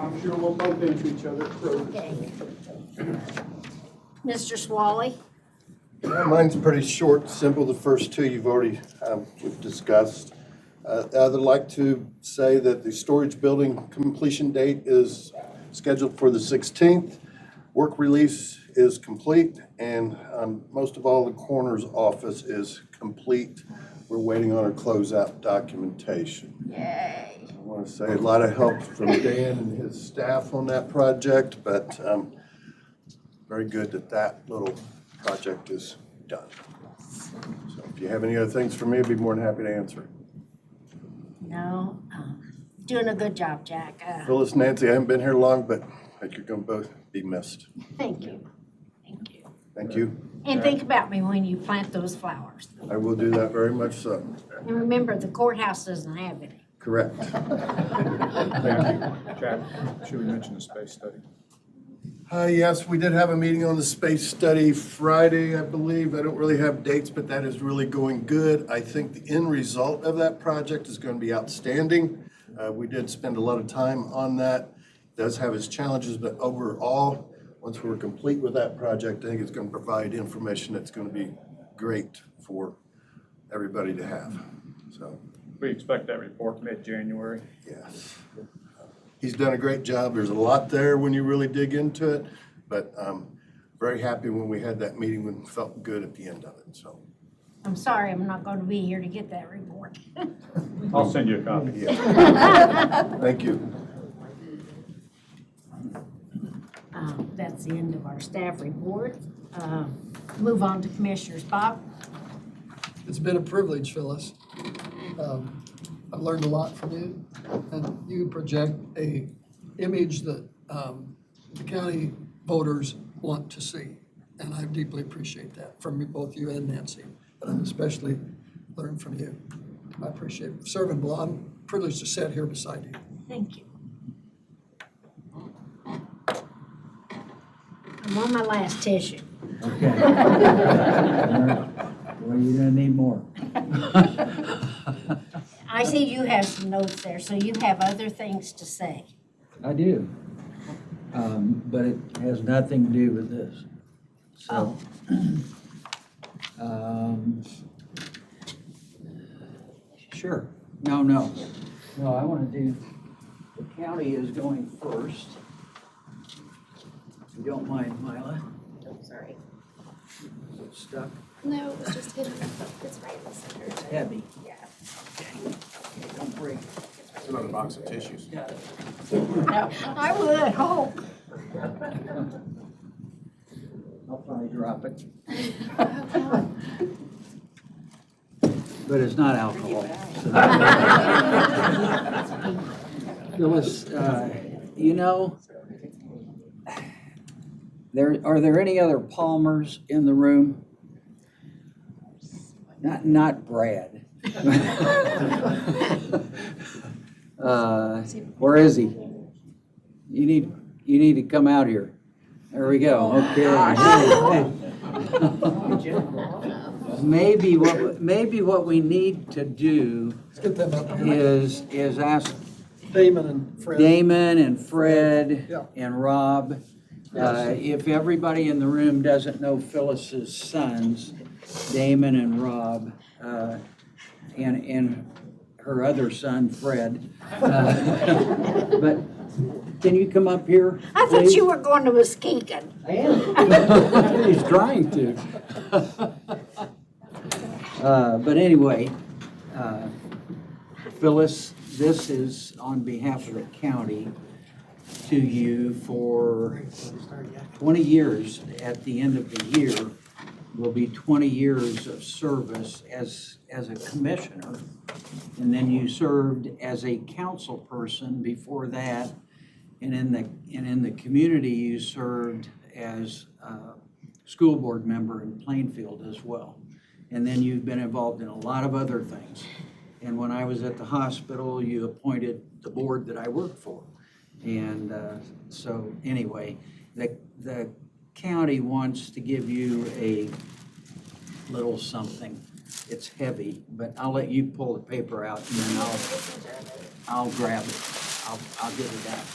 I'm sure we'll bump into each other.
Okay. Mr. Swally?
Mine's pretty short, simple. The first two you've already we've discussed. I'd like to say that the storage building completion date is scheduled for the 16th. Work release is complete, and most of all, the coroner's office is complete. We're waiting on our closeout documentation.
Yay.
I want to say a lot of help from Dan and his staff on that project, but very good that that little project is done. So if you have any other things for me, I'd be more than happy to answer.
No, doing a good job, Jack.
Phyllis, Nancy, I haven't been here long, but I think you're going to both be missed.
Thank you. Thank you.
Thank you.
And think about me when you plant those flowers.
I will do that very much so.
And remember, the courthouse doesn't have any.
Correct.
Thank you. Jack, should we mention the space study?
Yes, we did have a meeting on the space study Friday, I believe. I don't really have dates, but that is really going good. I think the end result of that project is going to be outstanding. We did spend a lot of time on that. It does have its challenges, but overall, once we're complete with that project, I think it's going to provide information that's going to be great for everybody to have. So,
We expect that report mid-January.
yes. He's done a great job. There's a lot there when you really dig into it, but very happy when we had that meeting and felt good at the end of it, so.
I'm sorry, I'm not going to be here to get that report.
I'll send you a copy.
Yeah. Thank you.
That's the end of our staff report. Move on to commissioners. Bob?
It's been a privilege, Phyllis. I've learned a lot from you, and you project a image that the county voters want to see, and I deeply appreciate that from both you and Nancy, but I've especially learned from you. I appreciate it. Serving well, I'm privileged to sit here beside you.
Thank you. I'm on my last tissue.
Okay. Well, you're gonna need more.
I see you have some notes there, so you have other things to say.
I do. But it has nothing to do with this. So. Sure. No, I want to do, the county is going first. If you don't mind, Mila.
Oh, sorry.
Is it stuck?
No, it's just hidden. It's right in the center.
It's heavy.
Yeah.
Okay, don't break.
It's another box of tissues.
Got it.
Now, I would hope.
I'll probably drop it. But it's not alcohol. Phyllis, you know, are there any other Palmers in the room? Not Brad. Where is he? You need to come out here. There we go. Okay. Maybe what we need to do is ask Damon and Fred and Rob. If everybody in the room doesn't know Phyllis's sons, Damon and Rob, and her other son, Fred. But can you come up here,
I thought
please?
you were going to Muskegon.
I am. He's trying to. But anyway, Phyllis, this is on behalf of the county to you for 20 years. At the end of the year will be 20 years of service as a commissioner. And then you served as a council person before that. And in the community, you served as a school board member in Plainfield as well. And then you've been involved in a lot of other things. And when I was at the hospital, you appointed the board that I worked for. And so anyway, the county wants to give you a little something. It's heavy, but I'll let you pull the paper out and then I'll grab it. I'll get it out.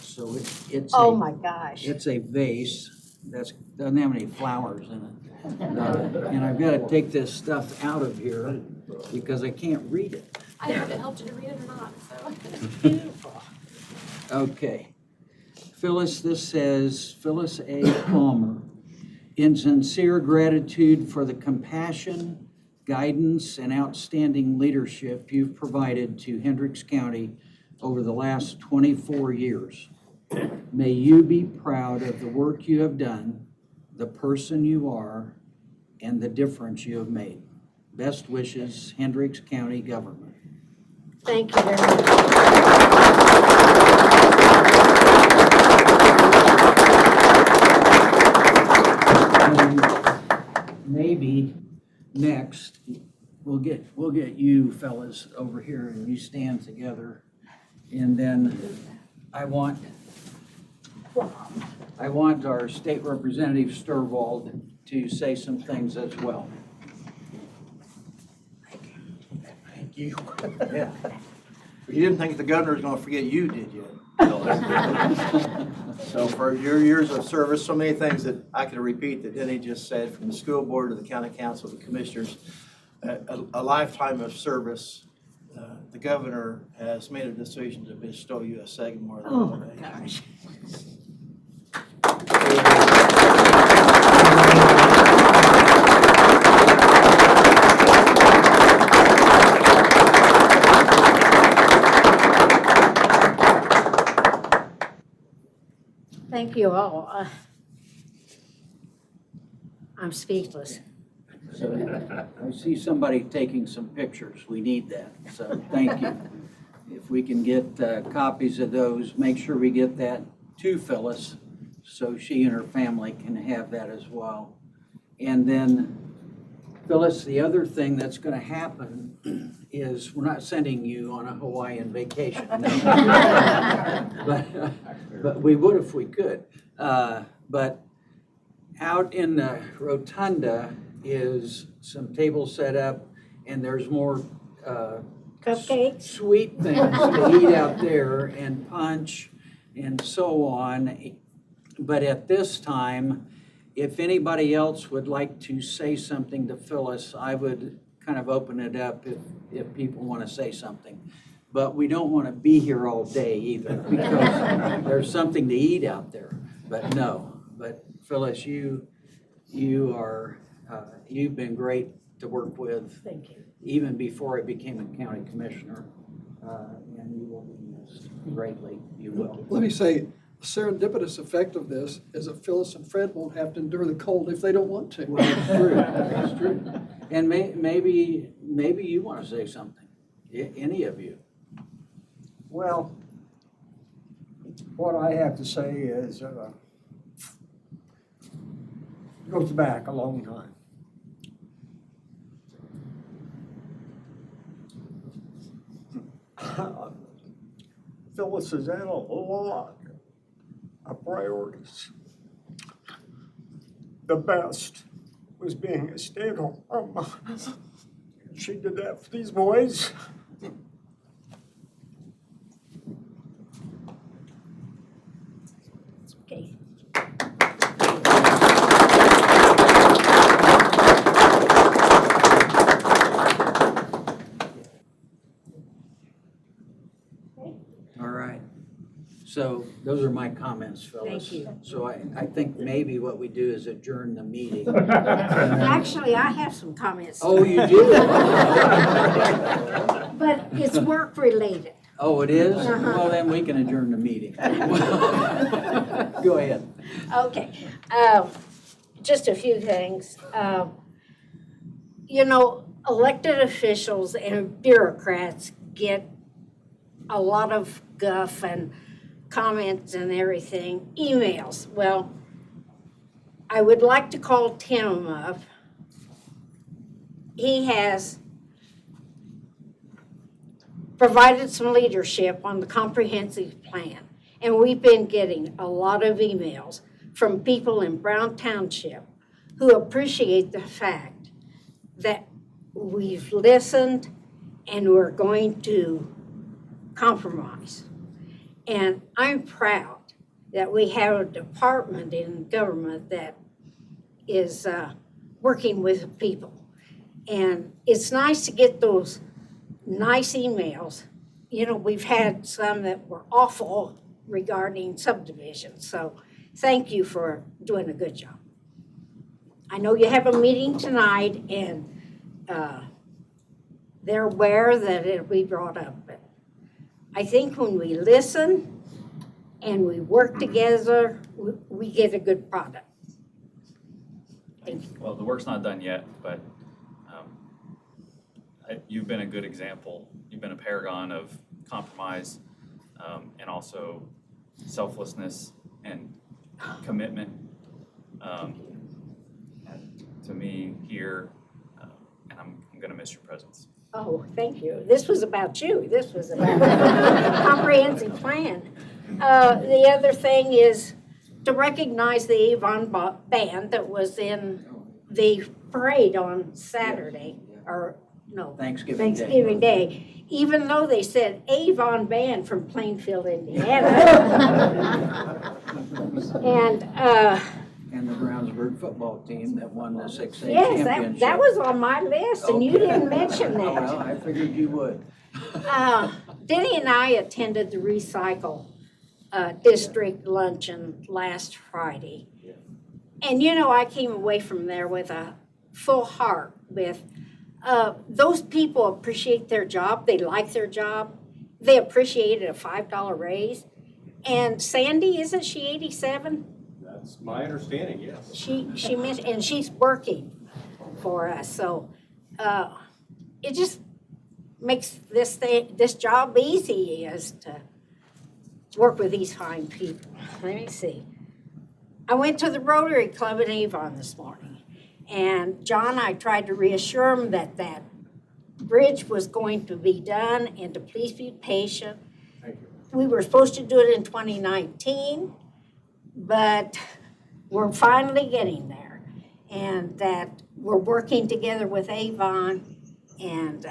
So it's
Oh my gosh.
It's a vase that doesn't have any flowers in it. And I've got to take this stuff out of here because I can't read it.
I don't know if it helped you to read it or not, so.
Okay. Phyllis, this says, Phyllis A. Palmer, in sincere gratitude for the compassion, guidance, and outstanding leadership you've provided to Hendricks County over the last 24 years. May you be proud of the work you have done, the person you are, and the difference you have made. Best wishes, Hendricks County Government.
Thank you very much.
Maybe next, we'll get you fellas over here and you stand together. And then I want our state representative Sturvald to say some things as well.
Thank you. Yeah. You didn't think the governor was gonna forget you, did you? So for your years of service, so many things that I could repeat that Denny just said, from the school board to the county council, the commissioners, a lifetime of service. The governor has made a decision to bestow you a Sagamore.
Oh my gosh. Thank you all. I'm speechless.
So I see somebody taking some pictures. We need that, so thank you. If we can get copies of those, make sure we get that to Phyllis so she and her family can have that as well. And then, Phyllis, the other thing that's going to happen is we're not sending you on a Hawaiian vacation. But we would if we could. But out in the rotunda is some tables set up, and there's more
Cupcakes?
sweet things to eat out there, and punch and so on. But at this time, if anybody else would like to say something to Phyllis, I would kind of open it up if people want to say something. But we don't want to be here all day either, because there's something to eat out there. But no, but Phyllis, you've been great to work with.
Thank you.
Even before I became a county commissioner, and you will be missed greatly. You will.
Let me say, the serendipitous effect of this is that Phyllis and Fred won't have to endure the cold if they don't want to.
Well, that's true. That's true. And maybe you want to say something. Any of you.
Well, what I have to say is, goes back a long time. Phyllis has had a lot of priorities. The best was being a stay-at-home mom. She did that for these boys.
Okay.
All right. So those are my comments, Phyllis.
Thank you.
So I think maybe what we do is adjourn the meeting.
Actually, I have some comments.
Oh, you do?
But it's work related.
Oh, it is?
Uh-huh.
Well, then we can adjourn the meeting. Go ahead.
Okay, just a few things. Elected officials and bureaucrats get a lot of guff and comments and everything, emails. Well, I would like to call Tim up. He has provided some leadership on the comprehensive plan. And we've been getting a lot of emails from people in Brown Township who appreciate the fact that we've listened and we're going to compromise. And I'm proud that we have a department in government that is working with people. And it's nice to get those nice emails. We've had some that were awful regarding subdivisions. So thank you for doing a good job. I know you have a meeting tonight and they're aware that it'll be brought up. But I think when we listen and we work together, we get a good product. Thank you.
Well, the work's not done yet, but you've been a good example. You've been a paragon of compromise and also selflessness and commitment to me here, and I'm going to miss your presence.
Oh, thank you. This was about you. This was about a comprehensive plan. The other thing is to recognize the Avon band that was in the parade on Saturday, or no,
Thanksgiving
Day. Even though they said Avon band from Plainfield, Indiana.
And the Brownsburg football team that won the 6A
Yes,
championship.
that was on my list, and you didn't mention that.
Well, I figured you would.
Denny and I attended the Recycle District Luncheon last Friday. And I came away from there with a full heart with those people appreciate their job. They like their job. They appreciated a $5 raise. And Sandy, isn't she 87?
That's my understanding, yes.
She missed, and she's working for us. So it just makes this job easy, is to work with these fine people. Let me see. I went to the Rotary Club in Avon this morning, and John, I tried to reassure him that that bridge was going to be done and to please be patient.
Thank you.
We were supposed to do it in 2019, but we're finally getting there. And that we're working together with Avon, and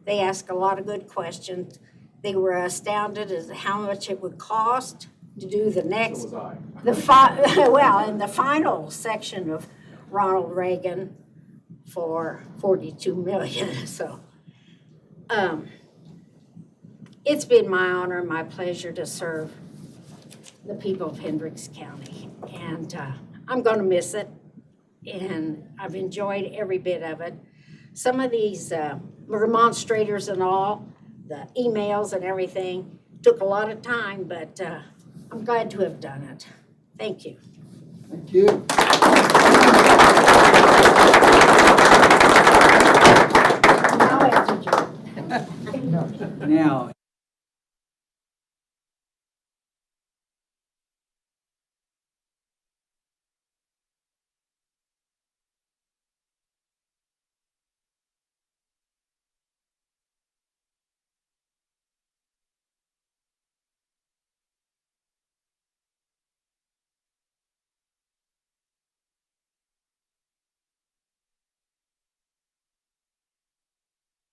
they ask a lot of good questions. They were astounded as to how much it would cost to do the next,
So was I.
in the final section of Ronald Reagan for $42 million. So it's been my honor and my pleasure to serve the people of Hendricks County. And I'm going to miss it. And I've enjoyed every bit of it. Some of these remonstrators and all, the emails and everything, took a lot of time, but I'm glad to have done it. Thank you.
Thank you.
Now,
Now,